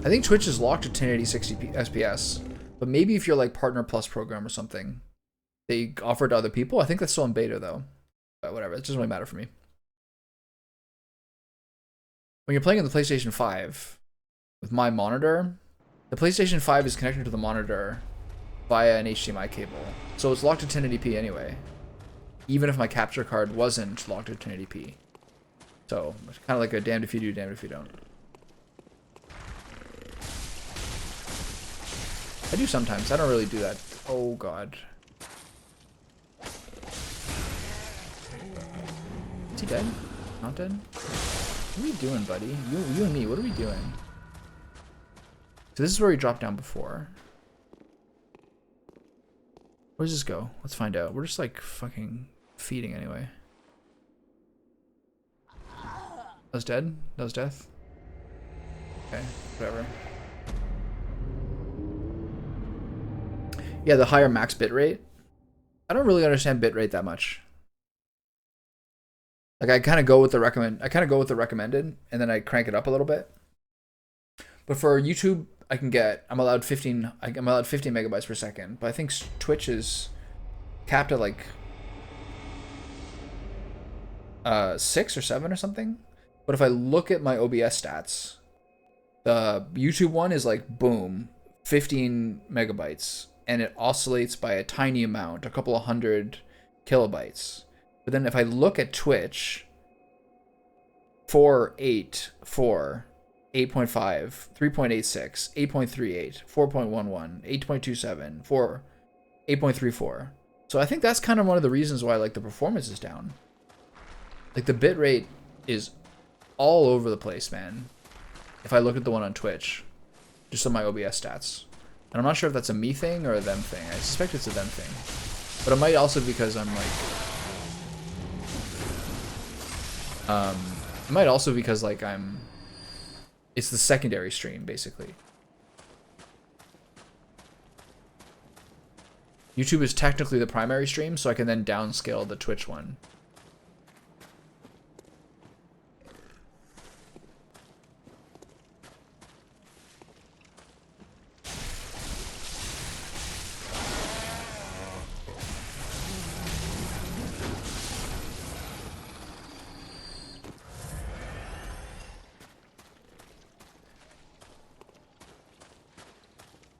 I think Twitch is locked at 1080 60 FPS, but maybe if you're like Partner Plus program or something, they offer it to other people. I think that's still in beta though, but whatever. It doesn't really matter for me. When you're playing on the PlayStation 5 with my monitor, the PlayStation 5 is connected to the monitor via an HDMI cable. So it's locked to 1080p anyway. Even if my capture card wasn't locked to 1080p. So it's kind of like a damned if you do, damned if you don't. I do sometimes. I don't really do that. Oh god. Is he dead? Not dead? What are we doing, buddy? You and me, what are we doing? So this is where we dropped down before. Where does this go? Let's find out. We're just like fucking feeding anyway. That was dead? That was death? Okay, whatever. Yeah, the higher max bitrate. I don't really understand bitrate that much. Like I kind of go with the recommended, and then I crank it up a little bit. But for YouTube, I'm allowed 15 megabytes per second. But I think Twitch is capped at like 6 or 7 or something. But if I look at my OBS stats, the YouTube one is like boom, 15 megabytes, and it oscillates by a tiny amount, a couple of hundred kilobytes. But then if I look at Twitch, 484, 8.5, 3.86, 8.38, 4.11, 8.27, 4, 8.34. So I think that's kind of one of the reasons why like the performance is down. Like the bit rate is all over the place, man. If I look at the one on Twitch, just on my OBS stats. And I'm not sure if that's a me thing or a them thing. I suspect it's a them thing. But it might also be because I'm like... it might also because like I'm... It's the secondary stream, basically. YouTube is technically the primary stream, so I can then downscale the Twitch one.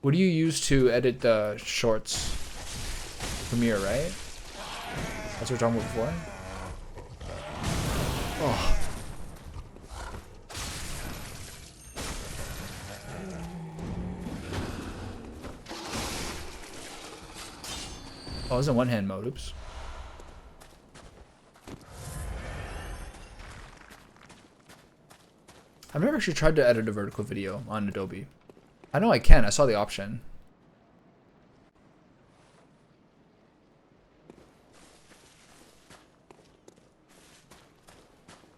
What do you use to edit the shorts? Premiere, right? That's what we're talking about before. Oh. Oh, it was in one-hand mode. Oops. I've never actually tried to edit a vertical video on Adobe. I know I can. I saw the option.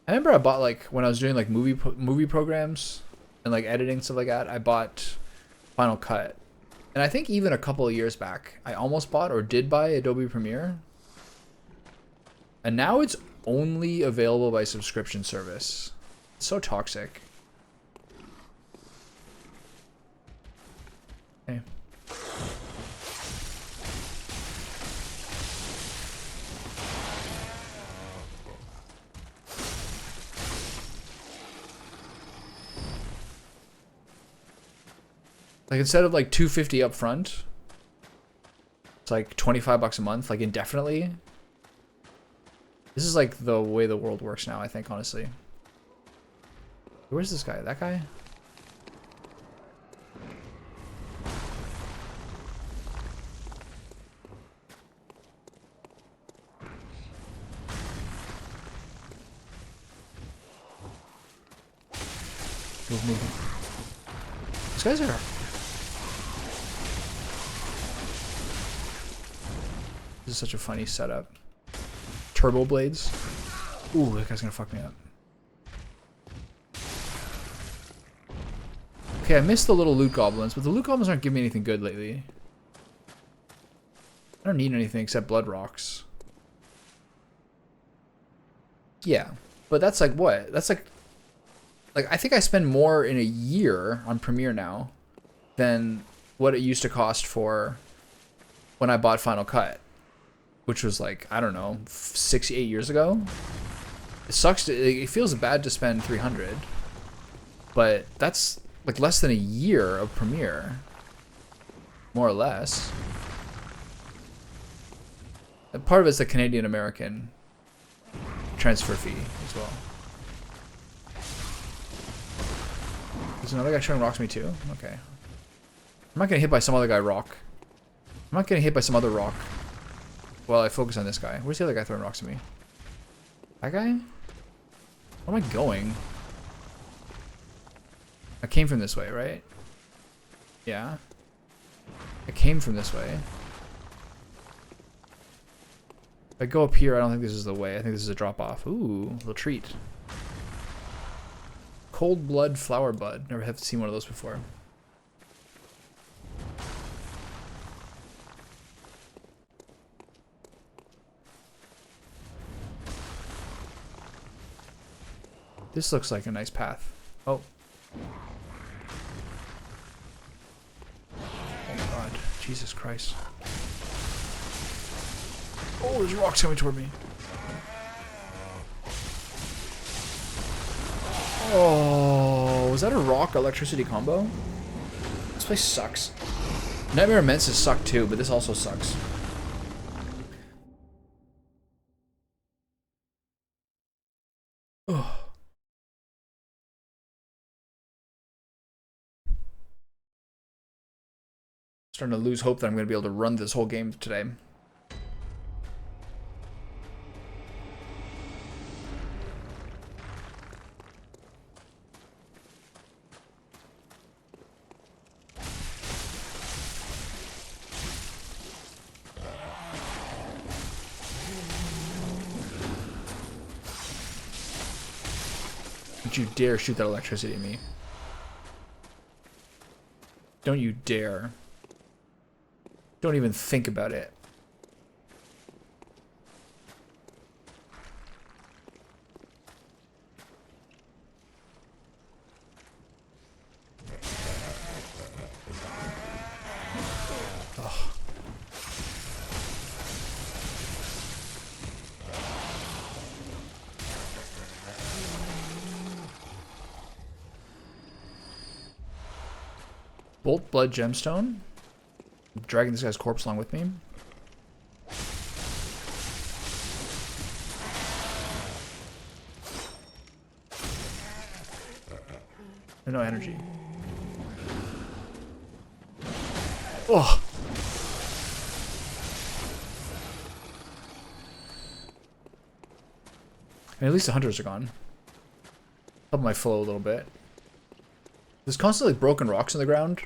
I remember I bought like when I was doing like movie programs and like editing stuff like that. I bought Final Cut, and I think even a couple of years back, I almost bought or did buy Adobe Premiere, and now it's only available by subscription service. It's so toxic. Okay. Like instead of like $250 up front, it's like $25 a month, like indefinitely. This is like the way the world works now, I think, honestly. Where's this guy? That guy? Move. These guys are... This is such a funny setup. Turbo blades. Ooh, that guy's gonna fuck me up. Okay, I missed the little loot goblins, but the loot goblins aren't giving me anything good lately. I don't need anything except blood rocks. Yeah, but that's like what? That's like I think I spend more in a year on Premiere now than what it used to cost for when I bought Final Cut, which was like, I don't know, 6, 8 years ago. It sucks. It feels bad to spend 300, but that's like less than a year of Premiere, more or less. And part of it's the Canadian American transfer fee as well. There's another guy throwing rocks at me too? Okay. I'm not getting hit by some other guy rock. I'm not getting hit by some other rock while I focus on this guy. Where's the other guy throwing rocks at me? That guy? Where am I going? I came from this way, right? Yeah. I came from this way. If I go up here, I don't think this is the way. I think this is a drop off. Ooh, little treat. Cold blood flower bud. Never have seen one of those before. This looks like a nice path. Oh. Oh my god. Jesus Christ. Oh, there's rocks coming toward me. Oh, was that a rock electricity combo? This place sucks. Nightmare Immense has sucked too, but this also sucks. Oh. Starting to lose hope that I'm going to be able to run this whole game today. Don't you dare shoot that electricity at me. Don't you dare. Don't even think about it. Oh. Bolt Blood Gemstone. I'm dragging this guy's corpse along with me. No energy. Oh. I mean, at least the hunters are gone. Help my flow a little bit. There's constantly like broken rocks in the ground,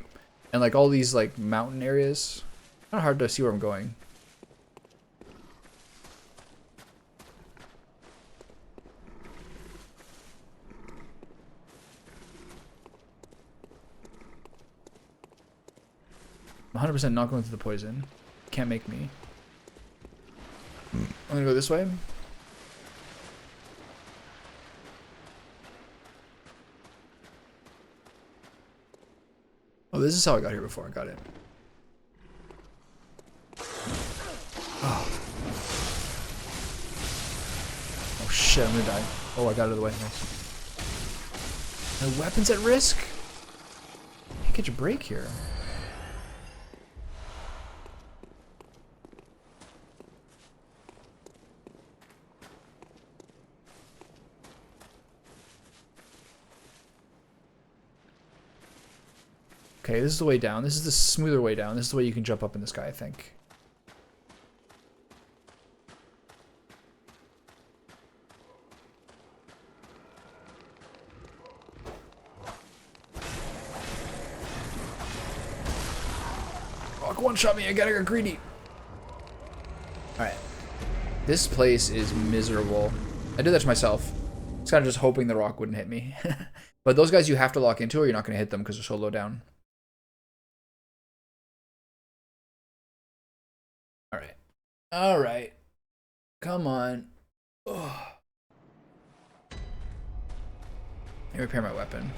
and like all these like mountain areas. Kind of hard to see where I'm going. I'm 100% not going through the poison. Can't make me. I'm gonna go this way. Oh, this is how I got here before. I got it. Oh. Oh shit, I'm gonna die. Oh, I got out of the way. Nice. My weapon's at risk? Can't catch a break here. Okay, this is the way down. This is the smoother way down. This is the way you can jump up in the sky, I think. Oh, one shot me. I gotta get greedy. Alright. This place is miserable. I did that to myself. It's kind of just hoping the rock wouldn't hit me. But those guys you have to lock into or you're not going to hit them because they're so low down. Alright. Alright. Come on. Ugh. Let me repair my weapon.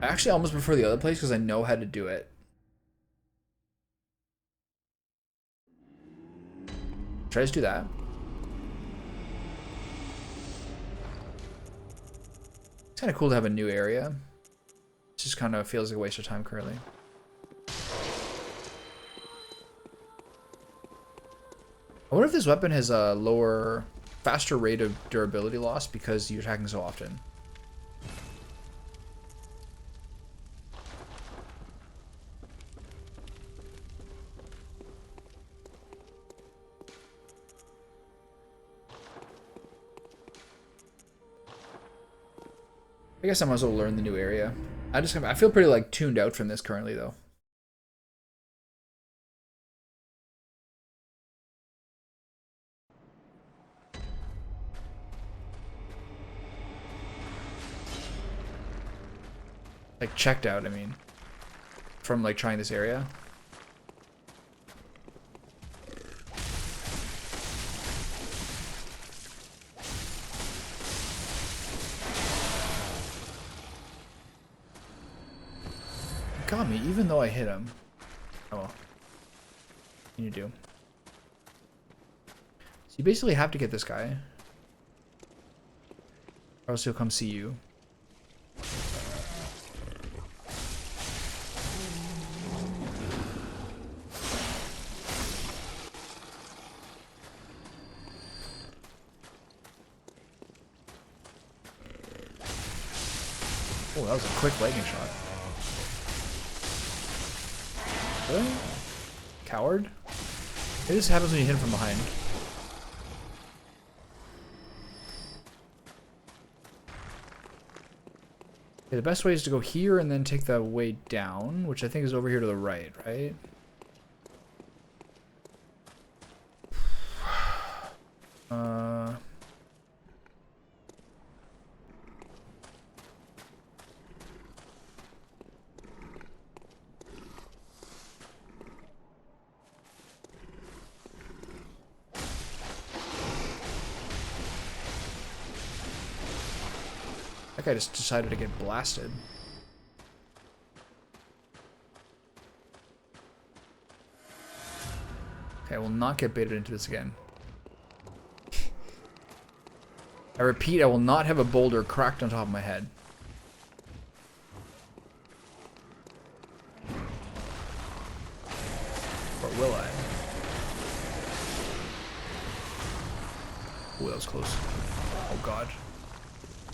I actually almost prefer the other place because I know how to do it. Should I just do that? It's kind of cool to have a new area. It just kind of feels like a waste of time currently. I wonder if this weapon has a lower, faster rate of durability loss because you're attacking so often. I guess I might as well learn the new area. I feel pretty like tuned out from this currently though. Like checked out, I mean. From like trying this area. Got me, even though I hit him. Oh well. What can you do? So you basically have to get this guy. Or else he'll come see you. Oh, that was a quick lightning shot. Really? Coward? It just happens when you hit him from behind. Okay, the best way is to go here and then take the way down, which I think is over here to the right, right? That guy just decided to get blasted. Okay, I will not get baited into this again. I repeat, I will not have a boulder cracked on top of my head. Or will I? Oh, that was close. Oh god.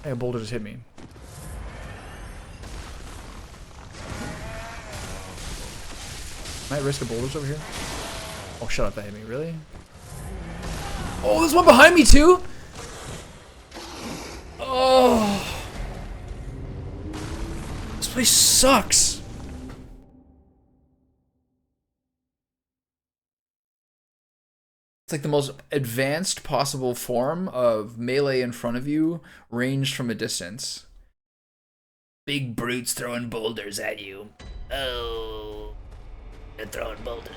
Hey, a boulder just hit me. Might risk a boulders over here. Oh, shut up, that hit me. Really? Oh, there's one behind me too? Oh. This place sucks. It's like the most advanced possible form of melee in front of you, ranged from a distance. Big brutes throwing boulders at you. Oh, they're throwing boulders.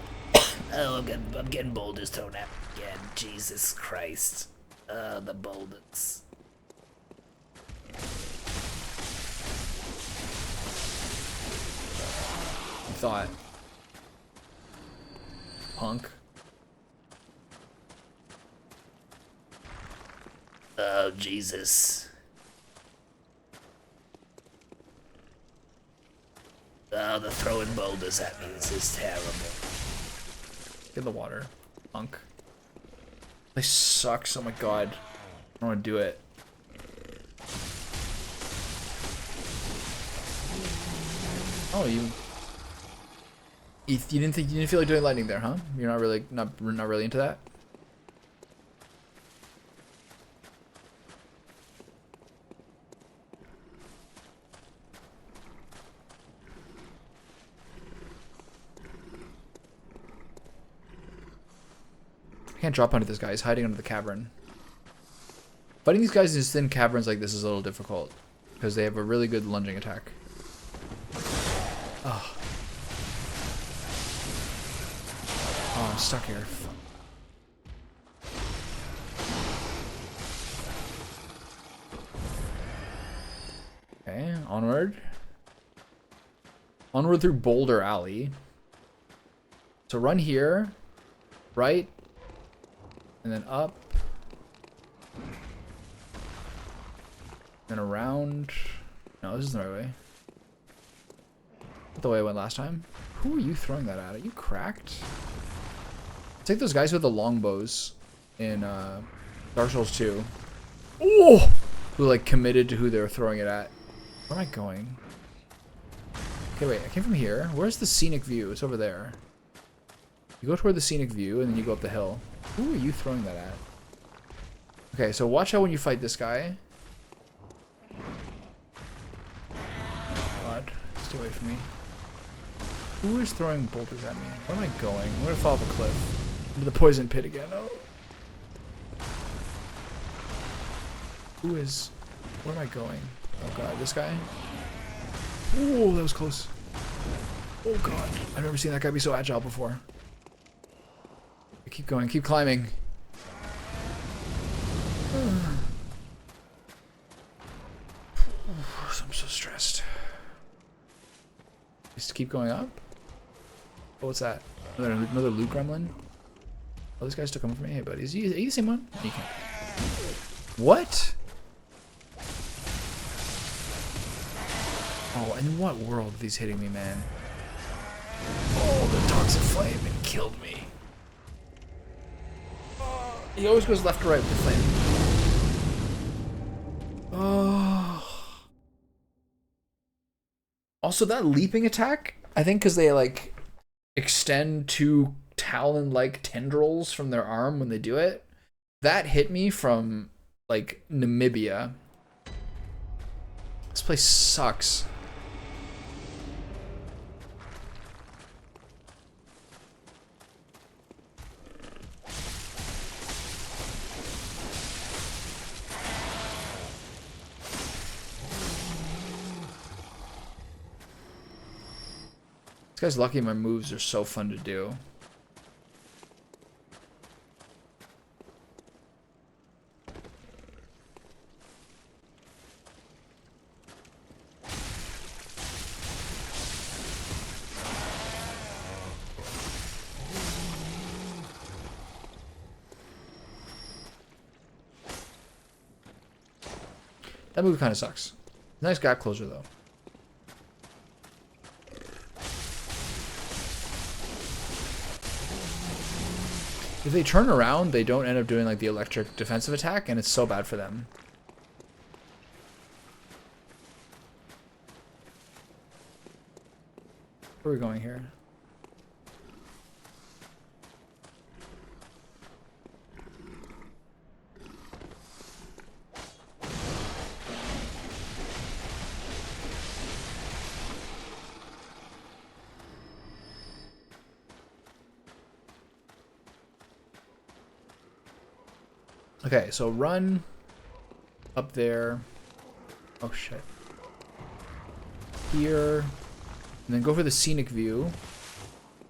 Oh, I'm getting boulders thrown at me again. Jesus Christ. The boulders. You thought. Punk. Oh, Jesus. Oh, they're throwing boulders at me. This is terrible. Get in the water, punk. This sucks. Oh my god. I don't want to do it. Oh, you didn't feel like doing lightning there, huh? You're not really into that? I can't drop onto this guy. He's hiding under the cavern. Fighting these guys in thin caverns like this is a little difficult because they have a really good lunging attack. Oh. Oh, I'm stuck here. Okay, onward. Onward through Boulder Alley. So run here, right, and then up, then around. No, this isn't the right way. Not the way I went last time. Who are you throwing that at? Are you cracked? Take those guys with the longbows in Dark Souls 2. Oh! Who like committed to who they were throwing it at. Where am I going? Okay, wait. I came from here. Where's the scenic view? It's over there. You go toward the scenic view, and then you go up the hill. Who are you throwing that at? Okay, so watch out when you fight this guy. God, stay away from me. Who is throwing boulders at me? Where am I going? I'm gonna fall off a cliff. Into the poison pit again. Oh. Who is... Where am I going? Oh god, this guy? Oh, that was close. Oh god, I've never seen that guy be so agile before. Keep going, keep climbing. I'm so stressed. Just keep going up? Oh, what's that? Another loot gremlin? Oh, this guy's still coming for me. Hey, buddy. Are you the same one? You can't. What? Oh, in what world are these hitting me, man? Oh, the toxic flame, it killed me. He always goes left to right with the flame. Oh. Also, that leaping attack, I think because they like extend two talon-like tendrils from their arm when they do it, that hit me from like Namibia. This place sucks. This guy's lucky my moves are so fun to do. That move kind of sucks. Nice gap closure though. If they turn around, they don't end up doing like the electric defensive attack, and it's so bad for them. Where are we going here? Okay, so run up there. Oh shit. Here. And then go for the scenic view.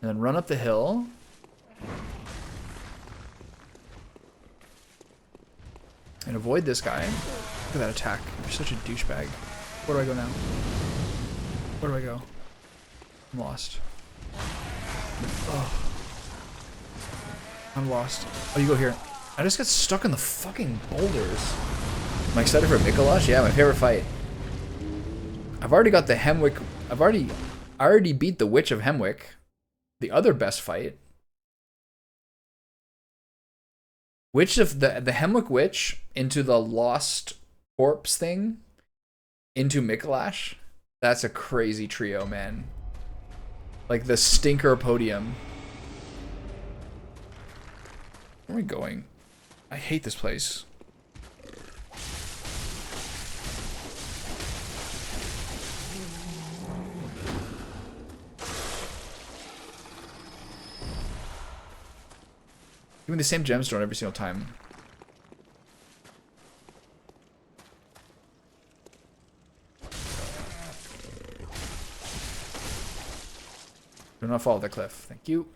And then run up the hill. And avoid this guy. Look at that attack. You're such a douchebag. Where do I go now? Where do I go? I'm lost. Oh. I'm lost. Oh, you go here. I just got stuck in the fucking boulders. Am I excited for Mikolash? Yeah, my favorite fight. I've already got the Hemwick. I already beat the Witch of Hemwick. The other best fight. Witch of the Hemwick Witch into the Lost Corpse thing. Into Mikolash. That's a crazy trio, man. Like the stinker podium. Where are we going? I hate this place. Give me the same gemstone every single time. Do not fall off the cliff. Thank you.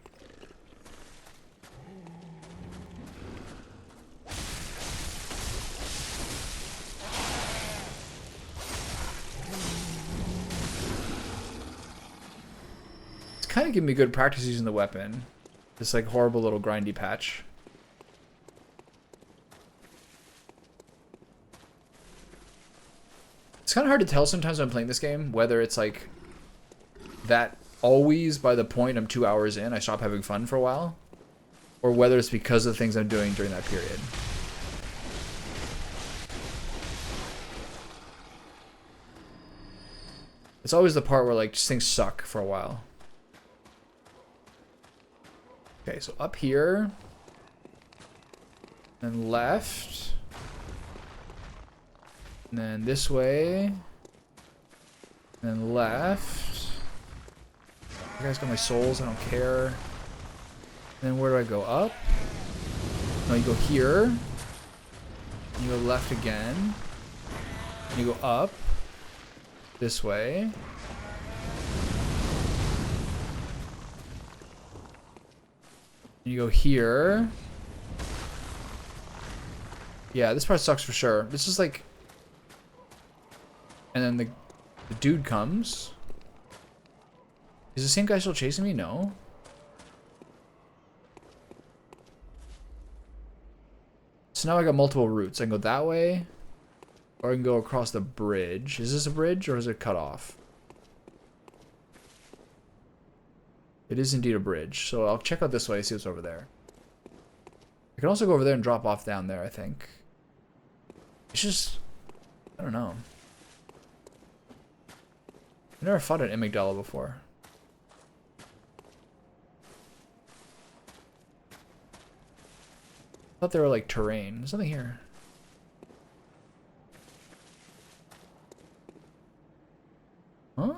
Kind of give me good practice using the weapon. This like horrible little grindy patch. It's kind of hard to tell sometimes when I'm playing this game whether it's like that always by the point I'm 2 hours in I stop having fun for a while, or whether it's because of the things I'm doing during that period. It's always the part where like just things suck for a while. Okay, so up here, and left, and then this way, and then left. You guys got my souls, I don't care. And then where do I go? Up? No, you go here, and you go left again, and you go up, this way. You go here. Yeah, this part sucks for sure. This is like... And then the dude comes. Is the same guy still chasing me? No. So now I got multiple routes. I can go that way. Or I can go across the bridge. Is this a bridge or is it cut off? It is indeed a bridge, so I'll check out this way, see what's over there. I can also go over there and drop off down there, I think. It's just... I don't know. I've never fought an amygdala before. I thought they were like terrain. There's nothing here. Huh?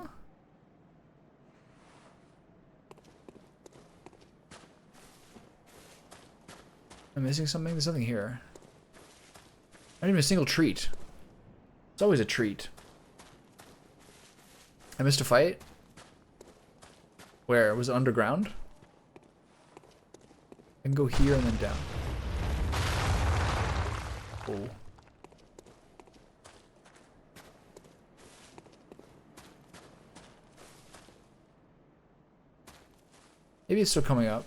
I'm missing something? There's nothing here. Not even a single treat. It's always a treat. I missed a fight? Where? Was it underground? I can go here and then down. Oh. Maybe it's still coming up.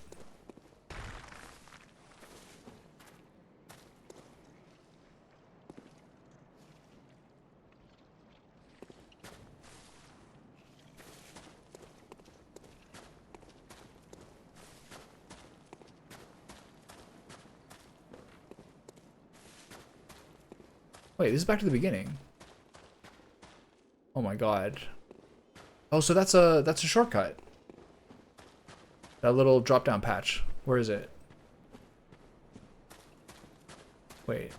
Wait, this is back to the beginning. Oh my god. Oh, so that's a shortcut. That little drop down patch. Where is it? Wait.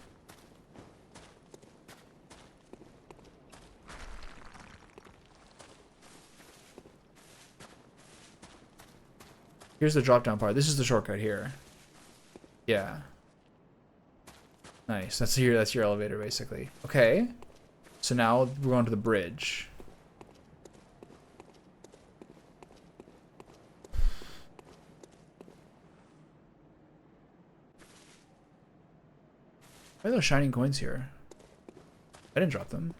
Here's the drop down part. This is the shortcut here. Yeah. Nice. That's your elevator basically. Okay. So now we're going to the bridge. Why are those shining coins here? I didn't drop them.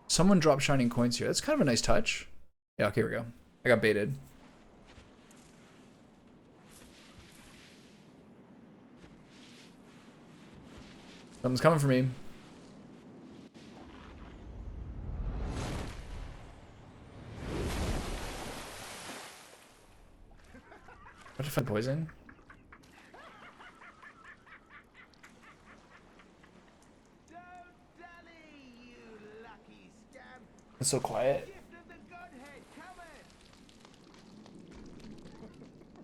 Someone dropped shining coins here. That's kind of a nice touch. Yeah, okay, here we go. I got baited. Something's coming for me. What if I poison? It's so quiet.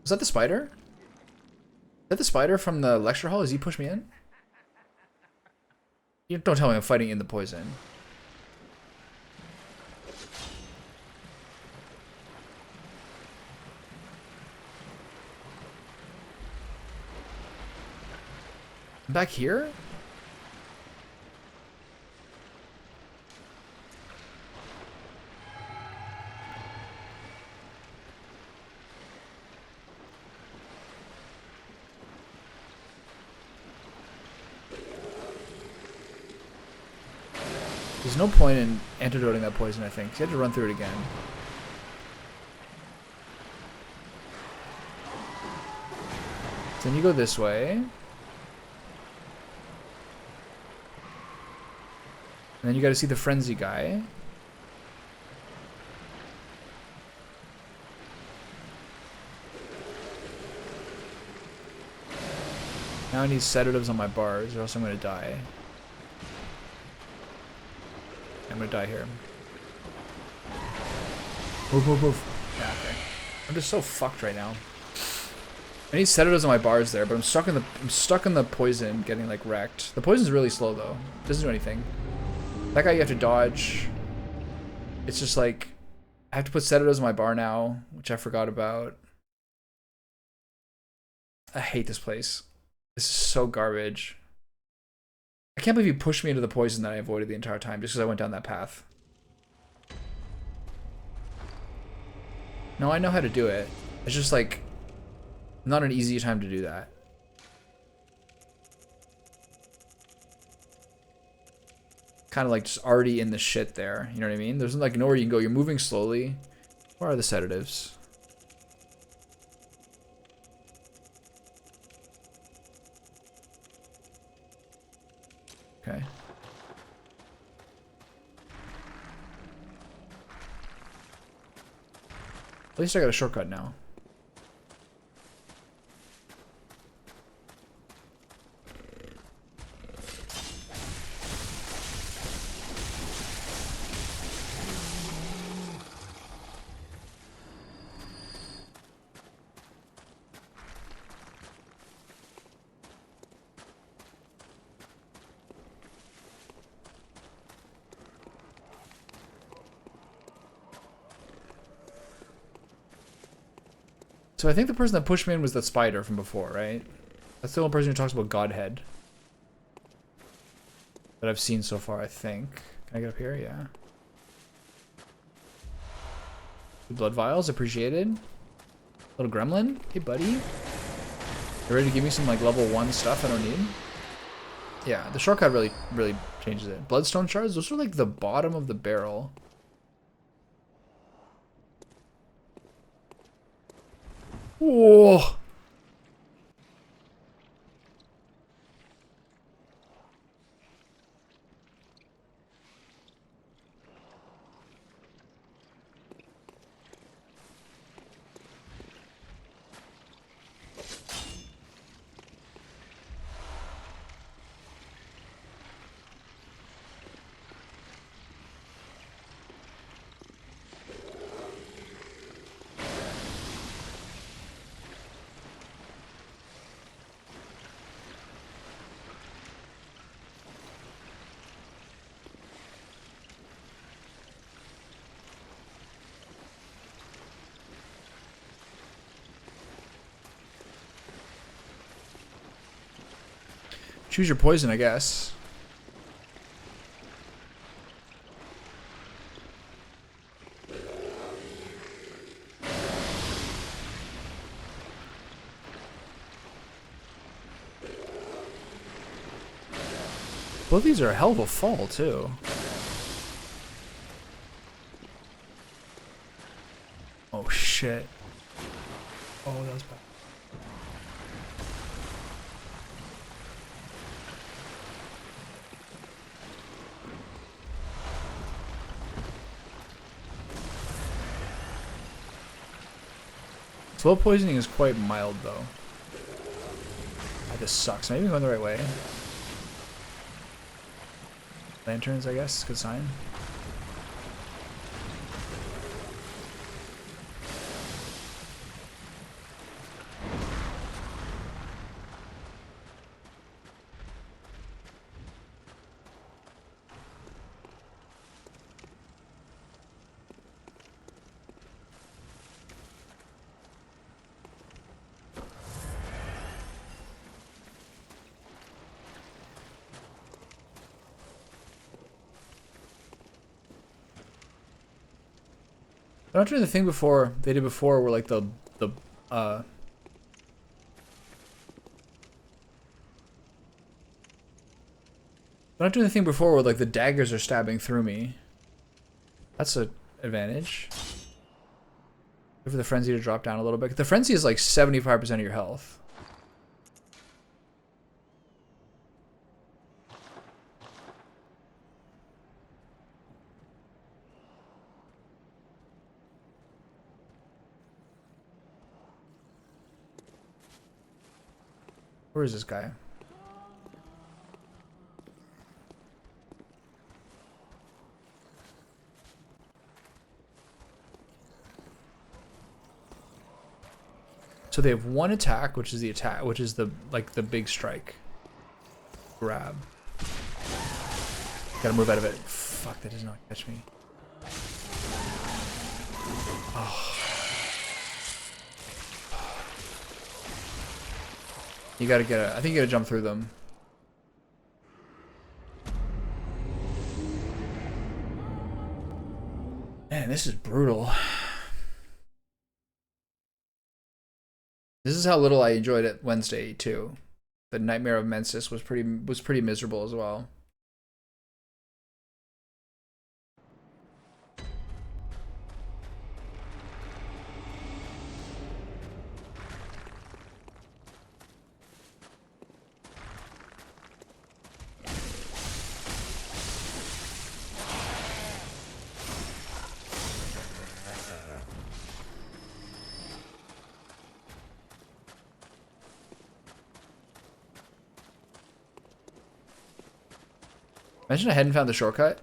Is that the spider? Is that the spider from the lecture hall? Does he push me in? You don't tell me I'm fighting in the poison. I'm back here? There's no point in antidoting that poison, I think. You had to run through it again. So then you go this way. And then you gotta see the frenzy guy. Now I need sedatives on my bars or else I'm gonna die. I'm gonna die here. Move, move, move. Yeah, okay. I'm just so fucked right now. I need sedatives on my bars there, but I'm stuck in the poison, getting like wrecked. The poison's really slow though. It doesn't do anything. That guy you have to dodge. It's just like I have to put sedatives on my bar now, which I forgot about. I hate this place. This is so garbage. I can't believe you pushed me into the poison that I avoided the entire time just because I went down that path. No, I know how to do it. It's just like not an easy time to do that. Kind of like just already in the shit there. You know what I mean? There's like nowhere you can go. You're moving slowly. Where are the sedatives? Okay. At least I got a shortcut now. So I think the person that pushed me in was that spider from before, right? That's the only person who talks about Godhead that I've seen so far, I think. Can I get up here? Yeah. Blood vials, appreciated. Little gremlin. Hey, buddy. You ready to give me some like level 1 stuff I don't need? Yeah, the shortcut really changes it. Bloodstone shards, those are like the bottom of the barrel. Whoa. Choose your poison, I guess. Both of these are a hell of a fall, too. Oh, shit. Oh, that was bad. Slow poisoning is quite mild, though. Ah, this sucks. Am I even going the right way? Lanterns, I guess. Good sign. They're not doing the thing before they did before, where like the they're not doing the thing before where like the daggers are stabbing through me. That's an advantage. Wait for the frenzy to drop down a little bit. The frenzy is like 75% of your health. Where is this guy? So they have one attack, which is the attack, which is the like the big strike. Grab. Gotta move out of it. Fuck, that does not catch me. Oh. You gotta get it. I think you gotta jump through them. Man, this is brutal. This is how little I enjoyed it Wednesday too. The Nightmare of Mensis was pretty miserable as well. Imagine I hadn't found the shortcut.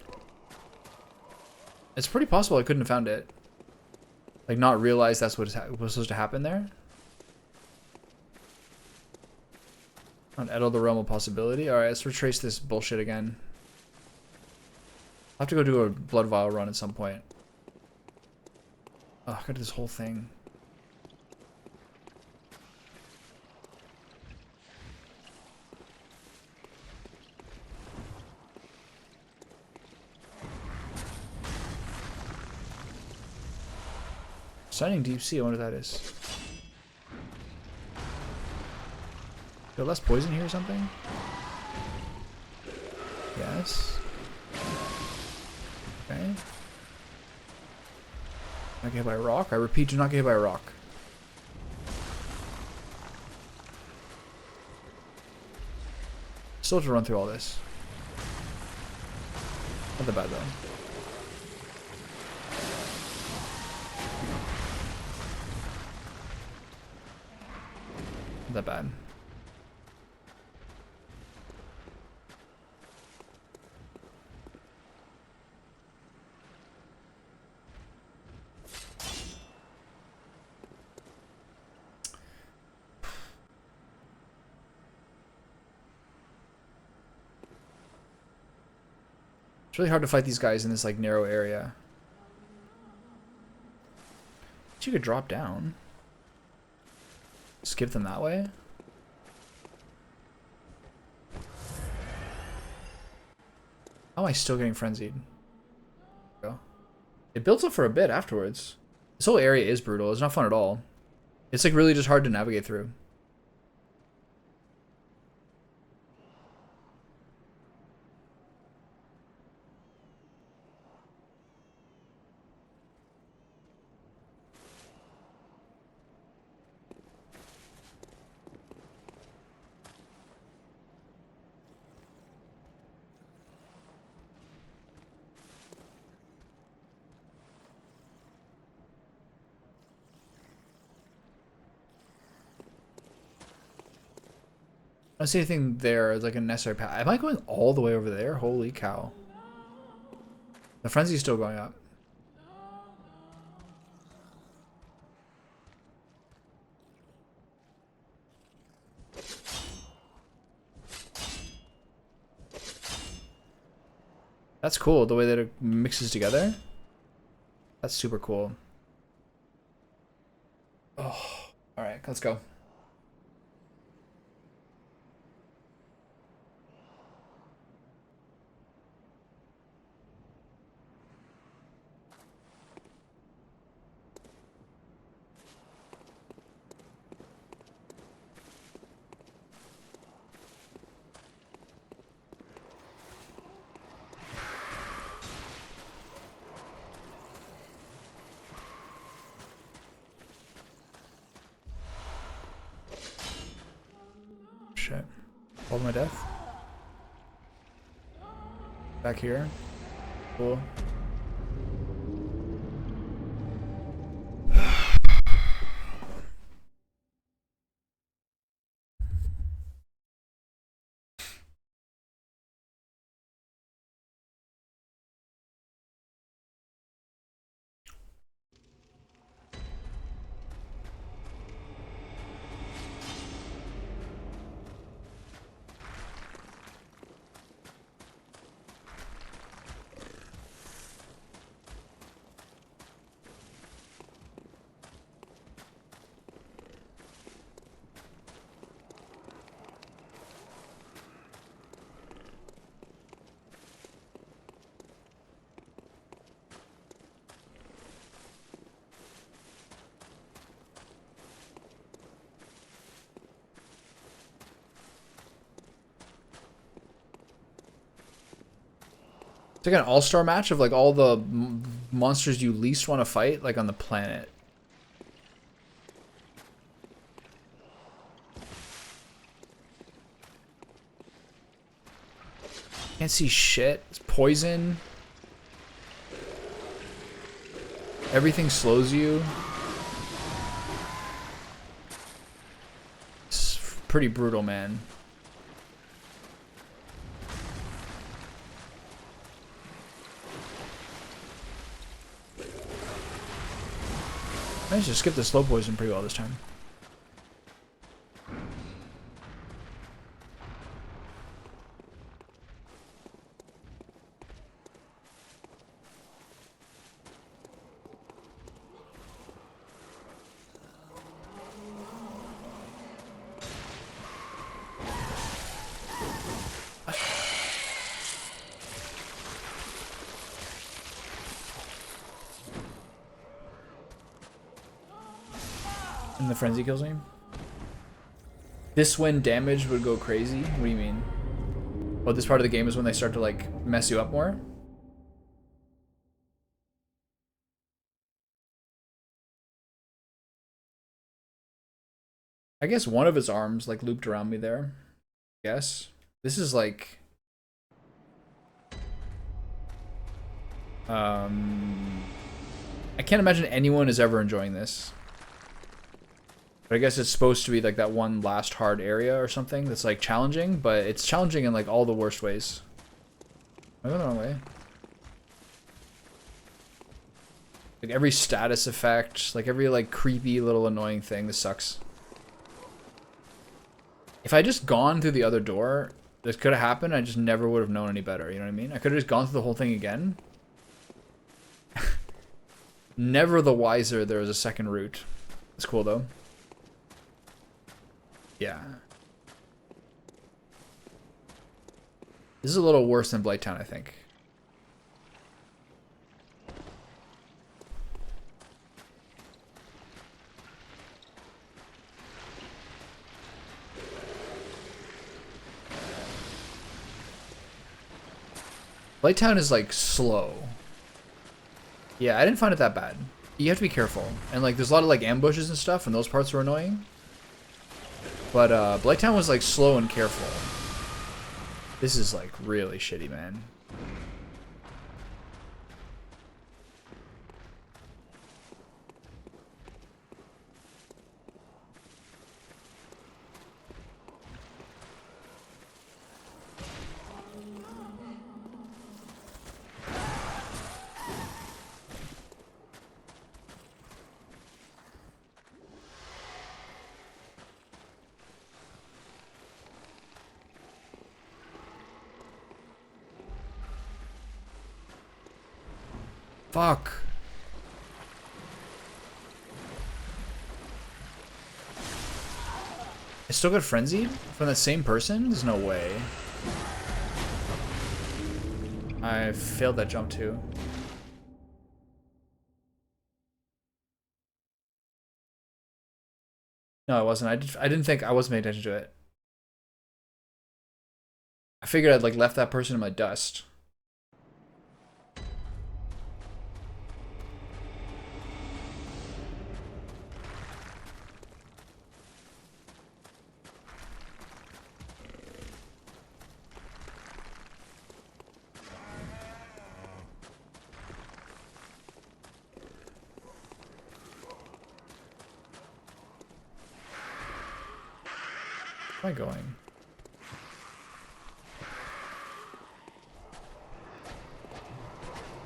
It's pretty possible I couldn't have found it. Like, not realize that's what was supposed to happen there. Not Edel the Realm of Possibility. Alright, let's retrace this bullshit again. I'll have to go do a Blood Vial run at some point. Oh, I gotta do this whole thing. Signing deep sea, I wonder what that is. Got less poison here or something? Yes. Okay. Not get hit by a rock? I repeat, do not get hit by a rock. Still have to run through all this. Not that bad though. Not that bad. It's really hard to fight these guys in this like narrow area. But you could drop down. Skip them that way. How am I still getting frenzied? Go. It builds up for a bit afterwards. This whole area is brutal. It's not fun at all. It's like really just hard to navigate through. I don't see anything there as like a necessary path. Am I going all the way over there? Holy cow. The frenzy's still going up. That's cool, the way that it mixes together. That's super cool. Oh, alright, let's go. Shit. Hold my death. Back here. Cool. It's like an all-star match of like all the monsters you least want to fight, like on the planet. Can't see shit. It's poison. Everything slows you. It's pretty brutal, man. I managed to skip the slow poison pretty well this time. And the frenzy kills me. This when damage would go crazy? What do you mean? Oh, this part of the game is when they start to like mess you up more? I guess one of his arms like looped around me there. Yes. This is like I can't imagine anyone is ever enjoying this. But I guess it's supposed to be like that one last hard area or something that's like challenging, but it's challenging in like all the worst ways. Am I going the wrong way? Like every status effect, like every like creepy little annoying thing, this sucks. If I just gone through the other door, this could have happened, I just never would have known any better, you know what I mean? I could have just gone through the whole thing again. Never the wiser there was a second route. It's cool though. Yeah. This is a little worse than Blighttown, I think. Blighttown is like slow. Yeah, I didn't find it that bad. You have to be careful. And like there's a lot of like ambushes and stuff, and those parts were annoying. But Blighttown was like slow and careful. This is like really shitty, man. Fuck. I still got frenzied from that same person? There's no way. I failed that jump too. No, I wasn't. I didn't think I wasn't paying attention to it. I figured I'd like left that person in my dust. Where am I going?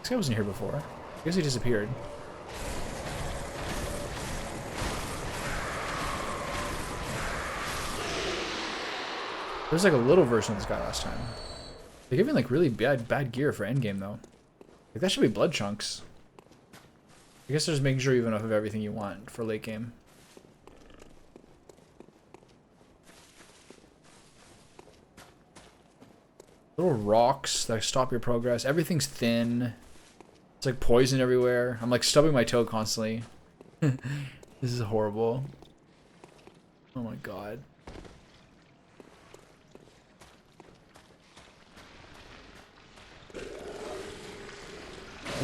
This guy wasn't here before. I guess he disappeared. There's like a little version of this guy last time. They're giving like really bad gear for endgame though. Like that should be blood chunks. I guess they're just making sure you have enough of everything you want for late game. Little rocks that stop your progress. Everything's thin. It's like poison everywhere. I'm like stubbing my toe constantly. This is horrible. Oh my god.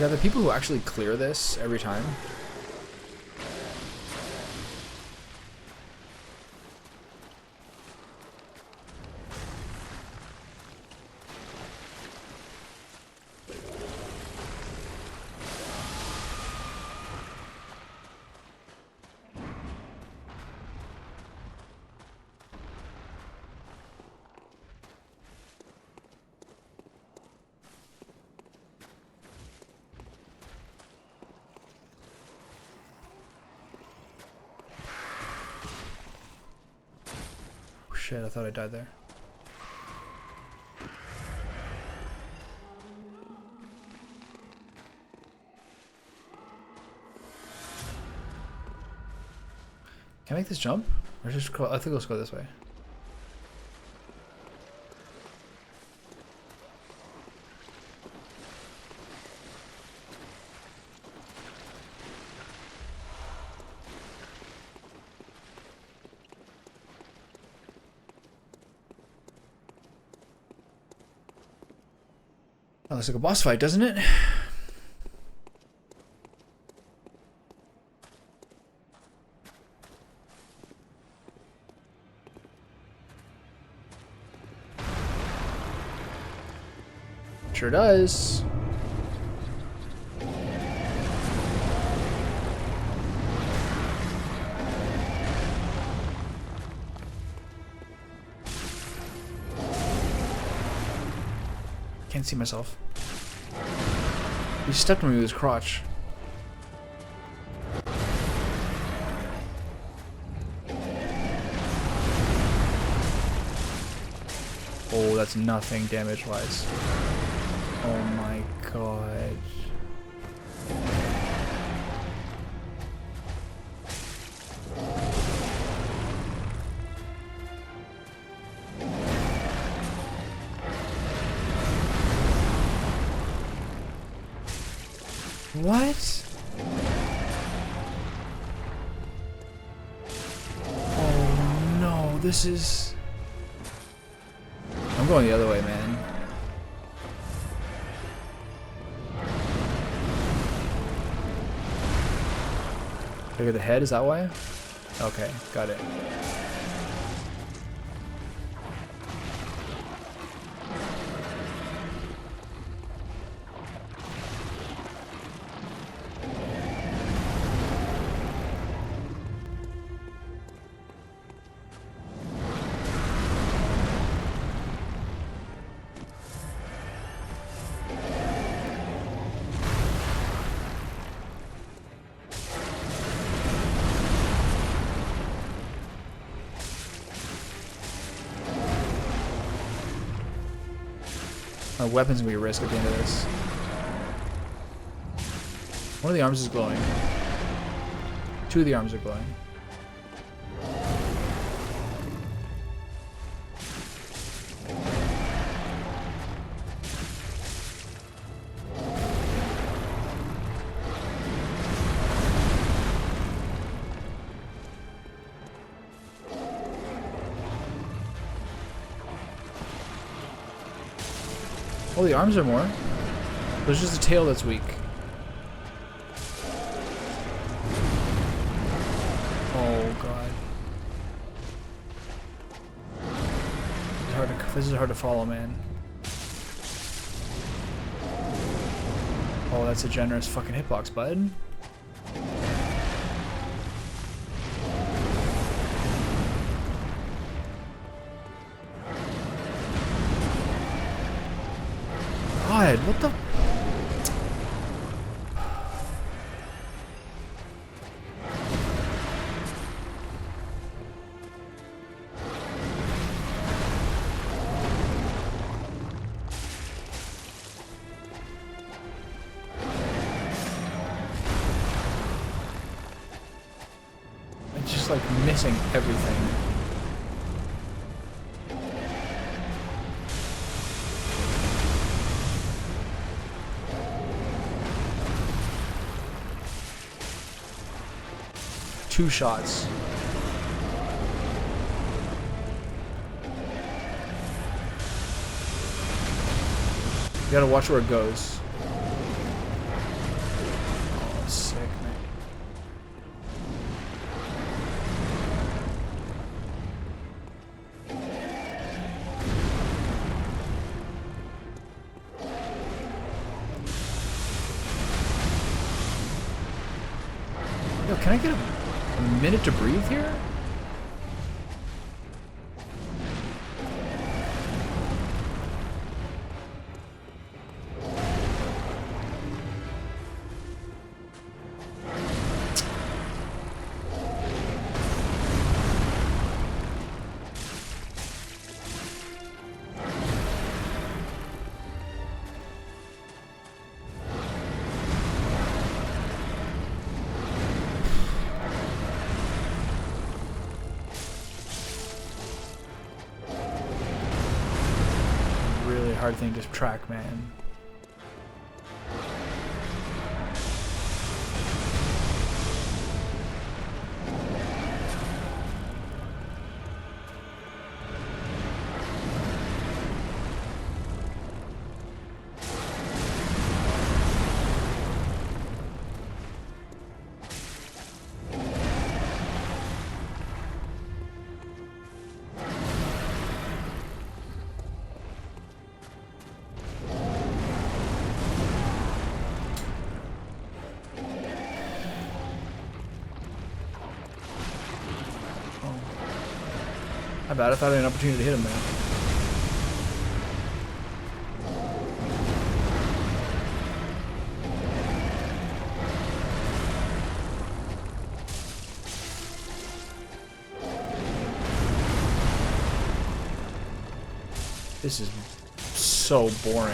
Yeah, the people who actually clear this every time. Shit, I thought I died there. Can I make this jump? Or just go, I think let's go this way. That looks like a boss fight, doesn't it? Sure does. Can't see myself. He stepped on me with his crotch. Oh, that's nothing damage-wise. Oh my god. What? Oh no, this is... I'm going the other way, man. Look at the head, is that why? Okay, got it. My weapon's gonna be a risk at the end of this. One of the arms is glowing. Two of the arms are glowing. Oh, the arms are more. There's just a tail that's weak. Oh god. This is hard to follow, man. Oh, that's a generous fucking hitbox, bud. God, what the? It's just like missing everything. Two shots. You gotta watch where it goes. Oh, sick, man. Yo, can I get a minute to breathe here? Hard thing to track, man. My bad, I thought I had an opportunity to hit him there. This is so boring.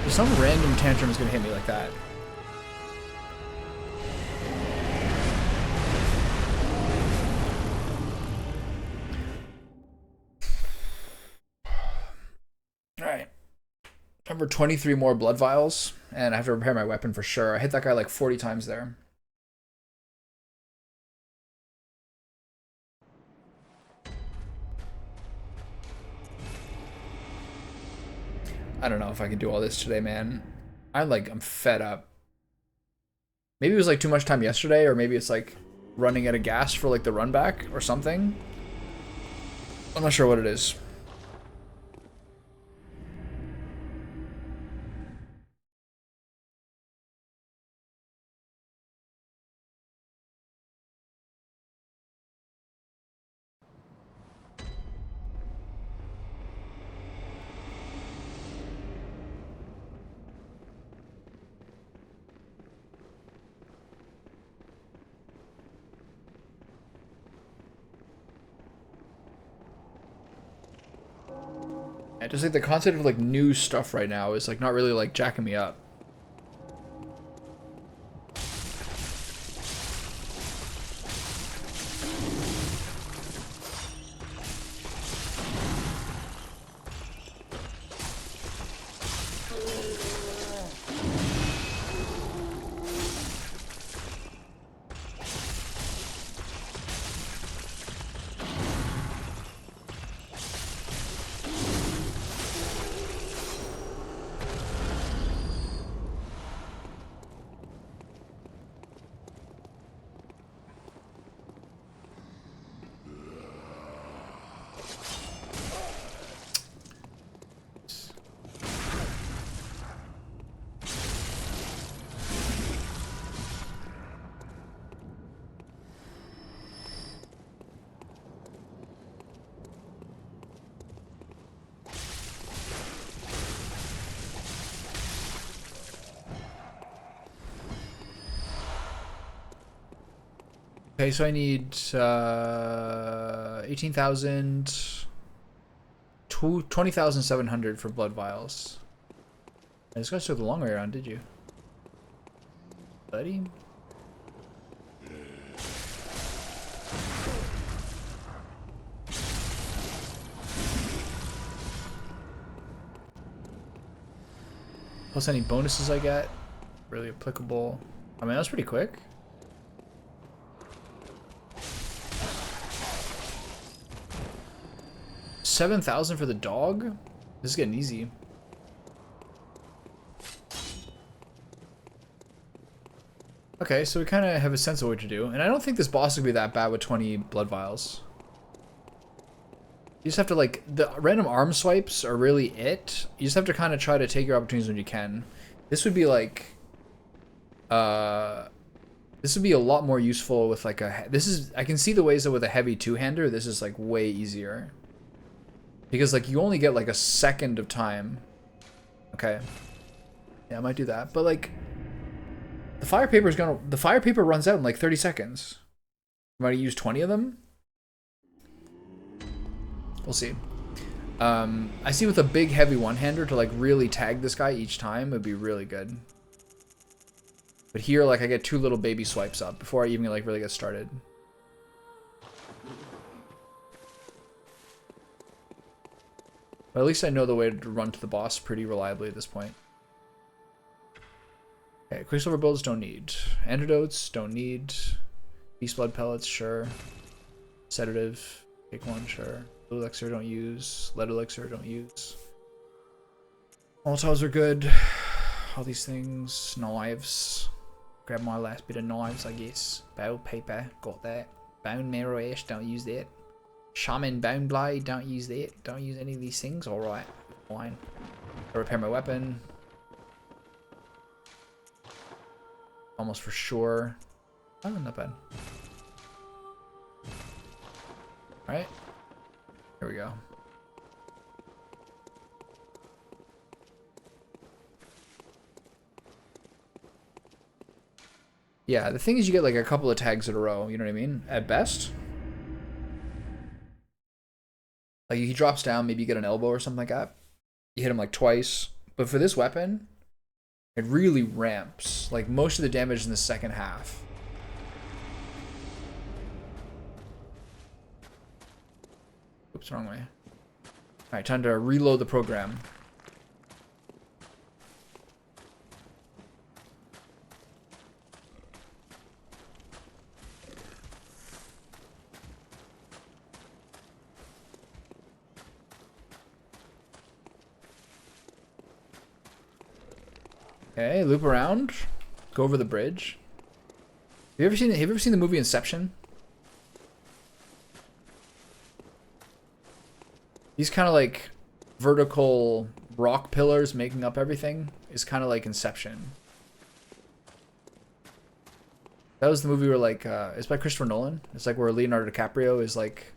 Some random tantrum is gonna hit me like that. Alright. Remember 23 more blood vials, and I have to repair my weapon for sure. I hit that guy like 40 times there. I don't know if I can do all this today, man. I'm fed up. Maybe it was like too much time yesterday, or maybe it's like running out of gas for like the run back or something. I'm not sure what it is. Yeah, just like the concept of like new stuff right now is like not really like jacking me up. Okay, so I need 18,000, 20,700 for blood vials. This guy took the long way around, did you? Buddy? Plus any bonuses I get, really applicable. I mean, that was pretty quick. $7,000 for the dog? This is getting easy. Okay, so we kind of have a sense of what to do. And I don't think this boss would be that bad with 20 blood vials. You just have to, like, the random arm swipes are really it. You just have to kind of try to take your opportunities when you can. This would be like, This would be a lot more useful with like a... This is... I can see the ways that with a heavy two-hander, this is like way easier. Because like you only get like a second of time. Okay. Yeah, I might do that. But like... The fire paper is gonna... The fire paper runs out in like 30 seconds. You might use 20 of them? We'll see. I see with a big heavy one-hander to like really tag this guy each time would be really good. But here, like, I get 2 little baby swipes up before I even, like, really get started. But at least I know the way to run to the boss pretty reliably at this point. Okay, Quicksilver builds don't need. Antidotes, don't need. Beast Blood pellets, sure. Sedative, take 1, sure. Blue Elixir, don't use. Lead Elixir, don't use. Molotovs are good. All these things. Knives. Grab my last bit of knives, I guess. Bow paper, got that. Bone marrow ash, don't use that. Shaman bone blade, don't use that. Don't use any of these things. Alright, fine. I'll repair my weapon. Almost for sure. Oh, not bad. Alright. Here we go. Yeah, the thing is you get like a couple of tags in a row, you know what I mean? At best. Like he drops down, maybe you get an elbow or something like that. You hit him like twice. But for this weapon, it really ramps. Like most of the damage in the second half. Oops, wrong way. Alright, time to reload the program. Okay, loop around. Go over the bridge. Have you ever seen the movie Inception? These kind of like vertical rock pillars making up everything is kind of like Inception. That was the movie where like it's by Christopher Nolan. It's like where Leonardo DiCaprio is like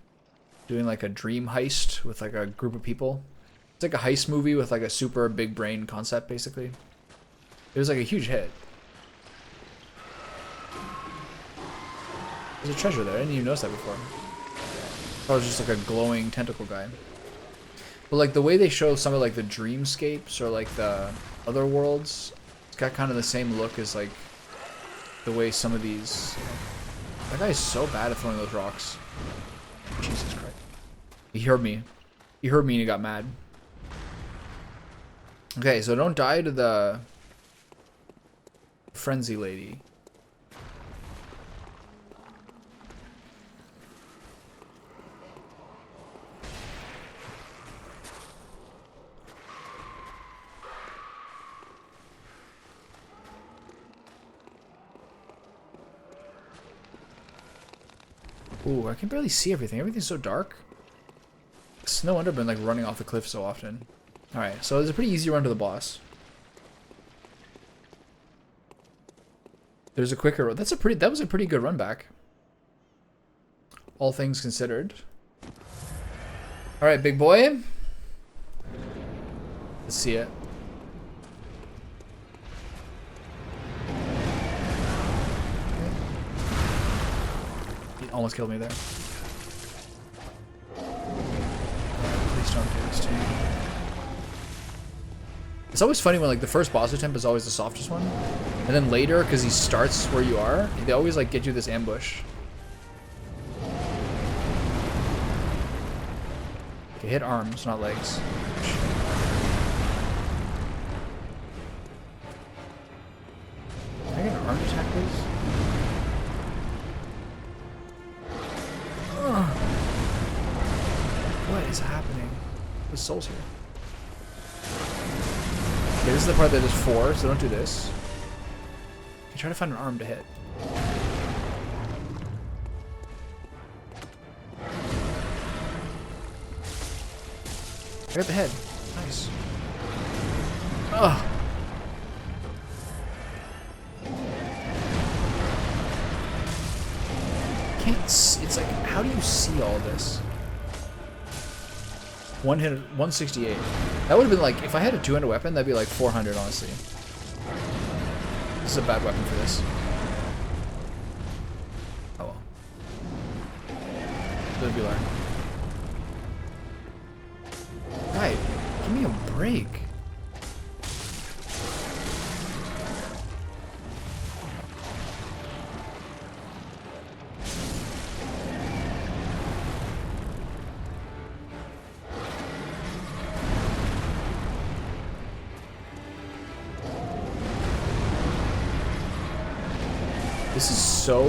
doing like a dream heist with like a group of people. It's like a heist movie with like a super big brain concept basically. It was like a huge hit. There's a treasure there. I didn't even notice that before. That was just like a glowing tentacle guy. But like the way they show some of like the dreamscapes or like the other worlds, it's got kind of the same look as like the way some of these... That guy is so bad at throwing those rocks. Jesus Christ. He heard me. He heard me and he got mad. Okay, so don't die to the... Frenzy lady. Ooh, I can barely see everything. Everything's so dark. It's no wonder I've been like running off the cliff so often. Alright, so it's a pretty easy run to the boss. There's a quicker run. That was a pretty good run back. All things considered. Alright, big boy. Let's see it. He almost killed me there. Please don't do this to me. It's always funny when like the first boss attempt is always the softest one, and then later, because he starts where you are, they always like get you this ambush. Okay, hit arms, not legs. Can I get an arm attack, please? Ugh. What is happening? The soul's here. Okay, this is the part that is 4, so don't do this. Okay, try to find an arm to hit. I got the head. Nice. Ugh. can't. It's like, how do you see all this? One hit, 168. That would have been like, if I had a two-handed weapon, that'd be like 400, honestly. This is a bad weapon for this. Oh well. Live you learn. Guy, give me a break. This is so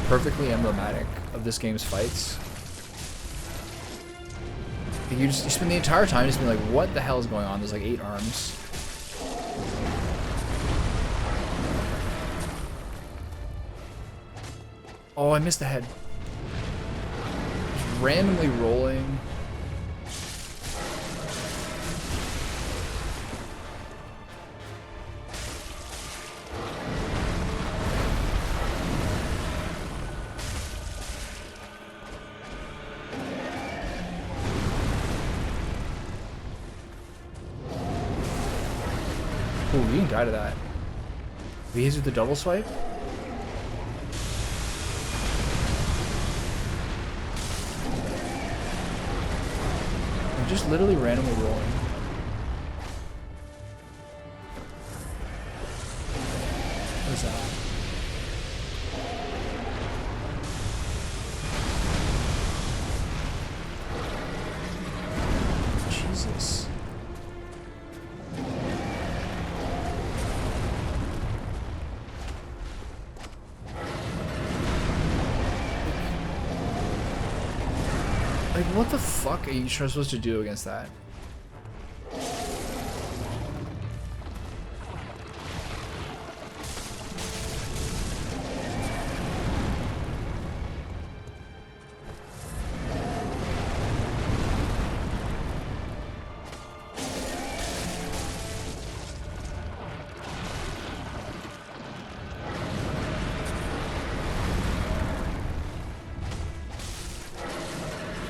perfectly emblematic of this game's fights. You spend the entire time just being like, what the hell is going on? There's like 8 arms. Oh, I missed the head. Just randomly rolling. Ooh, you can die to that. These with the double swipe? I'm just literally randomly rolling. What is that? Jesus. Like, what the fuck are you supposed to do against that?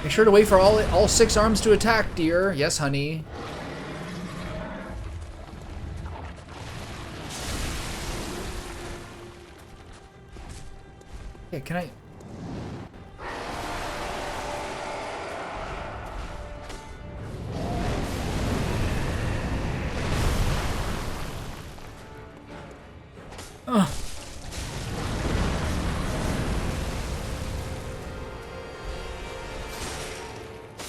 Make sure to wait for all 6 arms to attack, dear. Yes, honey. Yeah, can I? Ugh.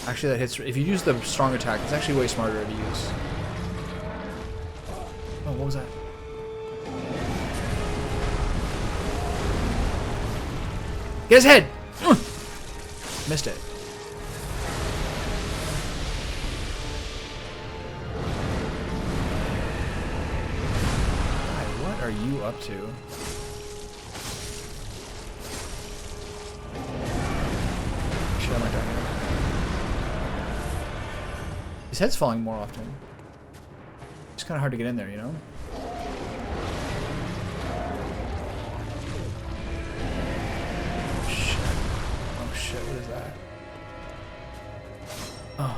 Actually, that hits. If you use the strong attack, it's actually way smarter to use. Oh, what was that? Get his head! Missed it. God, what are you up to? Shit, am I dying? His head's falling more often. It's kind of hard to get in there, you know? Shit. Oh shit, what is that? Oh.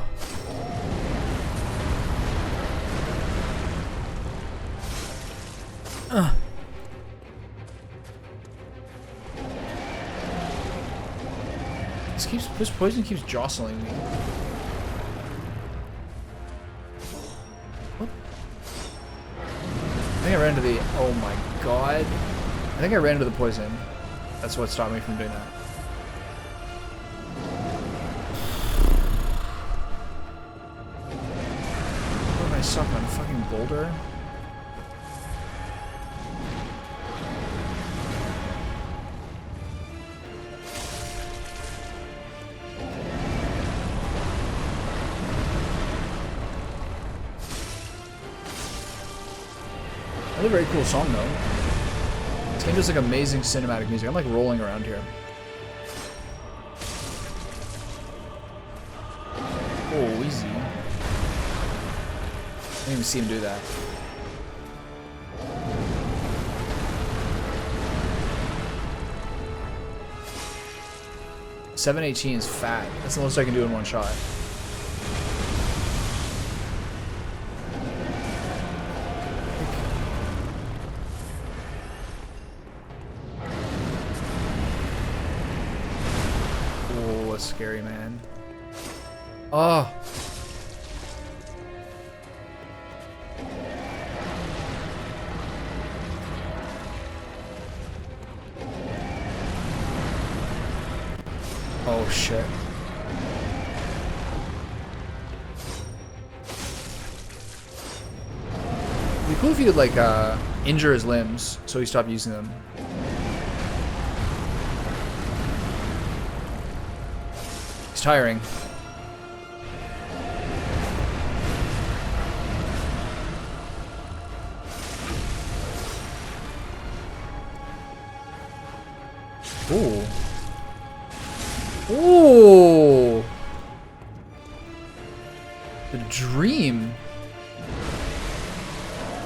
This poison keeps jostling me. I think I ran into the... Oh my god. I think I ran into the poison. That's what stopped me from doing that. What did I suck on? A fucking boulder? That's a very cool song, though. This game does like amazing cinematic music. I'm like rolling around here. Oh, easy. I didn't even see him do that. 718 is fat. That's the most I can do in one shot. Oh, that's scary, man. Oh. Oh shit. It'd be cool if you could like injure his limbs so he stopped using them. He's tiring. Ooh. Ooh. The dream.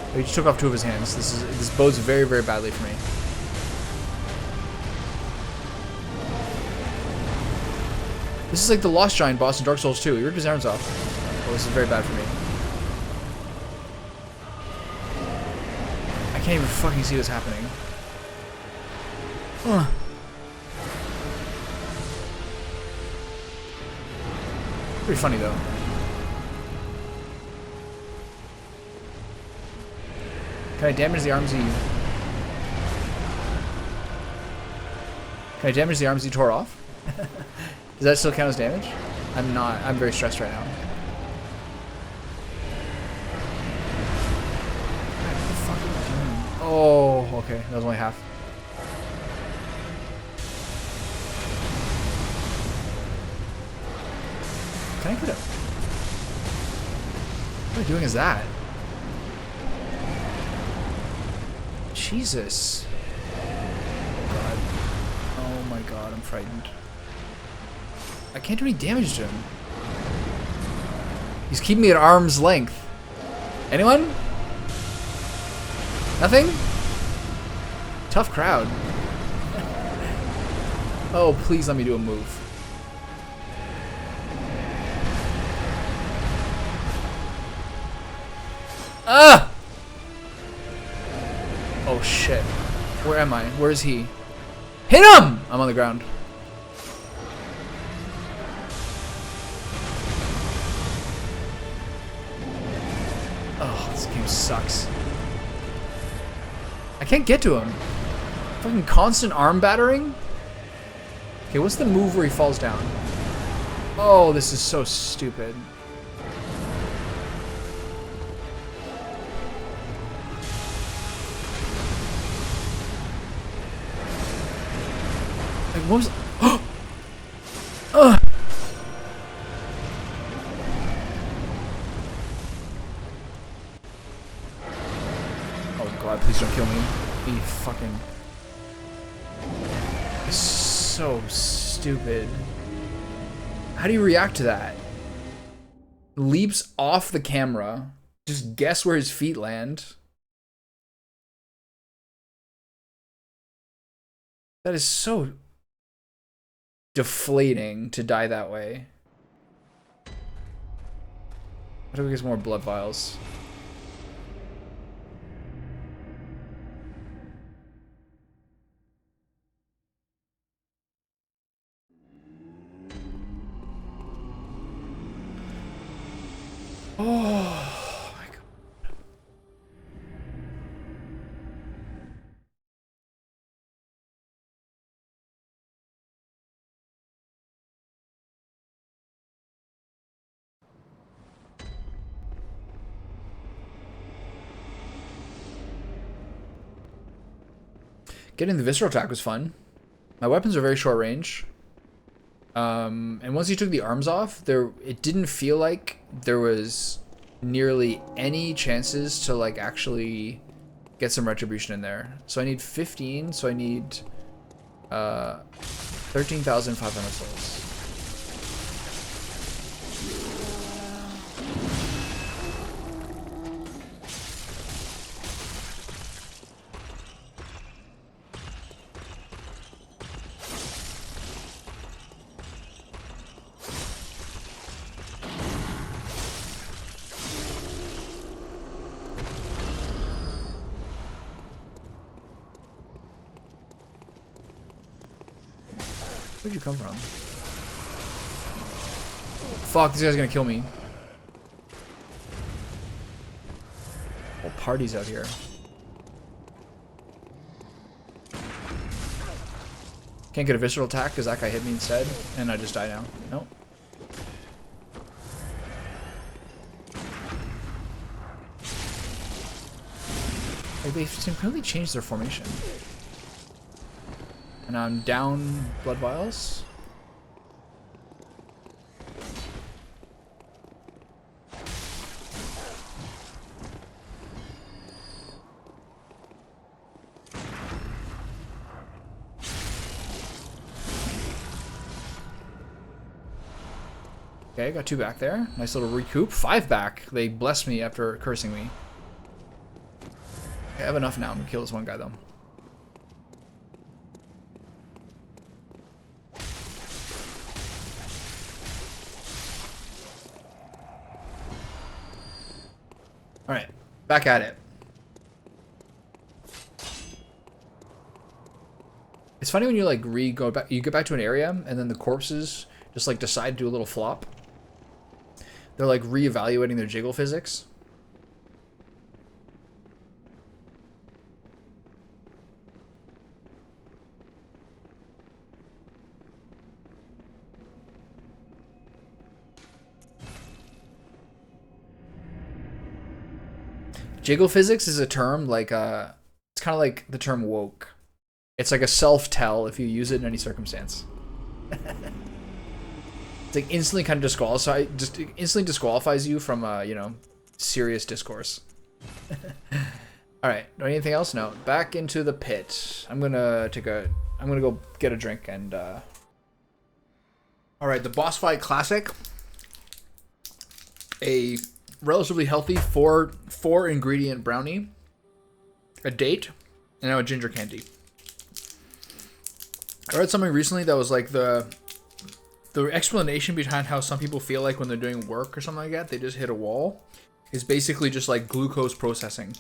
Oh, he just took off 2 of his hands. This bodes very, very badly for me. This is like the Lost Giant boss in Dark Souls 2. He ripped his arms off. Oh, this is very bad for me. I can't even fucking see this happening. Ugh. Pretty funny though. Can I damage the arms he... Can I damage the arms he tore off? Does that still count as damage? I'm not. I'm very stressed right now. What the fuck am I doing? Oh, okay. That was only half. Can I put it? What am I doing is that? Jesus. Oh god. Oh my god, I'm frightened. I can't do any damage to him. He's keeping me at arm's length. Anyone? Nothing? Tough crowd. Oh, please let me do a move. Ah! Oh shit. Where am I? Where is he? Hit him! I'm on the ground. Oh, this game sucks. I can't get to him. Fucking constant arm battering? Okay, what's the move where he falls down? Oh, this is so stupid. Like, what was... Oh god, please don't kill me. You fucking... It's so stupid. How do you react to that? Leaps off the camera. Just guess where his feet land. That is so deflating to die that way. How do we get some more blood vials? Oh my god. Getting the visceral attack was fun. My weapons are very short range. And once you took the arms off, it didn't feel like there was nearly any chances to like actually get some retribution in there. So I need 15, so I need 13,500 souls. Where'd you come from? Fuck, this guy's gonna kill me. Whole party's out here. Can't get a visceral attack because that guy hit me instead, and I just die now. Nope. Like they've completely changed their formation. And I'm down blood vials. Okay, got 2 back there. Nice little recoup. 5 back. They blessed me after cursing me. Okay, I have enough now. I'm gonna kill this one guy though. Alright, back at it. It's funny when you like go back, you get back to an area and then the corpses just like decide to do a little flop. They're like reevaluating their jiggle physics. Jiggle physics is a term like it's kind of like the term woke. It's like a self-tell if you use it in any circumstance. It's like instantly kind of instantly disqualifies you from you know, serious discourse. All right, anything else? No. Back into the pit. I'm gonna go get a drink and all right, the boss fight classic. A relatively healthy four ingredient brownie, a date, and now a ginger candy. I read something recently that was like the explanation behind how some people feel like when they're doing work or something like that, they just hit a wall, is basically just like glucose processing.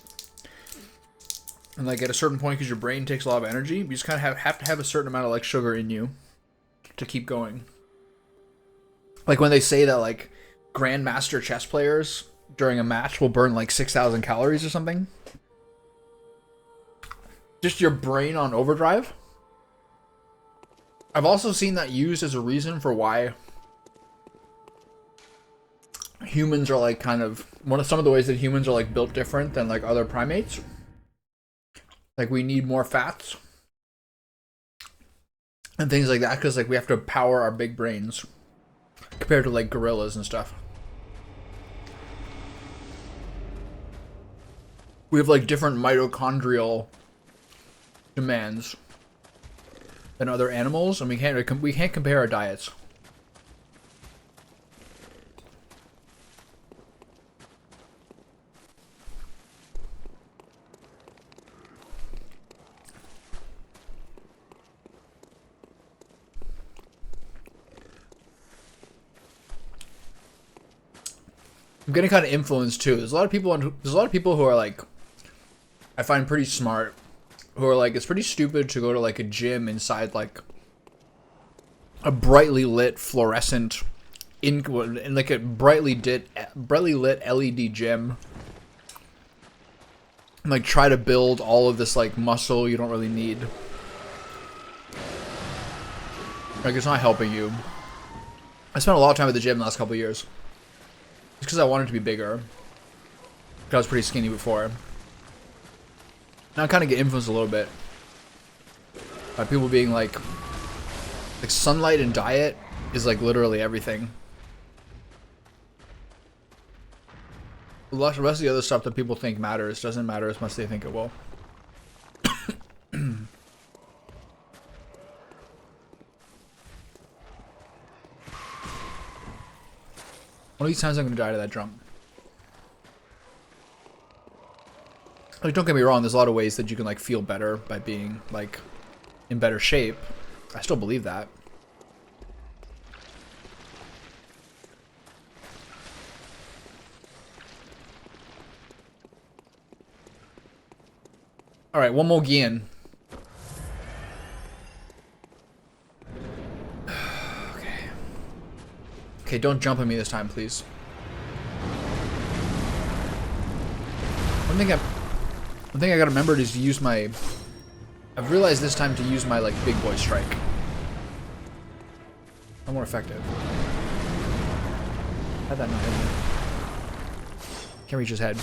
And like at a certain point, because your brain takes a lot of energy, you just kind of have to have a certain amount of like sugar in you to keep going. Like when they say that like grandmaster chess players during a match will burn like 6,000 calories or something. Just your brain on overdrive. I've also seen that used as a reason for why humans are like kind of some of the ways that humans are like built different than like other primates. Like we need more fats and things like that because like we have to power our big brains compared to like gorillas and stuff. We have like different mitochondrial demands than other animals, and we can't compare our diets. I'm getting kind of influenced too. There's a lot of people who are like, I find pretty smart, who are like, it's pretty stupid to go to like a gym inside like a brightly lit fluorescent in like a brightly lit LED gym and like try to build all of this like muscle you don't really need. Like it's not helping you. I spent a lot of time at the gym the last couple of years. It's because I wanted to be bigger. Because I was pretty skinny before. Now I kind of get influenced a little bit by people being like sunlight and diet is like literally everything. The rest of the other stuff that people think matters doesn't matter as much as they think it will. One of these times I'm gonna die to that drum. Like, don't get me wrong, there's a lot of ways that you can like feel better by being like in better shape. I still believe that. Alright, one more Gian. Okay, don't jump on me this time, please. One thing I gotta remember is to use my... I've realized this time to use my, like, big boy strike. I'm more effective. How'd that not hit me? Can't reach his head.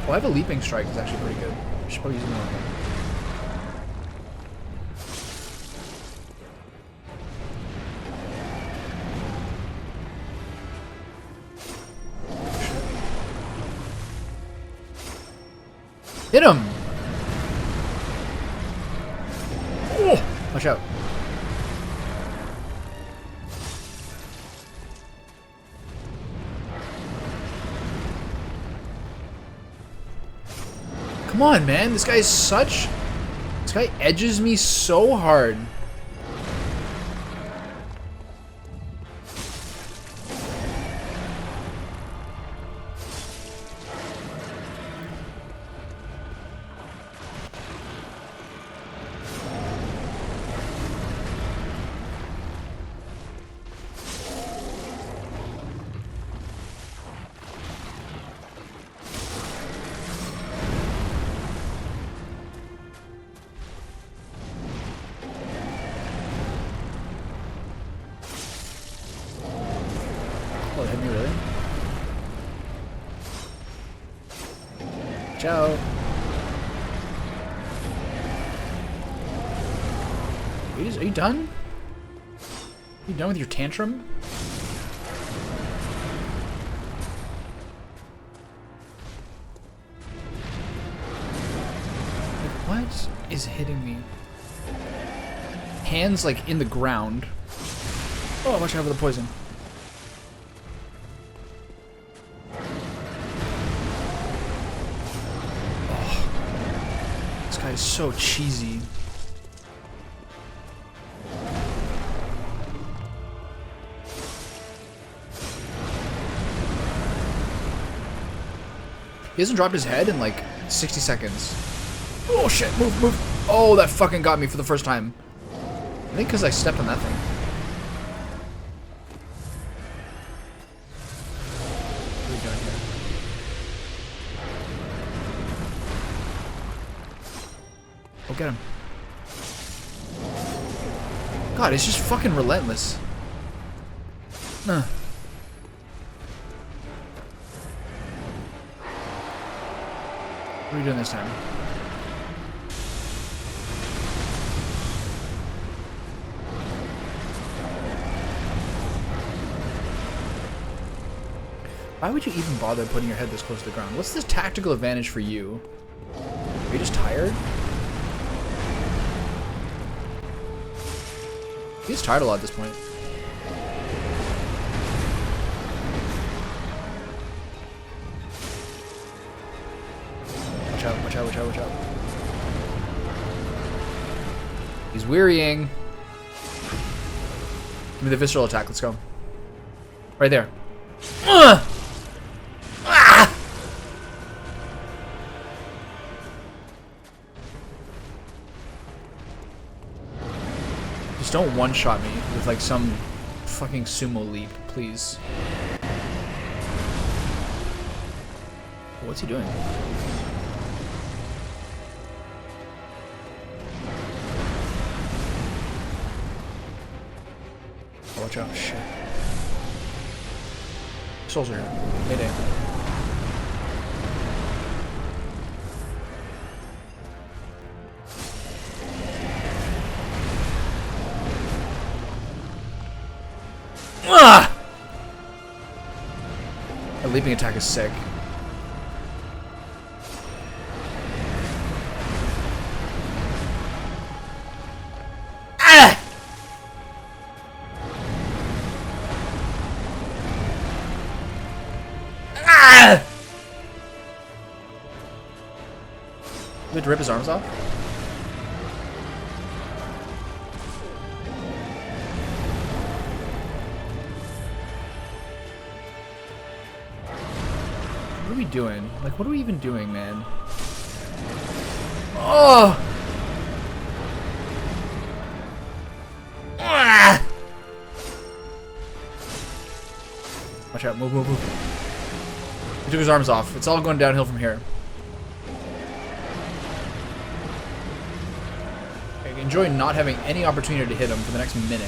Oh, I have a leaping strike. It's actually pretty good. I should probably use it more. Hit him! Oh! Watch out. Come on, man. This guy is such... This guy edges me so hard. Oh, it hit me really? Ciao. Are you done? Are you done with your tantrum? Like, what is hitting me? Hands like in the ground. Oh, watch out for the poison. This guy is so cheesy. He hasn't dropped his head in like 60 seconds. Oh shit, move, move. Oh, that fucking got me for the first time. I think because I stepped on that thing. What are we doing here? Oh, get him. God, it's just fucking relentless. What are we doing this time? Why would you even bother putting your head this close to the ground? What's this tactical advantage for you? Are you just tired? He's tired a lot at this point. Watch out, watch out, watch out, watch out. He's wearying. Give me the visceral attack, let's go. Right there. Ah! Just don't one-shot me with like some fucking sumo leap, please. What's he doing? Oh, watch out, shit. Soldier here. Mayday. Ah! A leaping attack is sick. Ah! Ah! You had to rip his arms off? What are we doing? Like, what are we even doing, man? Oh! Watch out. Move, move, move. He took his arms off. It's all going downhill from here. I enjoy not having any opportunity to hit him for the next minute.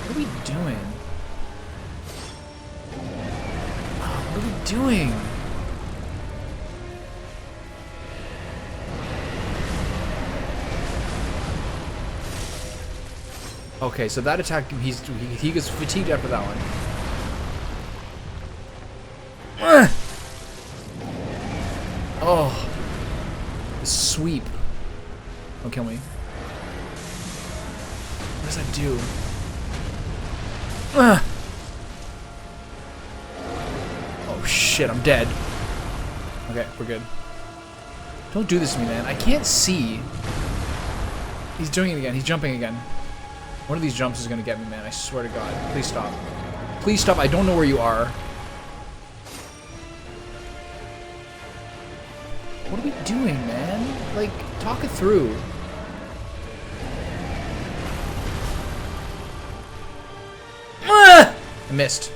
What are we doing? What are we doing? Okay, so that attack, he gets fatigued after that one. Oh, the sweep. Don't kill me. What does that do? Oh shit, I'm dead. Okay, we're good. Don't do this to me, man. I can't see. He's doing it again. He's jumping again. One of these jumps is gonna get me, man. I swear to God. Please stop. Please stop. I don't know where you are. What are we doing, man? Like, talk it through. I missed.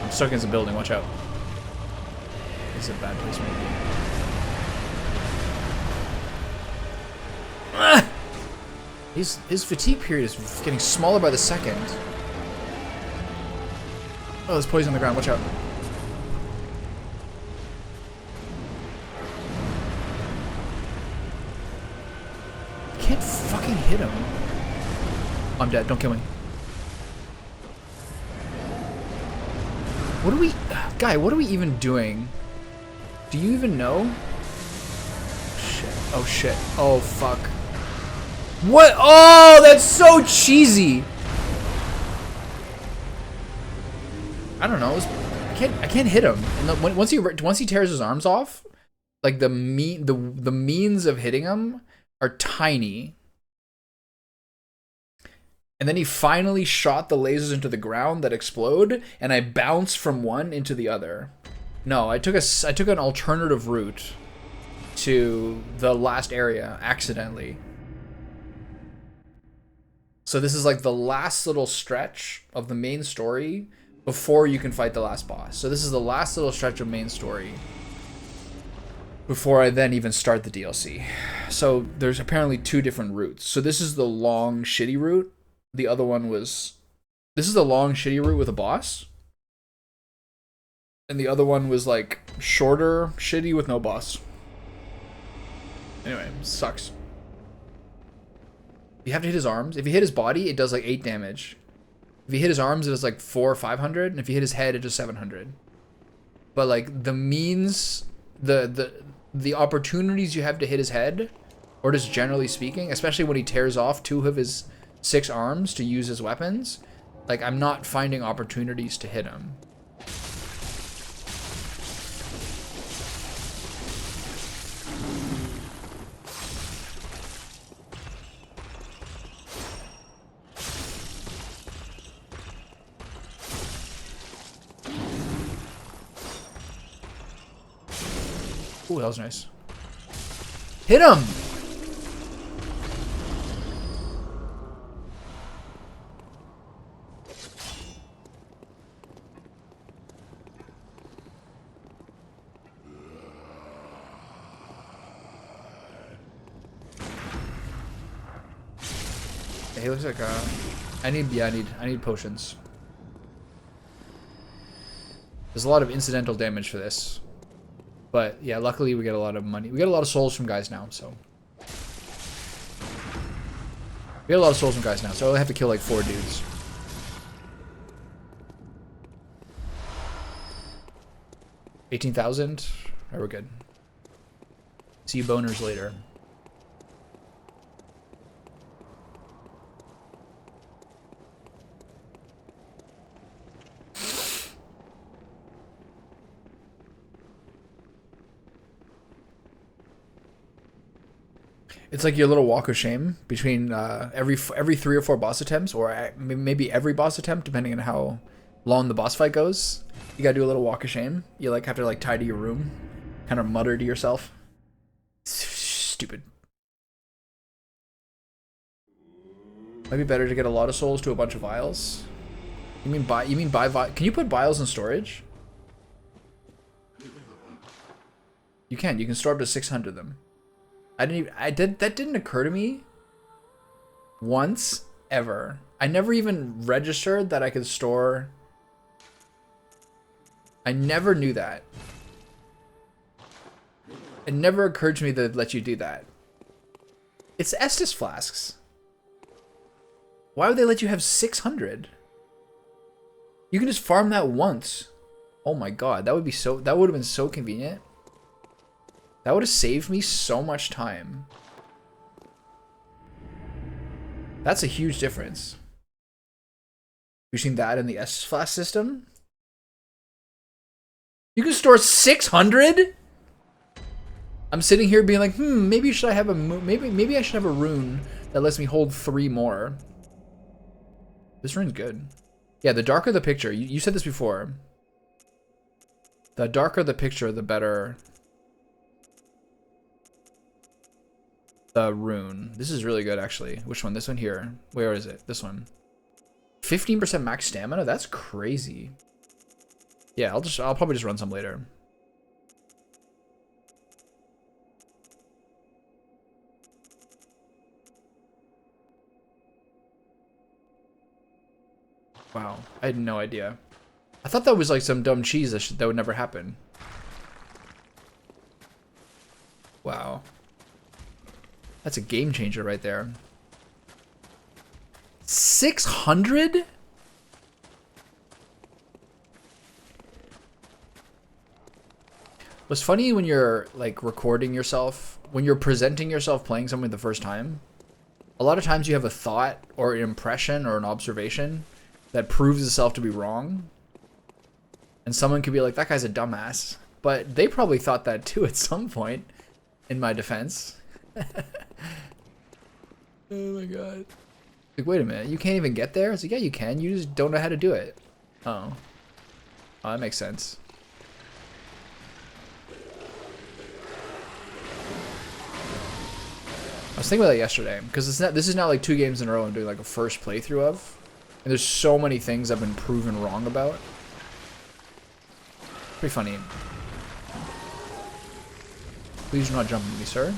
I'm stuck against a building. Watch out. This is a bad place for me to be. His fatigue period is getting smaller by the second. Oh, there's poison on the ground. Watch out. I can't fucking hit him. I'm dead. Don't kill me. What are we... Guy, what are we even doing? Do you even know? Shit. Oh, shit. Oh, fuck. What? Oh, that's so cheesy. I don't know. I can't hit him. And once he tears his arms off, like the means of hitting him are tiny. And then he finally shot the lasers into the ground that explode, and I bounced from one into the other. No, I took an alternative route to the last area accidentally. So this is like the last little stretch of the main story before you can fight the last boss. So this is the last little stretch of main story before I then even start the DLC. So there's apparently two different routes. So this is the long, shitty route. The other one was... This is the long, shitty route with a boss. And the other one was like shorter, shitty with no boss. Anyway, sucks. You have to hit his arms. If you hit his body, it does like 8 damage. If you hit his arms, it does like 400 or 500. And if you hit his head, it does 700. But like the means, the opportunities you have to hit his head, or just generally speaking, especially when he tears off 2 of his 6 arms to use as weapons, like I'm not finding opportunities to hit him. Ooh, that was nice. Hit him! He looks like I need potions. There's a lot of incidental damage for this. But yeah, luckily we get a lot of money. We get a lot of souls from guys now, so. We get a lot of souls from guys now, so I only have to kill like 4 dudes. $18,000? Alright, we're good. See you boners later. It's like your little walk of shame between every 3 or 4 boss attempts, or maybe every boss attempt, depending on how long the boss fight goes. You gotta do a little walk of shame. You like have to like tidy your room, kind of mutter to yourself. Stupid. Might be better to get a lot of souls to a bunch of vials. You mean buy can you put vials in storage? You can. You can store up to 600 of them. That didn't occur to me once ever. I never even registered that I could store. I never knew that. It never occurred to me that it'd let you do that. It's Estus flasks. Why would they let you have 600? You can just farm that once. Oh my god, that would have been so convenient. That would have saved me so much time. That's a huge difference between that and the Estus flask system. You can store 600? I'm sitting here being like, maybe I should have a rune that lets me hold 3 more. This rune's good. Yeah, the darker the picture. You said this before. The darker the picture, the better the rune. This is really good, actually. Which one? This one here. Where is it? This one. 15% max stamina? That's crazy. Yeah, I'll probably just run some later. Wow, I had no idea. I thought that was like some dumb cheese that would never happen. Wow. That's a game changer right there. 600? What's funny when you're like recording yourself, when you're presenting yourself playing something the first time, a lot of times you have a thought or an impression or an observation that proves itself to be wrong. And someone could be like, that guy's a dumbass. But they probably thought that too at some point, in my defense. Oh my god. Like, wait a minute, you can't even get there? It's like, yeah, you can. You just don't know how to do it. Oh. Oh, that makes sense. I was thinking about that yesterday, because this is now like 2 games in a row I'm doing like a first playthrough of. And there's so many things I've been proven wrong about. Pretty funny. Please do not jump at me, sir.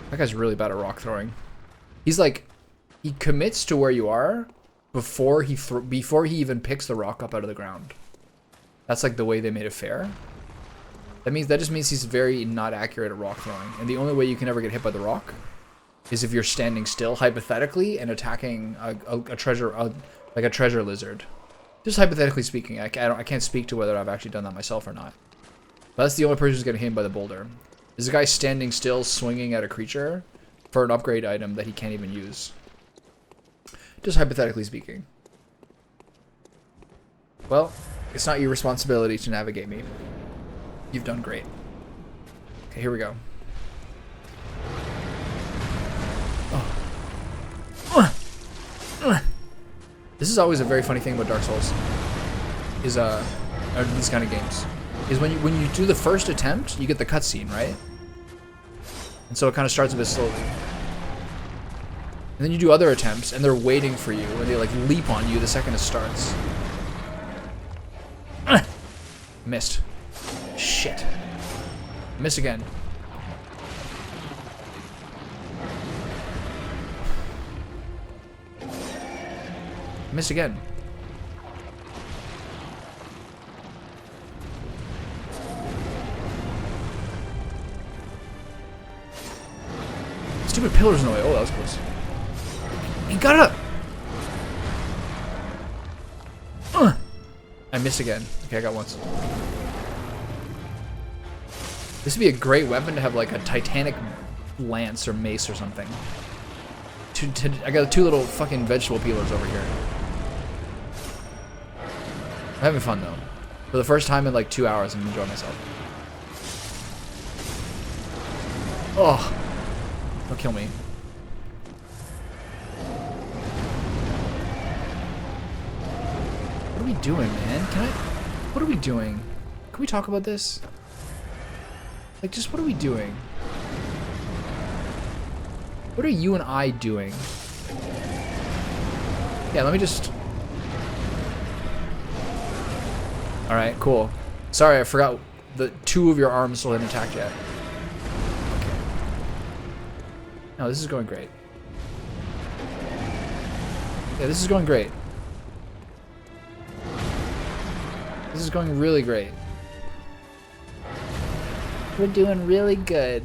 That guy's really bad at rock throwing. He's like, he commits to where you are before he even picks the rock up out of the ground. That's like the way they made it fair. That just means he's very not accurate at rock throwing. And the only way you can ever get hit by the rock is if you're standing still, hypothetically, and attacking a treasure lizard. Just hypothetically speaking, I can't speak to whether I've actually done that myself or not. But that's the only person who's getting hit by the boulder. Is a guy standing still, swinging at a creature for an upgrade item that he can't even use. Just hypothetically speaking. Well, it's not your responsibility to navigate me. You've done great. Okay, here we go. This is always a very funny thing about Dark Souls. Is or these kind of games. Is when you do the first attempt, you get the cutscene, right? And so it kind of starts a bit slowly. And then you do other attempts, and they're waiting for you, and they like leap on you the second it starts. Missed. Shit. Miss again. Miss again. Stupid pillars in the way. Oh, that was close. He got up. I missed again. Okay, I got once. This would be a great weapon to have, like a Titanic lance or mace or something. I got 2 little fucking vegetable peelers over here. I'm having fun though. For the first time in like 2 hours, I'm enjoying myself. Oh, don't kill me. What are we doing, man? What are we doing? Can we talk about this? Like, just what are we doing? What are you and I doing? Yeah, let me just... Alright, cool. Sorry, I forgot the 2 of your arms still hadn't attacked yet. Okay. No, this is going great. Yeah, this is going great. This is going really great. We're doing really good.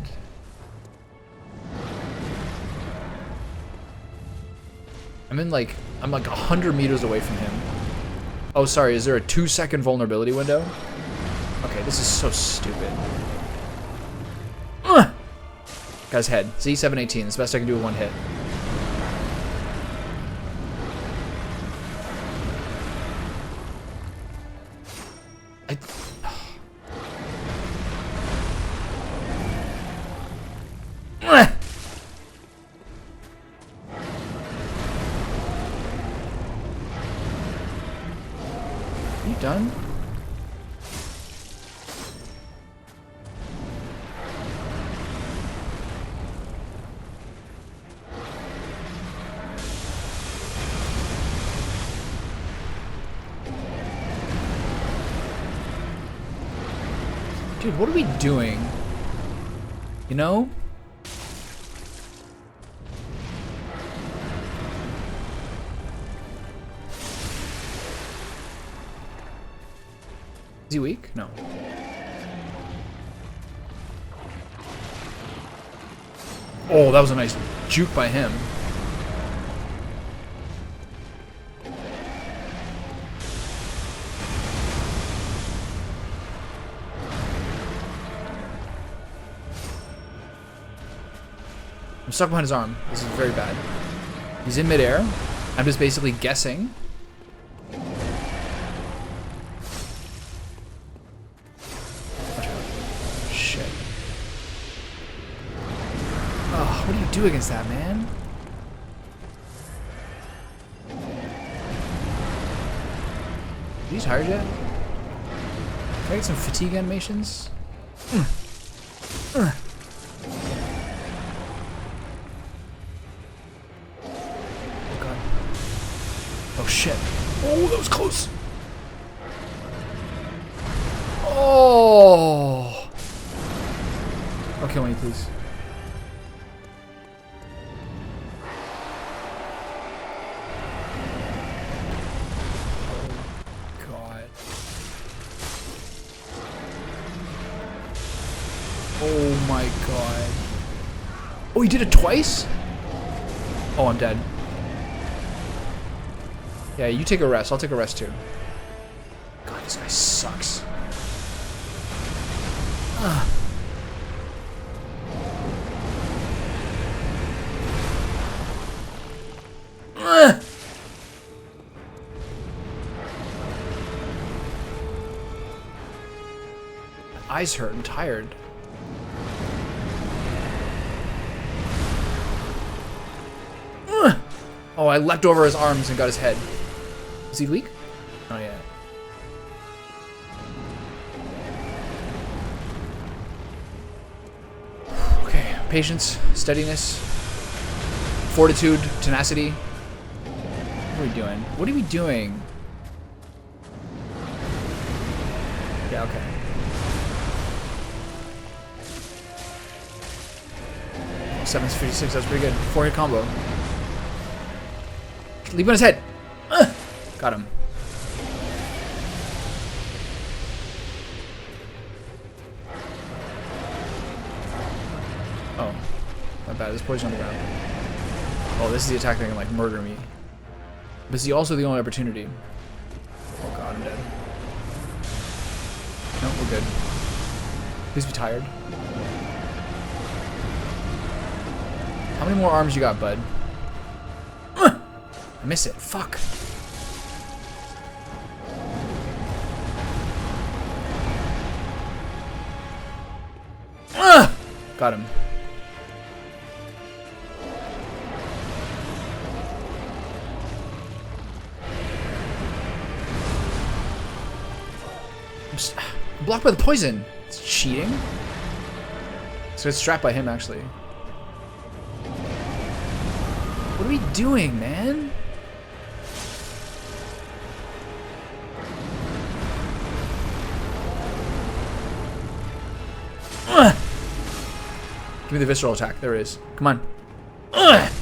I'm like 100 meters away from him. Oh, sorry, is there a 2-second vulnerability window? Okay, this is so stupid. Guy's head. See, 718. It's the best I can do with 1 hit. You done? Dude, what are we doing? You know? Is he weak? No. Oh, that was a nice juke by him. I'm stuck behind his arm. This is very bad. He's in midair. I'm just basically guessing. Shit. Oh, what do you do against that, man? Are you tired yet? Can I get some fatigue animations? Oh shit. Oh, that was close. Oh. Don't kill me, please. Oh, God. Oh my God. Oh, he did it twice? Oh, I'm dead. Yeah, you take a rest. I'll take a rest too. God, this guy sucks. My eyes hurt. I'm tired. Oh, I leapt over his arms and got his head. Is he weak? Oh, yeah. Okay, patience, steadiness, fortitude, tenacity. What are we doing? What are we doing? Yeah, okay. Oh, 756, that's pretty good. 4-hit combo. Leap on his head. Got him. Oh, not bad. There's poison on the ground. Oh, this is the attack that can like murder me. But is he also the only opportunity? Oh God, I'm dead. No, we're good. Please be tired. How many more arms you got, bud? I miss it. Fuck. Got him. I'm blocked by the poison. It's cheating. So it's strapped by him, actually. What are we doing, man? Ugh. Give me the visceral attack. There it is. Come on. Ugh.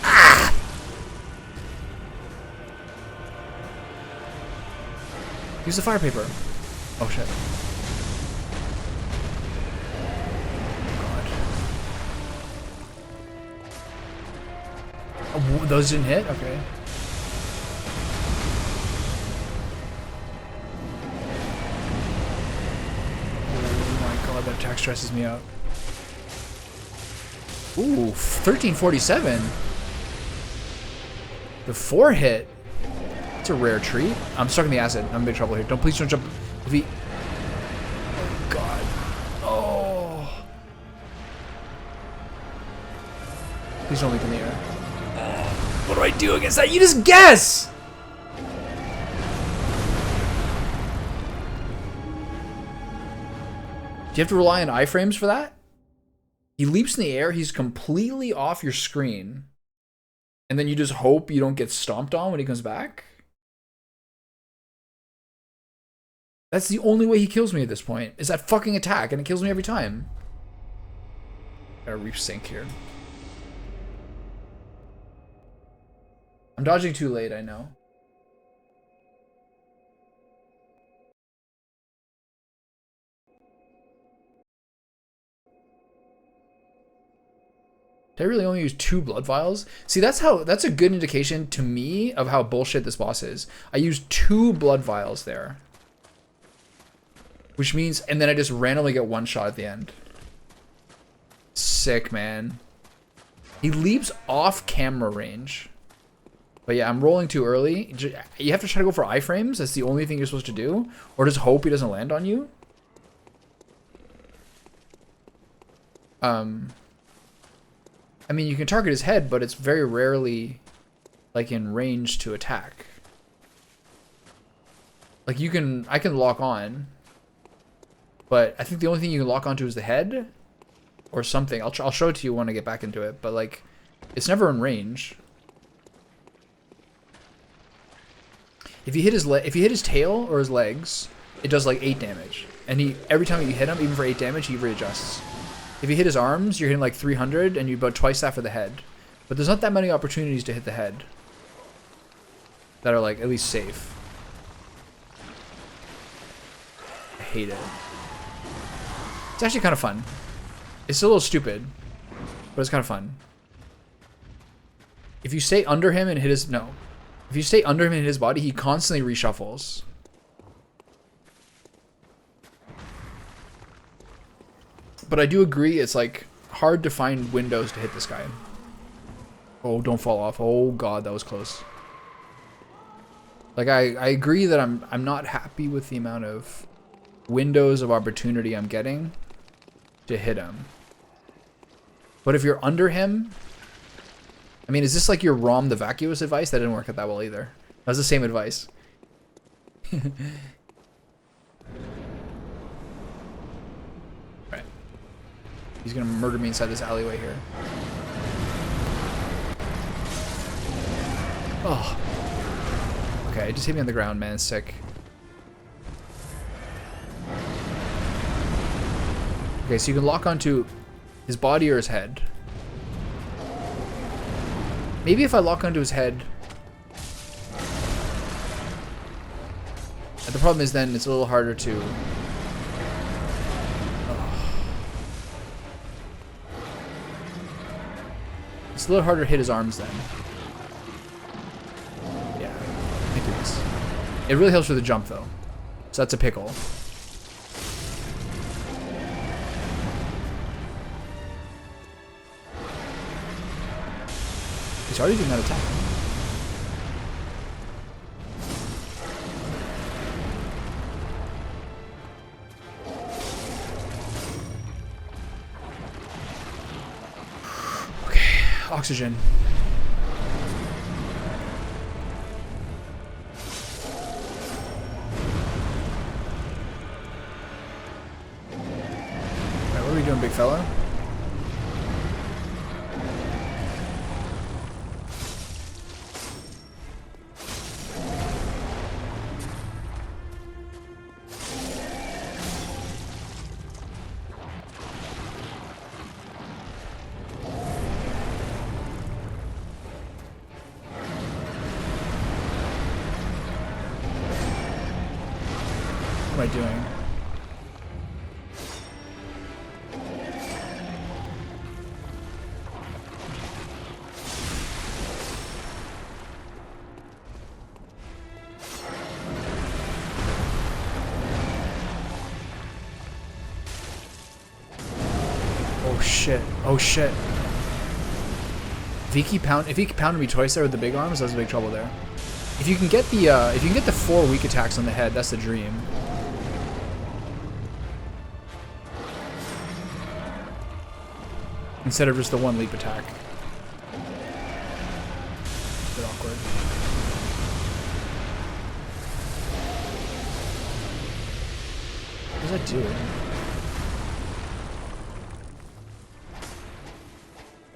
Ah. Use the fire paper. Oh shit. God. Oh, those didn't hit? Okay. Oh my god, that attack stresses me out. Ooh, 1347. The 4 hit. It's a rare treat. I'm stuck in the acid. I'm in big trouble here. Please don't jump. If he... Oh god. Oh. Please don't leap in the air. What do I do against that? You just guess! Do you have to rely on iframes for that? He leaps in the air, he's completely off your screen. And then you just hope you don't get stomped on when he comes back? That's the only way he kills me at this point, is that fucking attack, and it kills me every time. Gotta resync here. I'm dodging too late, I know. Did I really only use 2 blood vials? See, that's a good indication to me of how bullshit this boss is. I used 2 blood vials there. Which means, and then I just randomly get 1 shot at the end. Sick, man. He leaps off camera range. But yeah, I'm rolling too early. You have to try to go for iframes. That's the only thing you're supposed to do. Or just hope he doesn't land on you. I mean, you can target his head, but it's very rarely, like, in range to attack. Like, I can lock on. But I think the only thing you can lock onto is the head. Or something. I'll show it to you when I get back into it. But, like, it's never in range. If you hit his tail or his legs, it does, like, 8 damage. And every time you hit him, even for 8 damage, he readjusts. If you hit his arms, you're hitting like 300, and you about twice that for the head. But there's not that many opportunities to hit the head that are like at least safe. I hate it. It's actually kind of fun. It's a little stupid, but it's kind of fun. If you stay under him and hit his if you stay under him and hit his body, he constantly reshuffles. But I do agree, it's like hard to find windows to hit this guy. Oh, don't fall off. Oh god, that was close. Like I agree that I'm not happy with the amount of windows of opportunity I'm getting to hit him. But if you're under him, I mean, is this like your Rom the Vacuous advice? That didn't work out that well either. That was the same advice. He's gonna murder me inside this alleyway here. Oh. Okay, just hit me on the ground, man. It's sick. Okay, so you can lock onto his body or his head. Maybe if I lock onto his head... The problem is then it's a little harder to... It's a little harder to hit his arms then. Yeah, I think it is. It really helps with the jump though. So that's a pickle. He's already doing that attack. Oxygen. Alright, what are we doing, big fella? What am I doing? Oh shit. Oh shit. If he keep pounding me twice there with the big arms, that's big trouble there. If you can get the 4 weak attacks on the head, that's the dream. Instead of just the 1 leap attack. A bit awkward. What does that do?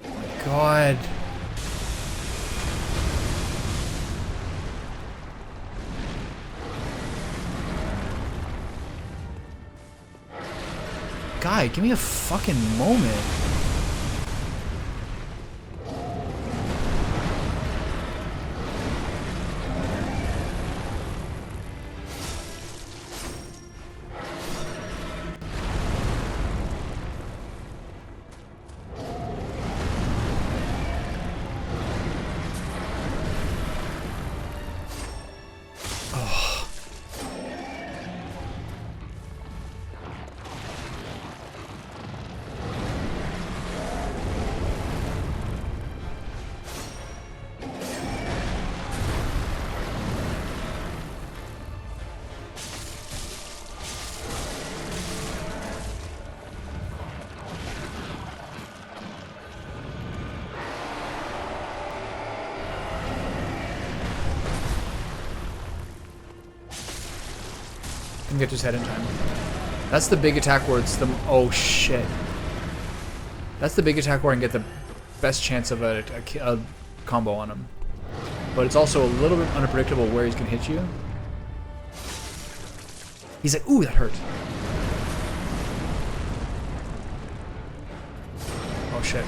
Oh my god. Guy, give me a fucking moment. Get to his head in time. That's the big attack where it's the... Oh, shit. That's the big attack where I can get the best chance of a combo on him. But it's also a little bit unpredictable where he's going to hit you. He's like, ooh, that hurt. Oh, shit.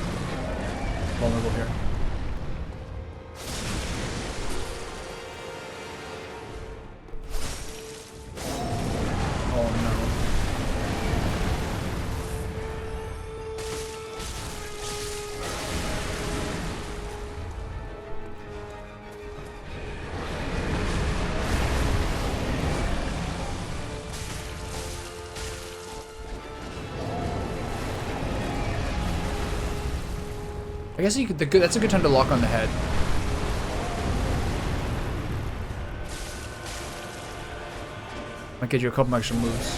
Vulnerable here. I guess you could, that's a good time to lock on the head. Might get you a couple extra moves.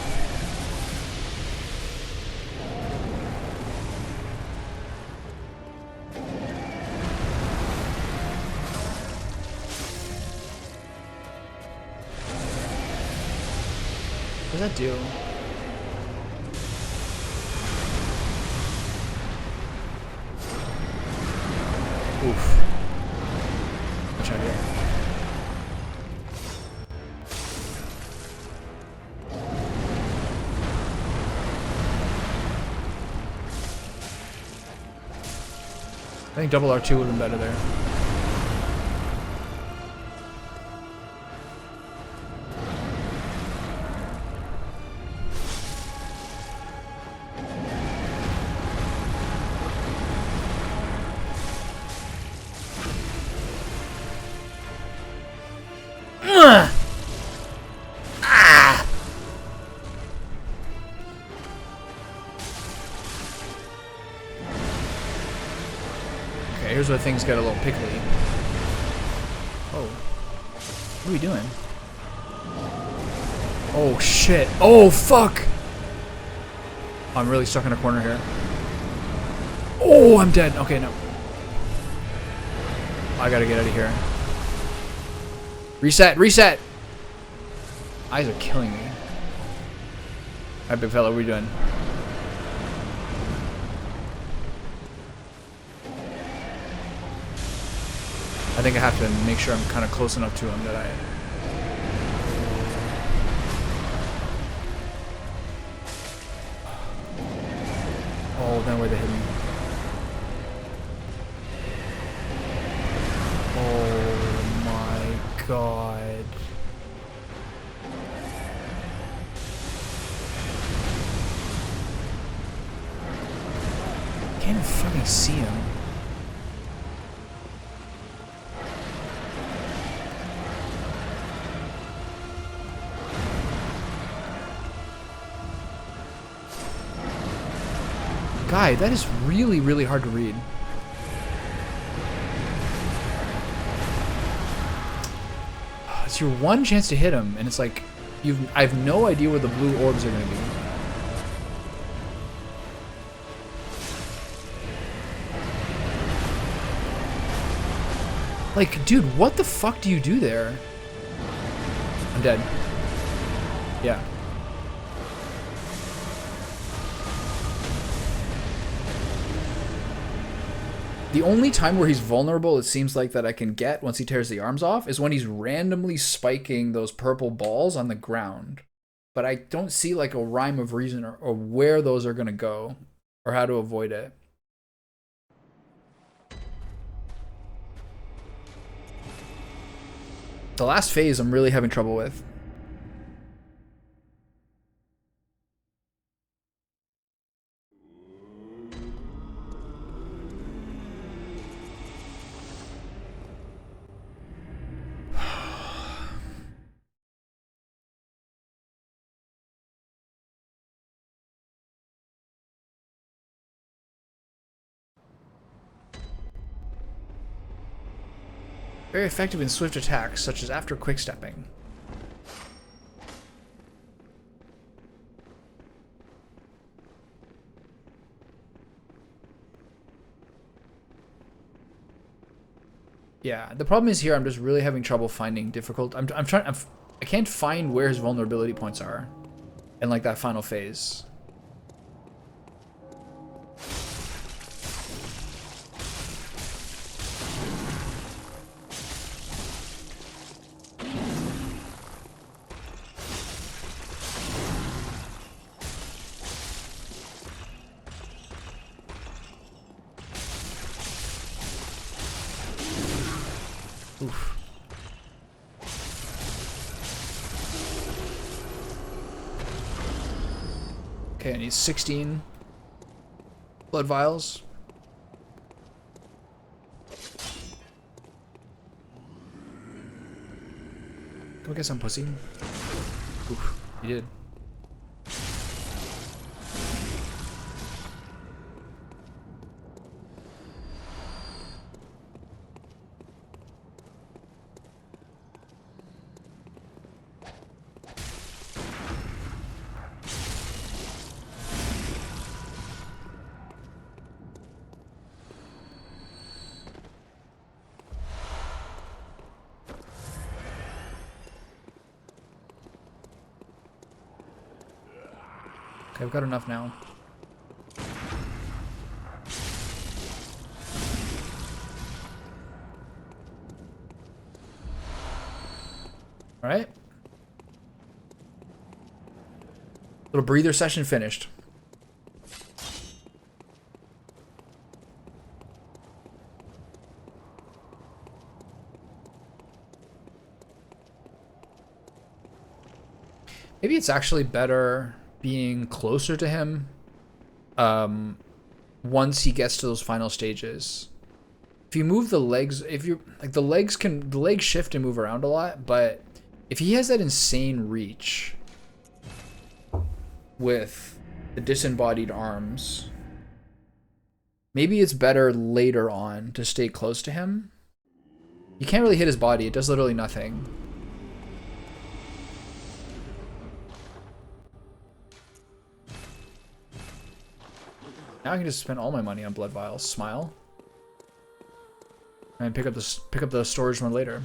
What does that do? Oof. Much idea. I think double R2 would have been better there. Here's where things get a little pickly. Oh. What are we doing? Oh, shit. Oh, fuck! I'm really stuck in a corner here. Oh, I'm dead. Okay, no. I gotta get out of here. Reset! Reset! Eyes are killing me. Alright, big fella, what are we doing? I think I have to make sure I'm kind of close enough to him that I... Oh, then where they hit me. Oh my god. Can't fucking see him. Guy, that is really, really hard to read. It's your one chance to hit him, and it's like I have no idea where the blue orbs are gonna be. Like, dude, what the fuck do you do there? I'm dead. Yeah. The only time where he's vulnerable, it seems like, that I can get once he tears the arms off is when he's randomly spiking those purple balls on the ground. But I don't see like a rhyme of reason or where those are going to go or how to avoid it. The last phase I'm really having trouble with. Very effective in swift attacks, such as after quick-stepping. Yeah, the problem is here I'm just really having trouble finding difficult. I can't find where his vulnerability points are in like that final phase. Oof. Okay, I need 16 blood vials. Go get some pussy. Oof, you did. Okay, I've got enough now. All right. Little breather session finished. Maybe it's actually better being closer to him once he gets to those final stages. If you move the legs, if you like the legs shift and move around a lot, but if he has that insane reach with the disembodied arms, maybe it's better later on to stay close to him. You can't really hit his body, it does literally nothing. Now I can just spend all my money on blood vials. Smile. And pick up the storage one later.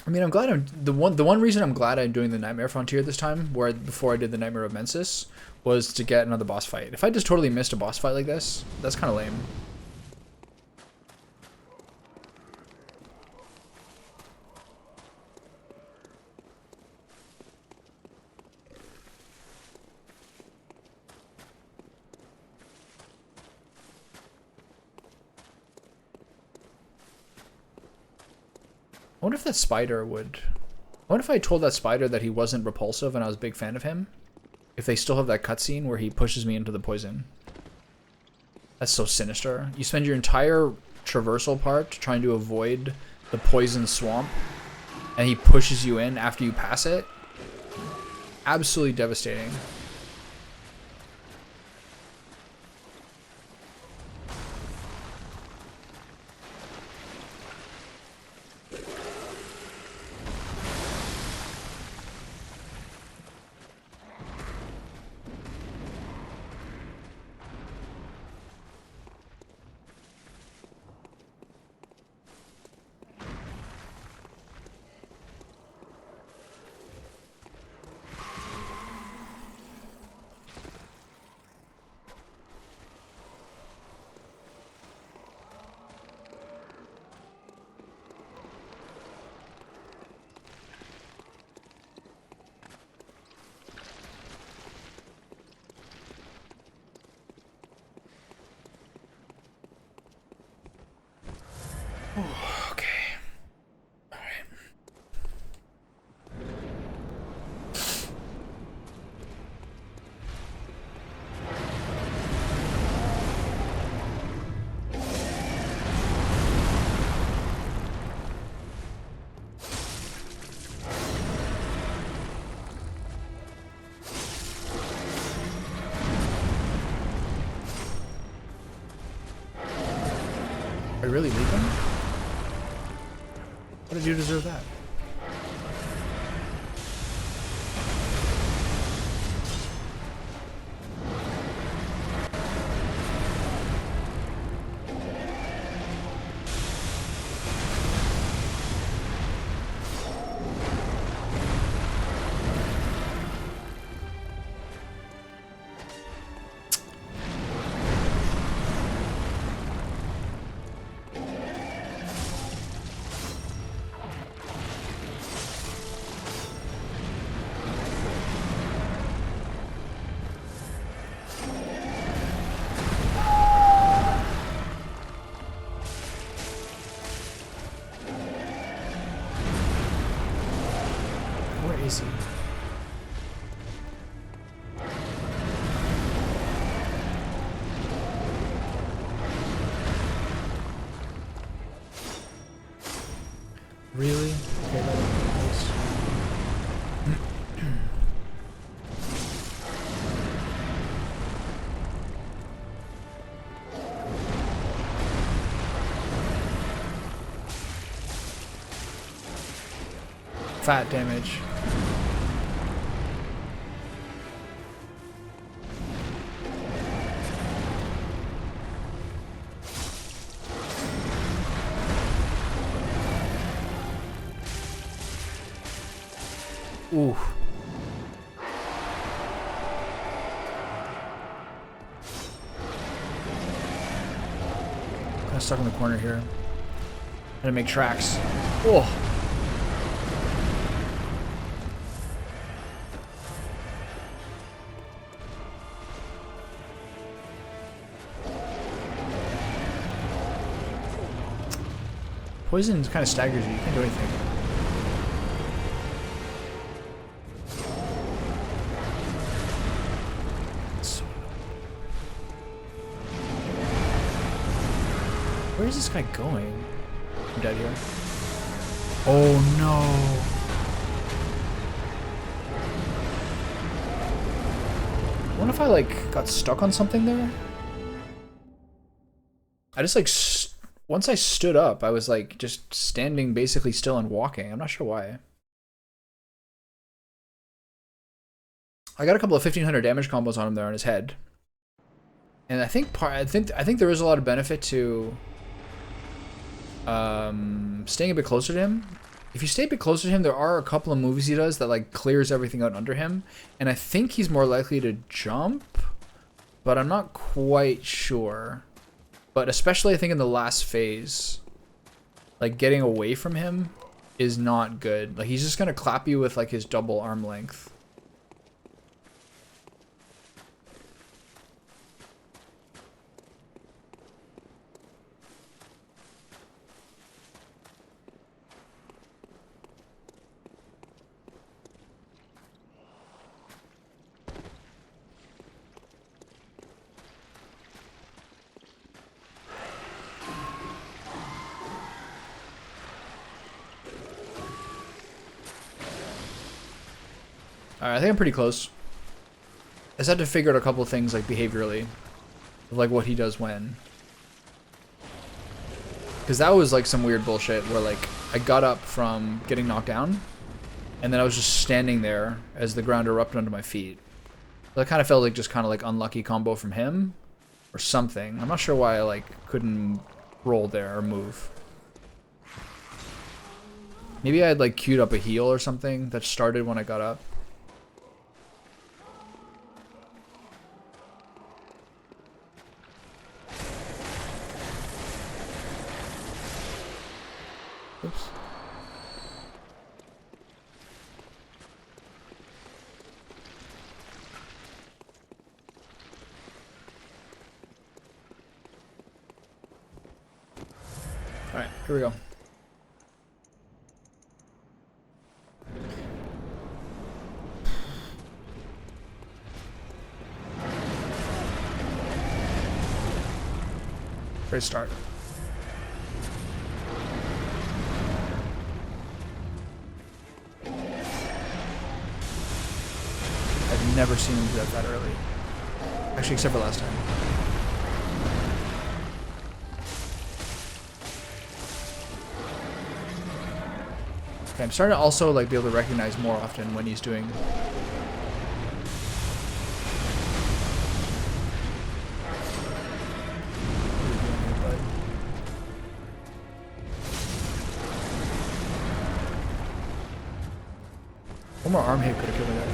I mean, I'm glad the one reason I'm glad I'm doing the Nightmare Frontier this time, where before I did the Nightmare of Mensis, was to get another boss fight. If I just totally missed a boss fight like this, that's kind of lame. wonder if that spider would... I wonder if I told that spider that he wasn't repulsive and I was a big fan of him. If they still have that cutscene where he pushes me into the poison. That's so sinister. You spend your entire traversal part trying to avoid the poison swamp, and he pushes you in after you pass it. Absolutely devastating. Okay. All right. I really leave him? What did you deserve that? Where is he? Really? Okay, that would be nice. Fat damage. Ooh. Kind of stuck in the corner here. Gotta make tracks. Oh. Poison kind of staggers you. You can't do anything. Where is this guy going? I'm dead here. Oh no. What if I like got stuck on something there? I just like once I stood up, I was like just standing basically still and walking. I'm not sure why. I got a couple of 1500 damage combos on him there on his head. And I think there is a lot of benefit to staying a bit closer to him. If you stay a bit closer to him, there are a couple of moves he does that like clears everything out under him, and I think he's more likely to jump, but I'm not quite sure. But especially I think in the last phase, like getting away from him is not good. Like he's just gonna clap you with like his double arm length. Alright, I think I'm pretty close. I just had to figure out a couple things, like, behaviorally. Like, what he does when. Because that was, like, some weird bullshit where, like, I got up from getting knocked down, and then I was just standing there as the ground erupted under my feet. So that kind of felt like just kind of, like, unlucky combo from him. Or something. I'm not sure why I, like, couldn't roll there or move. Maybe I had, like, queued up a heal or something that started when I got up. Oops. Alright, here we go. Great start. I've never seen him do that early. Actually, except for last time. Okay, I'm starting to also like be able to recognize more often when he's doing. One more arm hit could have killed me there.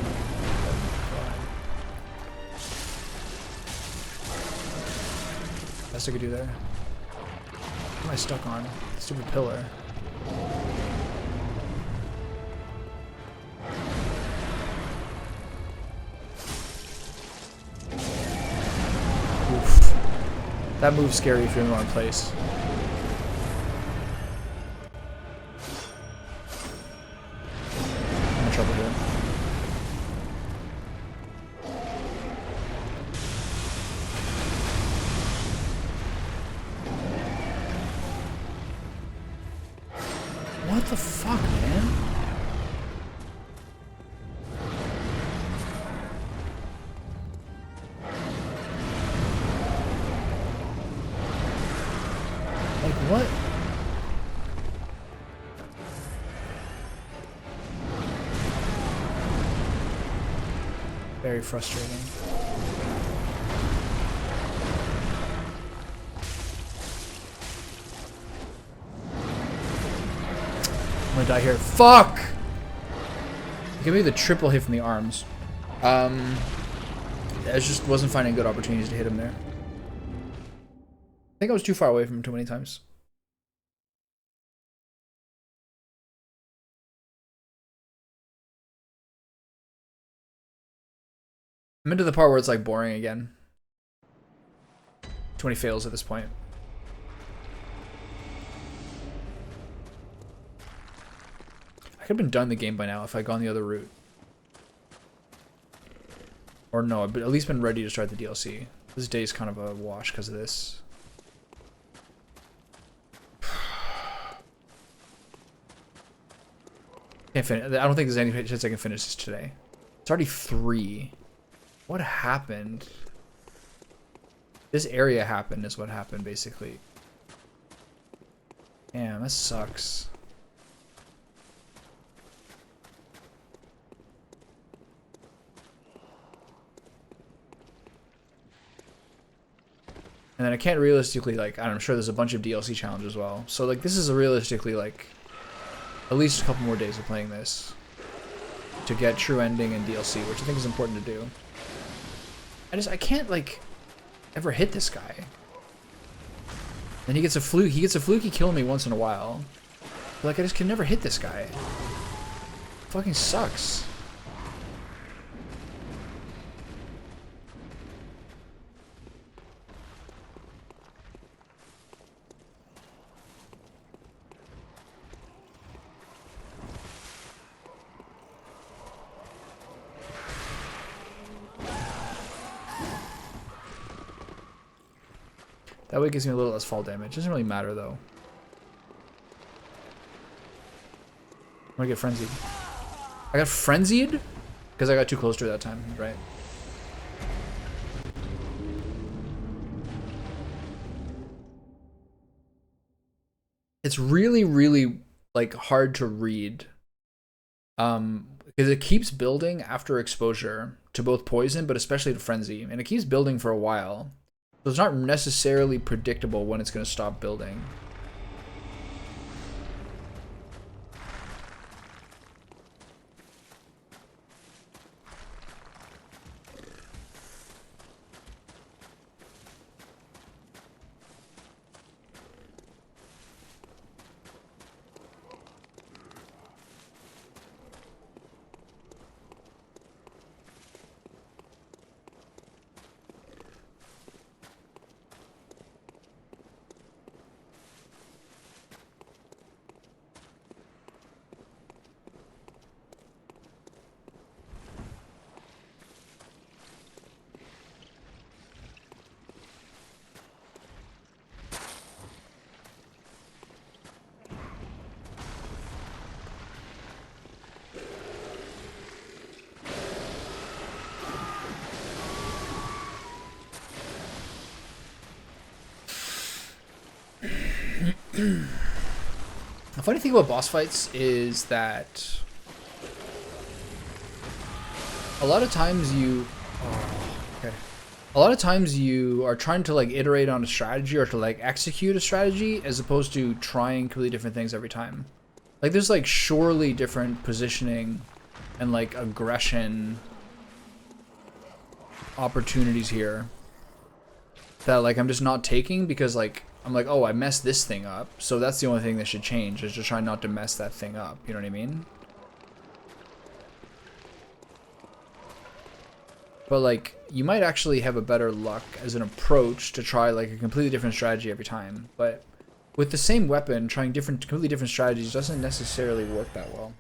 Best I could do there. What am I stuck on? Stupid pillar. Oof. That move's scary if you're in the wrong place. I'm in trouble here. What the fuck, man? Like, what? Very frustrating. I'm gonna die here. Fuck! Give me the triple hit from the arms. I just wasn't finding good opportunities to hit him there. I think I was too far away from him too many times. I'm into the part where it's like boring again. Too many fails at this point. I could have been done the game by now if I'd gone the other route. Or no, I've at least been ready to start the DLC. This day's kind of a wash because of this. Can't finish. I don't think there's any chance I can finish this today. It's already 3. What happened? This area happened is what happened, basically. Damn, that sucks. And then I can't realistically, like, I'm sure there's a bunch of DLC challenges as well. So, like, this is a realistically, like, at least a couple more days of playing this to get true ending and DLC, which I think is important to do. I can't, like, ever hit this guy. And he gets a fluky kill me once in a while. But, like, I just can never hit this guy. Fucking sucks. That way it gives me a little less fall damage. Doesn't really matter though. I'm gonna get frenzied. I got frenzied? Because I got too close to it that time, right? It's really, really like hard to read. Because it keeps building after exposure to both poison, but especially to frenzy, and it keeps building for a while. So it's not necessarily predictable when it's going to stop building. The funny thing about boss fights is that a lot of times you are trying to like iterate on a strategy or to like execute a strategy as opposed to trying completely different things every time. Like there's like surely different positioning and like aggression opportunities here that like I'm just not taking because like I'm like, oh, I messed this thing up, so that's the only thing that should change, is just try not to mess that thing up, you know what I mean? But like, you might actually have a better luck as an approach to try like a completely different strategy every time, but with the same weapon, trying completely different strategies doesn't necessarily work that well.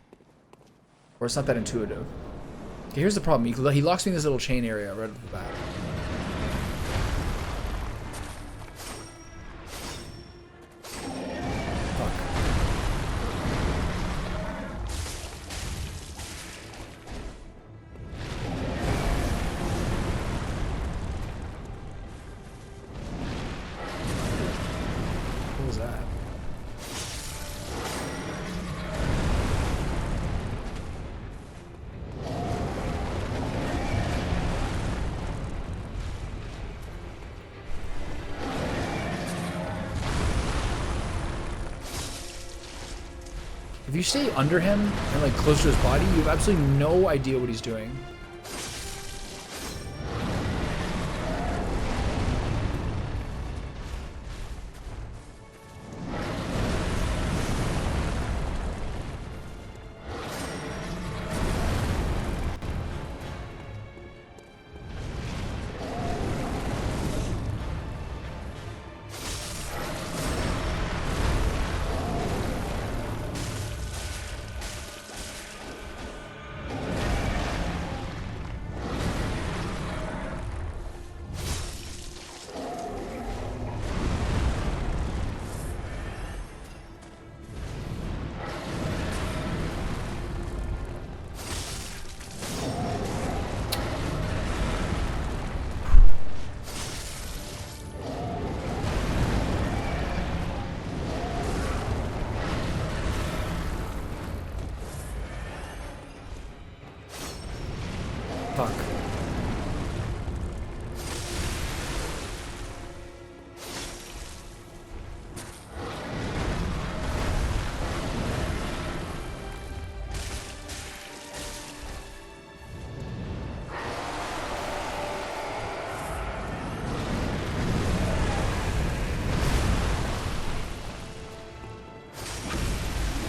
Or it's not that intuitive. Okay, here's the problem. He locks me in this little chain area right off the bat. What was that? If you stay under him and like close to his body, you have absolutely no idea what he's doing. Fuck.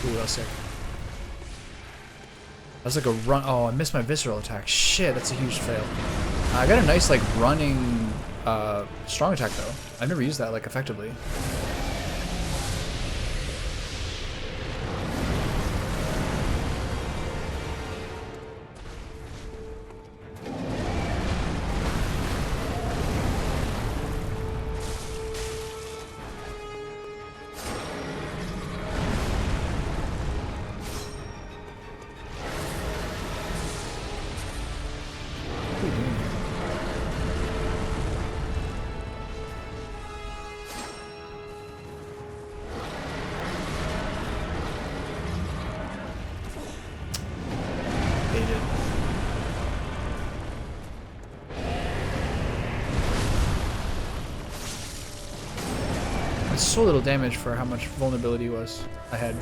Ooh, that was sick. That's like a run. Oh, I missed my visceral attack. Shit, that's a huge fail. I got a nice like running strong attack though. I've never used that like effectively. so little damage for how much vulnerability was I had.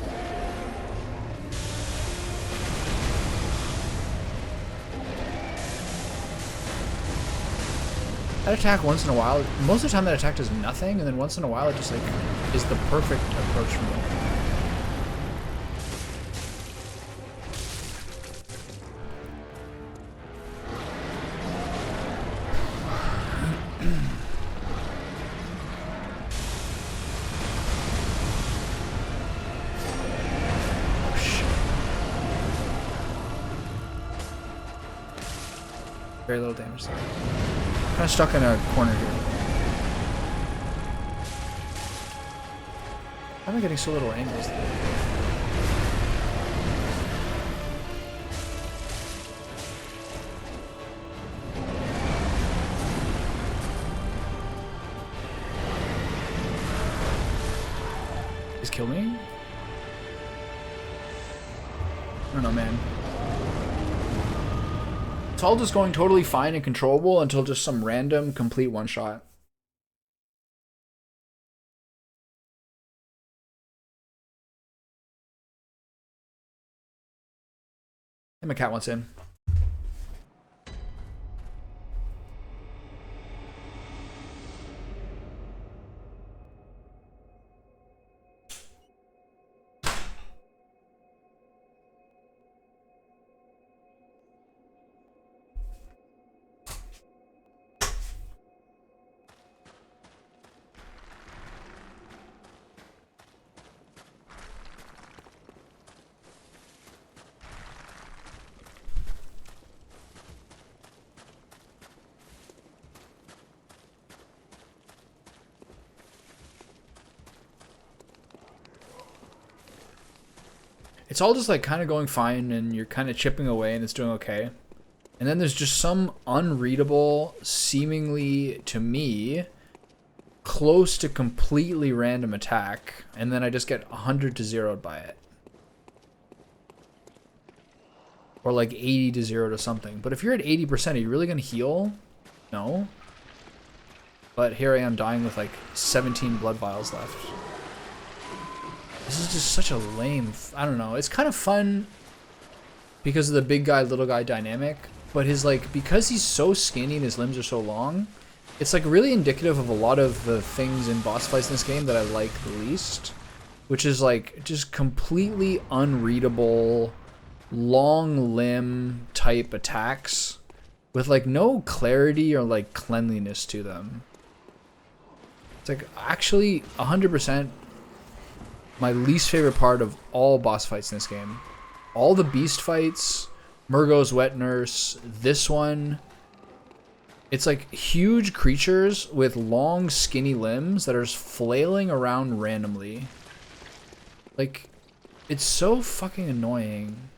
That attack once in a while, most of the time that attack does nothing, and then once in a while it just like is the perfect approach for me. Very little damage there. Kind of stuck in a corner here. Why am I getting so little angles there? Just kill me? I don't know, man. It's all just going totally fine and controllable until just some random complete one-shot. And my cat wants in. It's all just like kind of going fine and you're kind of chipping away and it's doing okay. And then there's just some unreadable, seemingly to me, close to completely random attack. And then I just get 100 to 0'd by it. Or like 80 to 0 to something. But if you're at 80%, are you really going to heal? No. But here I am dying with like 17 blood vials left. This is just such a lame, I don't know. It's kind of fun because of the big guy, little guy dynamic. But his like, because he's so skinny and his limbs are so long, it's like really indicative of a lot of the things in boss fights in this game that I like the least. Which is like just completely unreadable, long limb type attacks with like no clarity or like cleanliness to them. It's like actually 100% my least favorite part of all boss fights in this game. All the beast fights, Murgo's Wet Nurse, this one. It's like huge creatures with long skinny limbs that are just flailing around randomly. Like, it's so fucking annoying.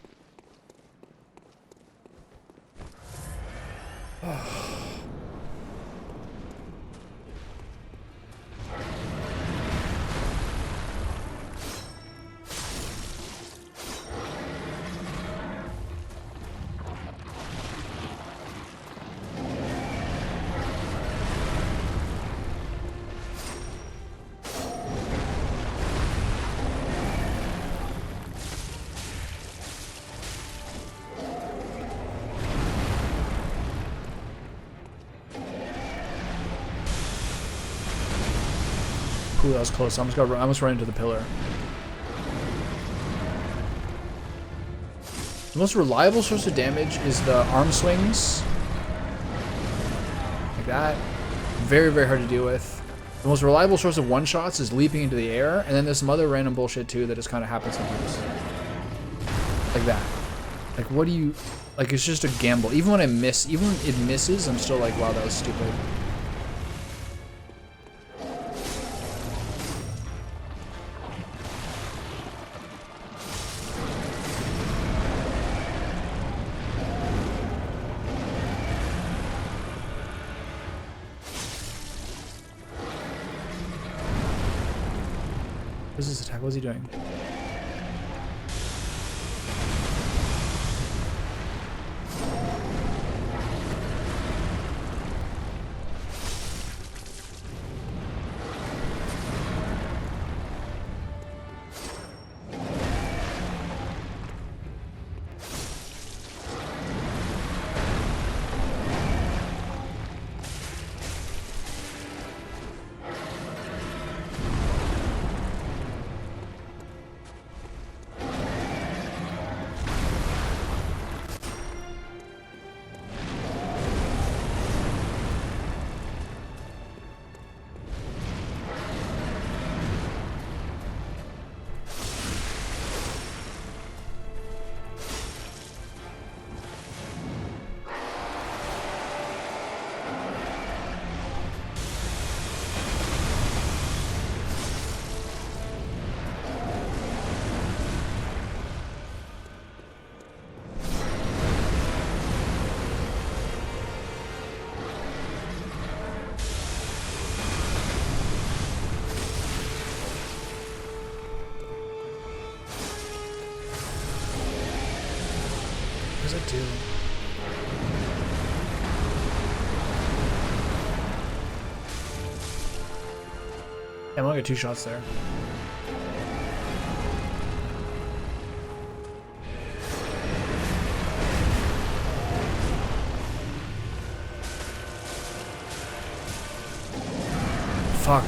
Ooh, that was close. I almost ran into the pillar. The most reliable source of damage is the arm swings. Like that. Very, very hard to deal with. The most reliable source of one-shots is leaping into the air, and then there's some other random bullshit too that just kind of happens sometimes. Like that. Like, what do you... Like, it's just a gamble. Even when I miss, even when it misses, I'm still like, wow, that was stupid. What's this attack? What's he doing? because I do. I'm only got 2 shots there. Fuck.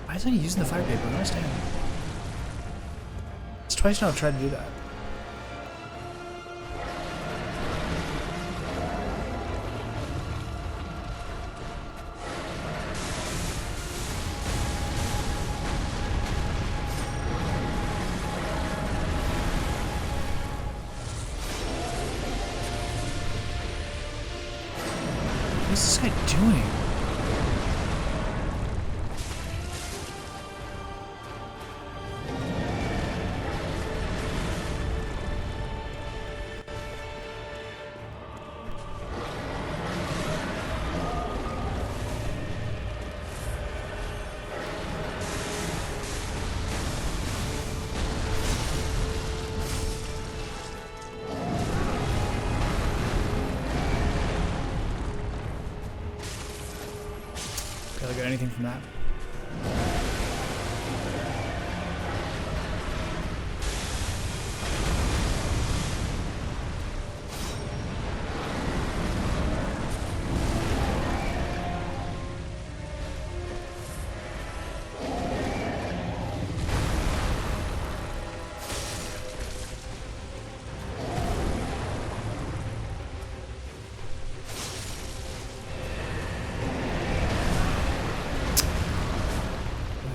Why isn't he using the fire paper? I don't understand. It's twice now I've tried to do that. What's this guy doing? Barely got anything from that.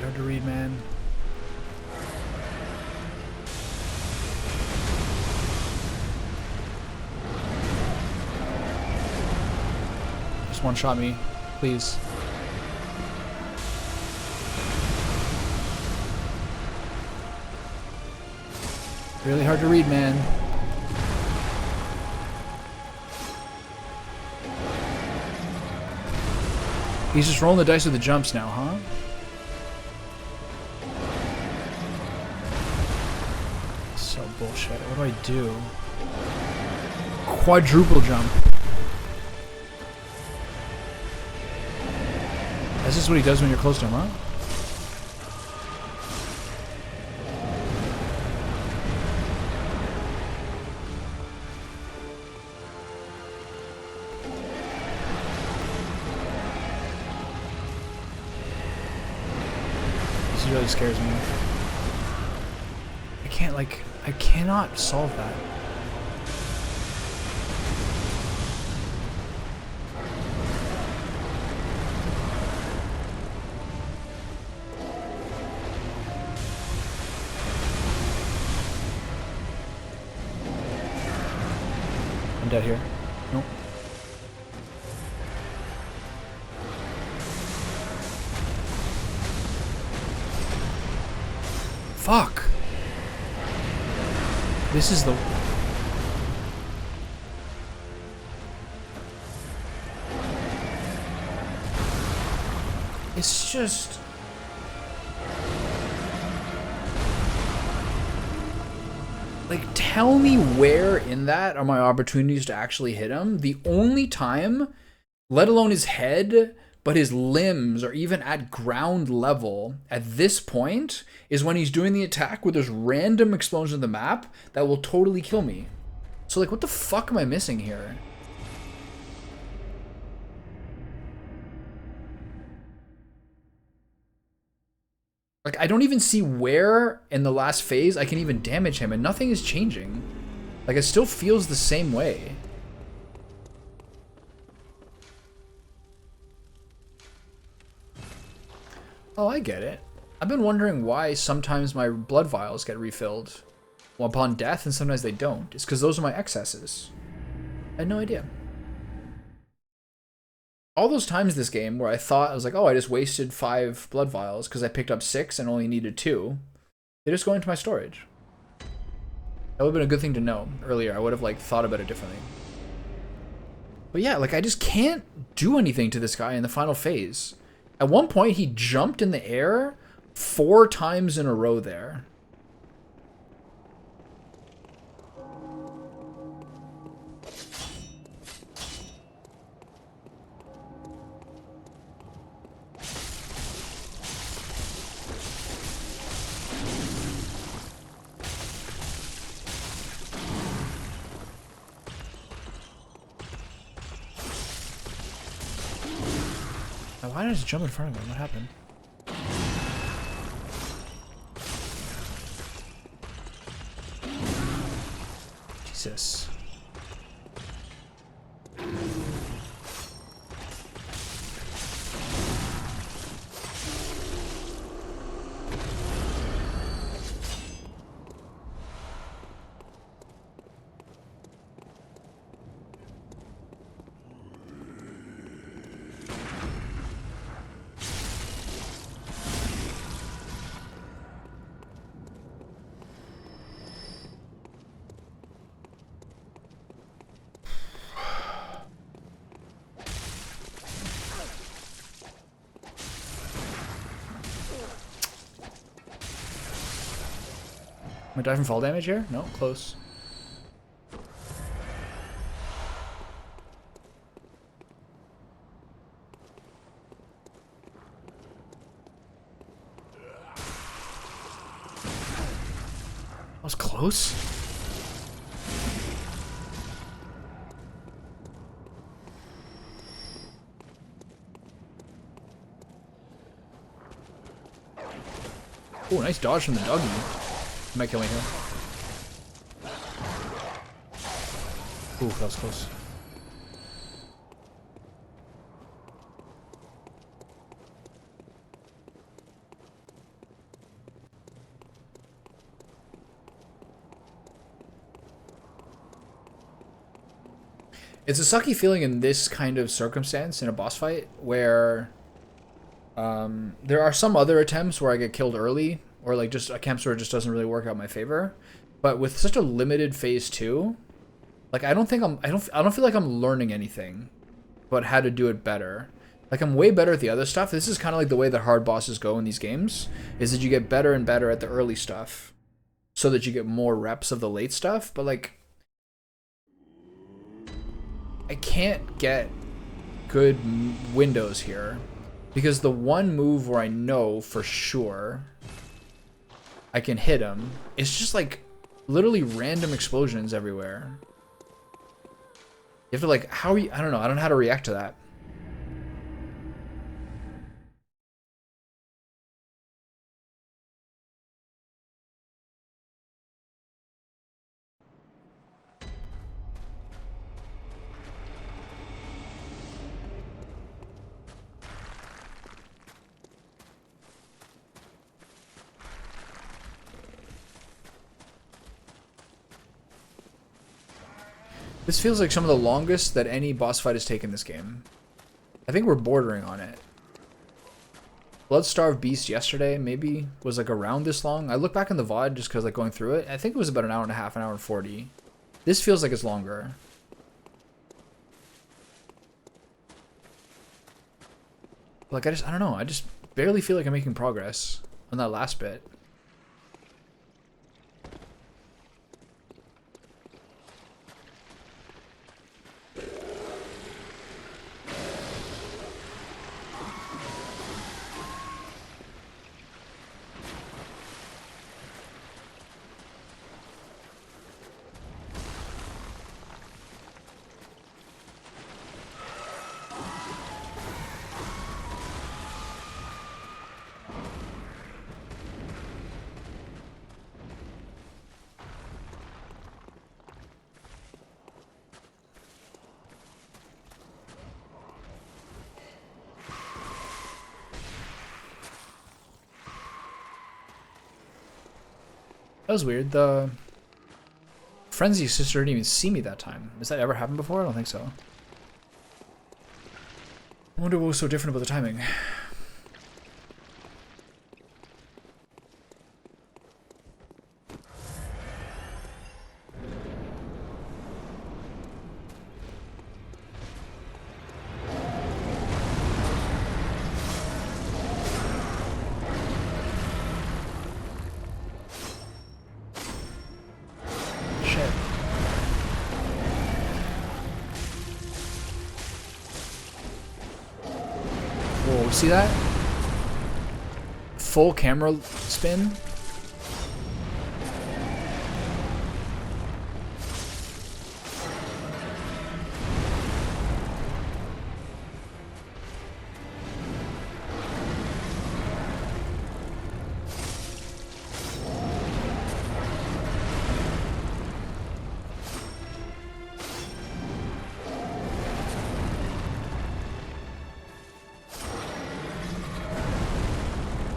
Hard to read, man. Just one shot me, please. Really hard to read, man. He's just rolling the dice with the jumps now, huh? So bullshit. What do I do? Quadruple jump. That's just what he does when you're close to him, huh? This really scares me. I cannot solve that. I'm dead here. Nope. Fuck. This is the... It's just... Like, tell me where in that are my opportunities to actually hit him. The only time, let alone his head, but his limbs are even at ground level at this point is when he's doing the attack with this random explosion of the map that will totally kill me. So, like, what the fuck am I missing here? Like, I don't even see where in the last phase I can even damage him, and nothing is changing. Like, it still feels the same way. Oh, I get it. I've been wondering why sometimes my blood vials get refilled. upon death, and sometimes they don't. It's because those are my excesses. I had no idea. All those times this game where I thought, I was like, oh, I just wasted 5 blood vials because I picked up 6 and only needed 2. They just go into my storage. That would have been a good thing to know earlier. I would have like thought about it differently. But yeah, like I just can't do anything to this guy in the final phase. At one point, he jumped in the air 4 times in a row there. Why did I just jump in front of him? What happened? Jesus. Am I die from fall damage here? No, close. That was close. Oh, nice dodge from the doggy. Might kill me here. Ooh, that was close. It's a sucky feeling in this kind of circumstance in a boss fight where there are some other attempts where I get killed early, or like just attempts where it just doesn't really work out in my favor. But with such a limited phase 2, like I don't feel like I'm learning anything about how to do it better. Like I'm way better at the other stuff. This is kind of like the way that hard bosses go in these games, is that you get better and better at the early stuff so that you get more reps of the late stuff. But like I can't get good windows here because the one move where I know for sure I can hit him, it's just like literally random explosions everywhere. You have to like, how are you, I don't know how to react to that. This feels like some of the longest that any boss fight has taken this game. I think we're bordering on it. Bloodstarved Beast yesterday maybe was like around this long. I look back in the VOD just because like going through it. I think it was about an hour and a half, an hour and 40. This feels like it's longer. Like I don't know. I just barely feel like I'm making progress on that last bit. That was weird. The Frenzy's sister didn't even see me that time. Has that ever happened before? I don't think so. I wonder what was so different about the timing. Shit. Whoa, see that? Full camera spin.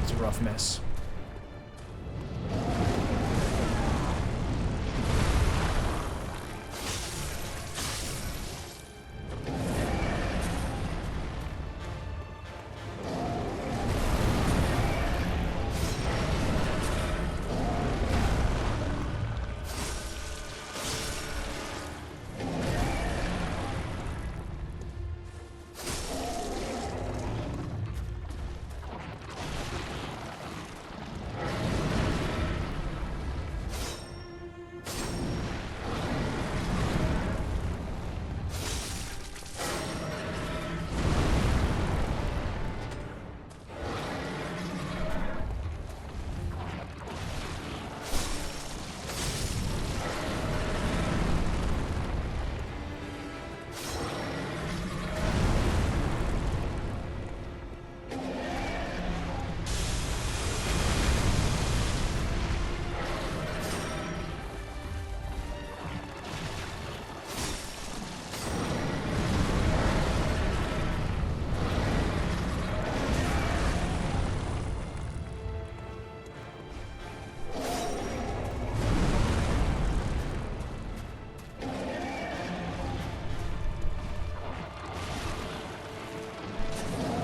It's a rough miss.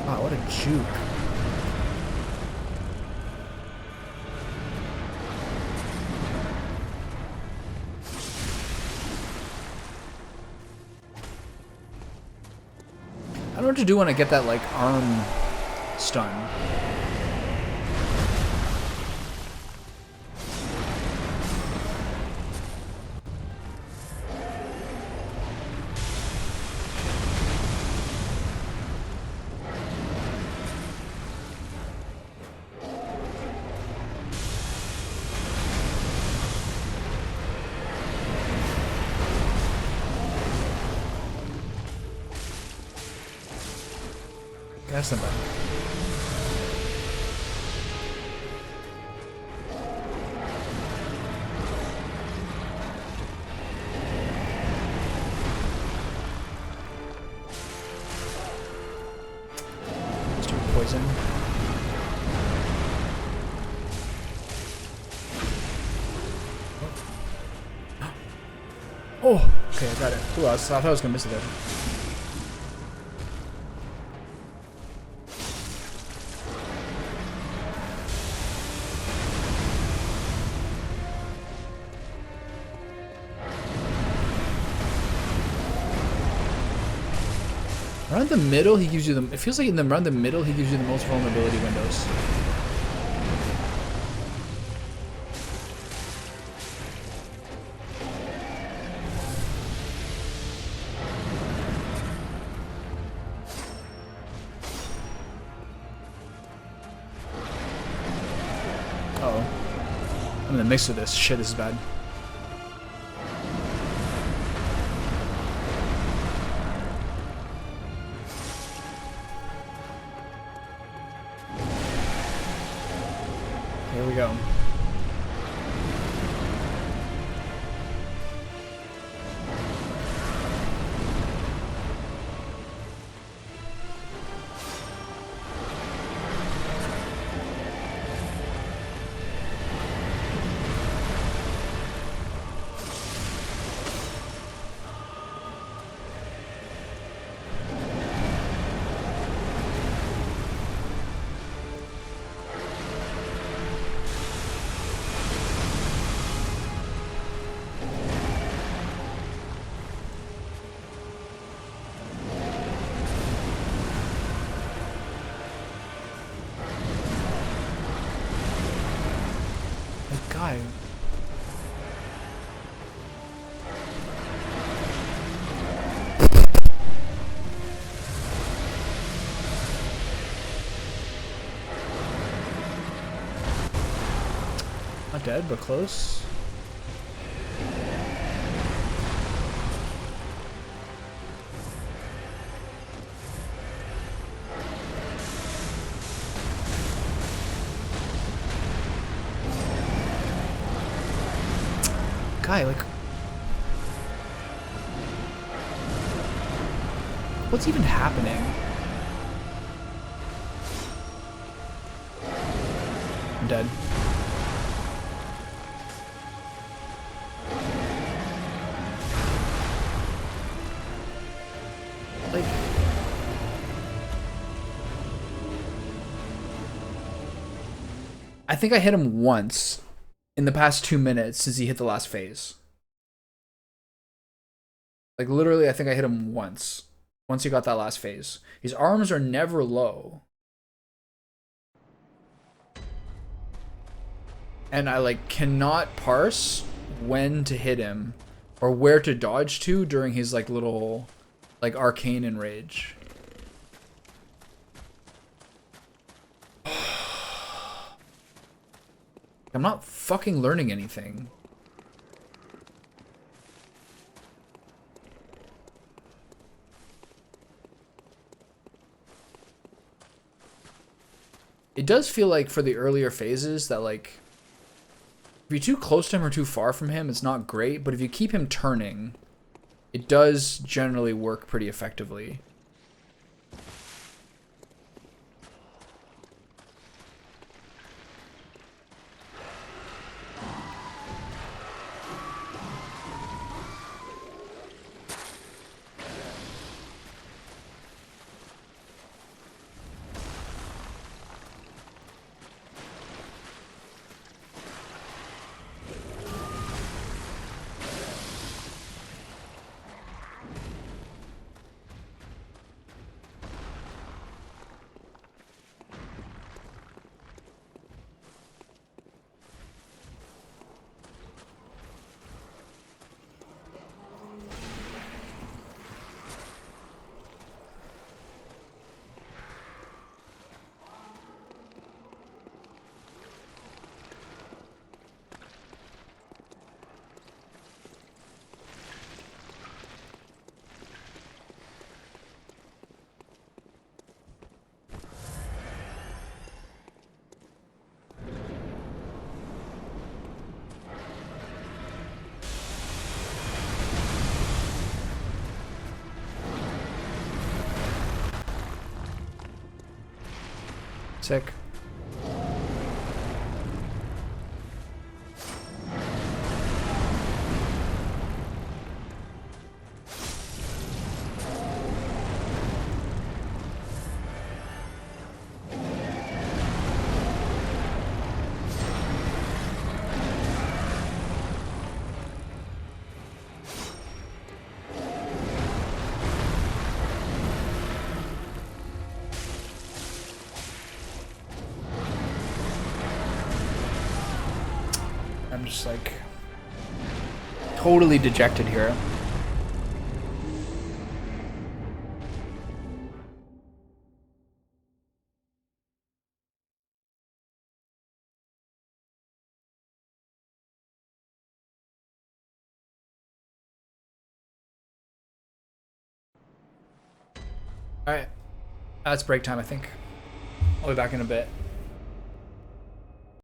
Wow, what a juke. I don't know what to do when I get that, like, arm stun. That's not bad. Let's do poison. Oh, okay, I got it. Ooh, I thought I was gonna miss it there. Around the middle, he gives you the. It feels like around the middle, he gives you the most vulnerability windows. Uh-oh. I'm in the mix of this. Shit, this is bad. Here we go. dead, but close. Guy, like, what's even happening? I'm dead. Like, I think I hit him once in the past 2 minutes since he hit the last phase. Like, literally, I think I hit him once he got that last phase. His arms are never low. And I, like, cannot parse when to hit him or where to dodge to during his, like, little, like, arcane enrage. I'm not fucking learning anything. It does feel like for the earlier phases that, like, if you're too close to him or too far from him, it's not great, but if you keep him turning, it does generally work pretty effectively. Sick. I'm just like totally dejected here. All right, that's break time, I think. I'll be back in a bit.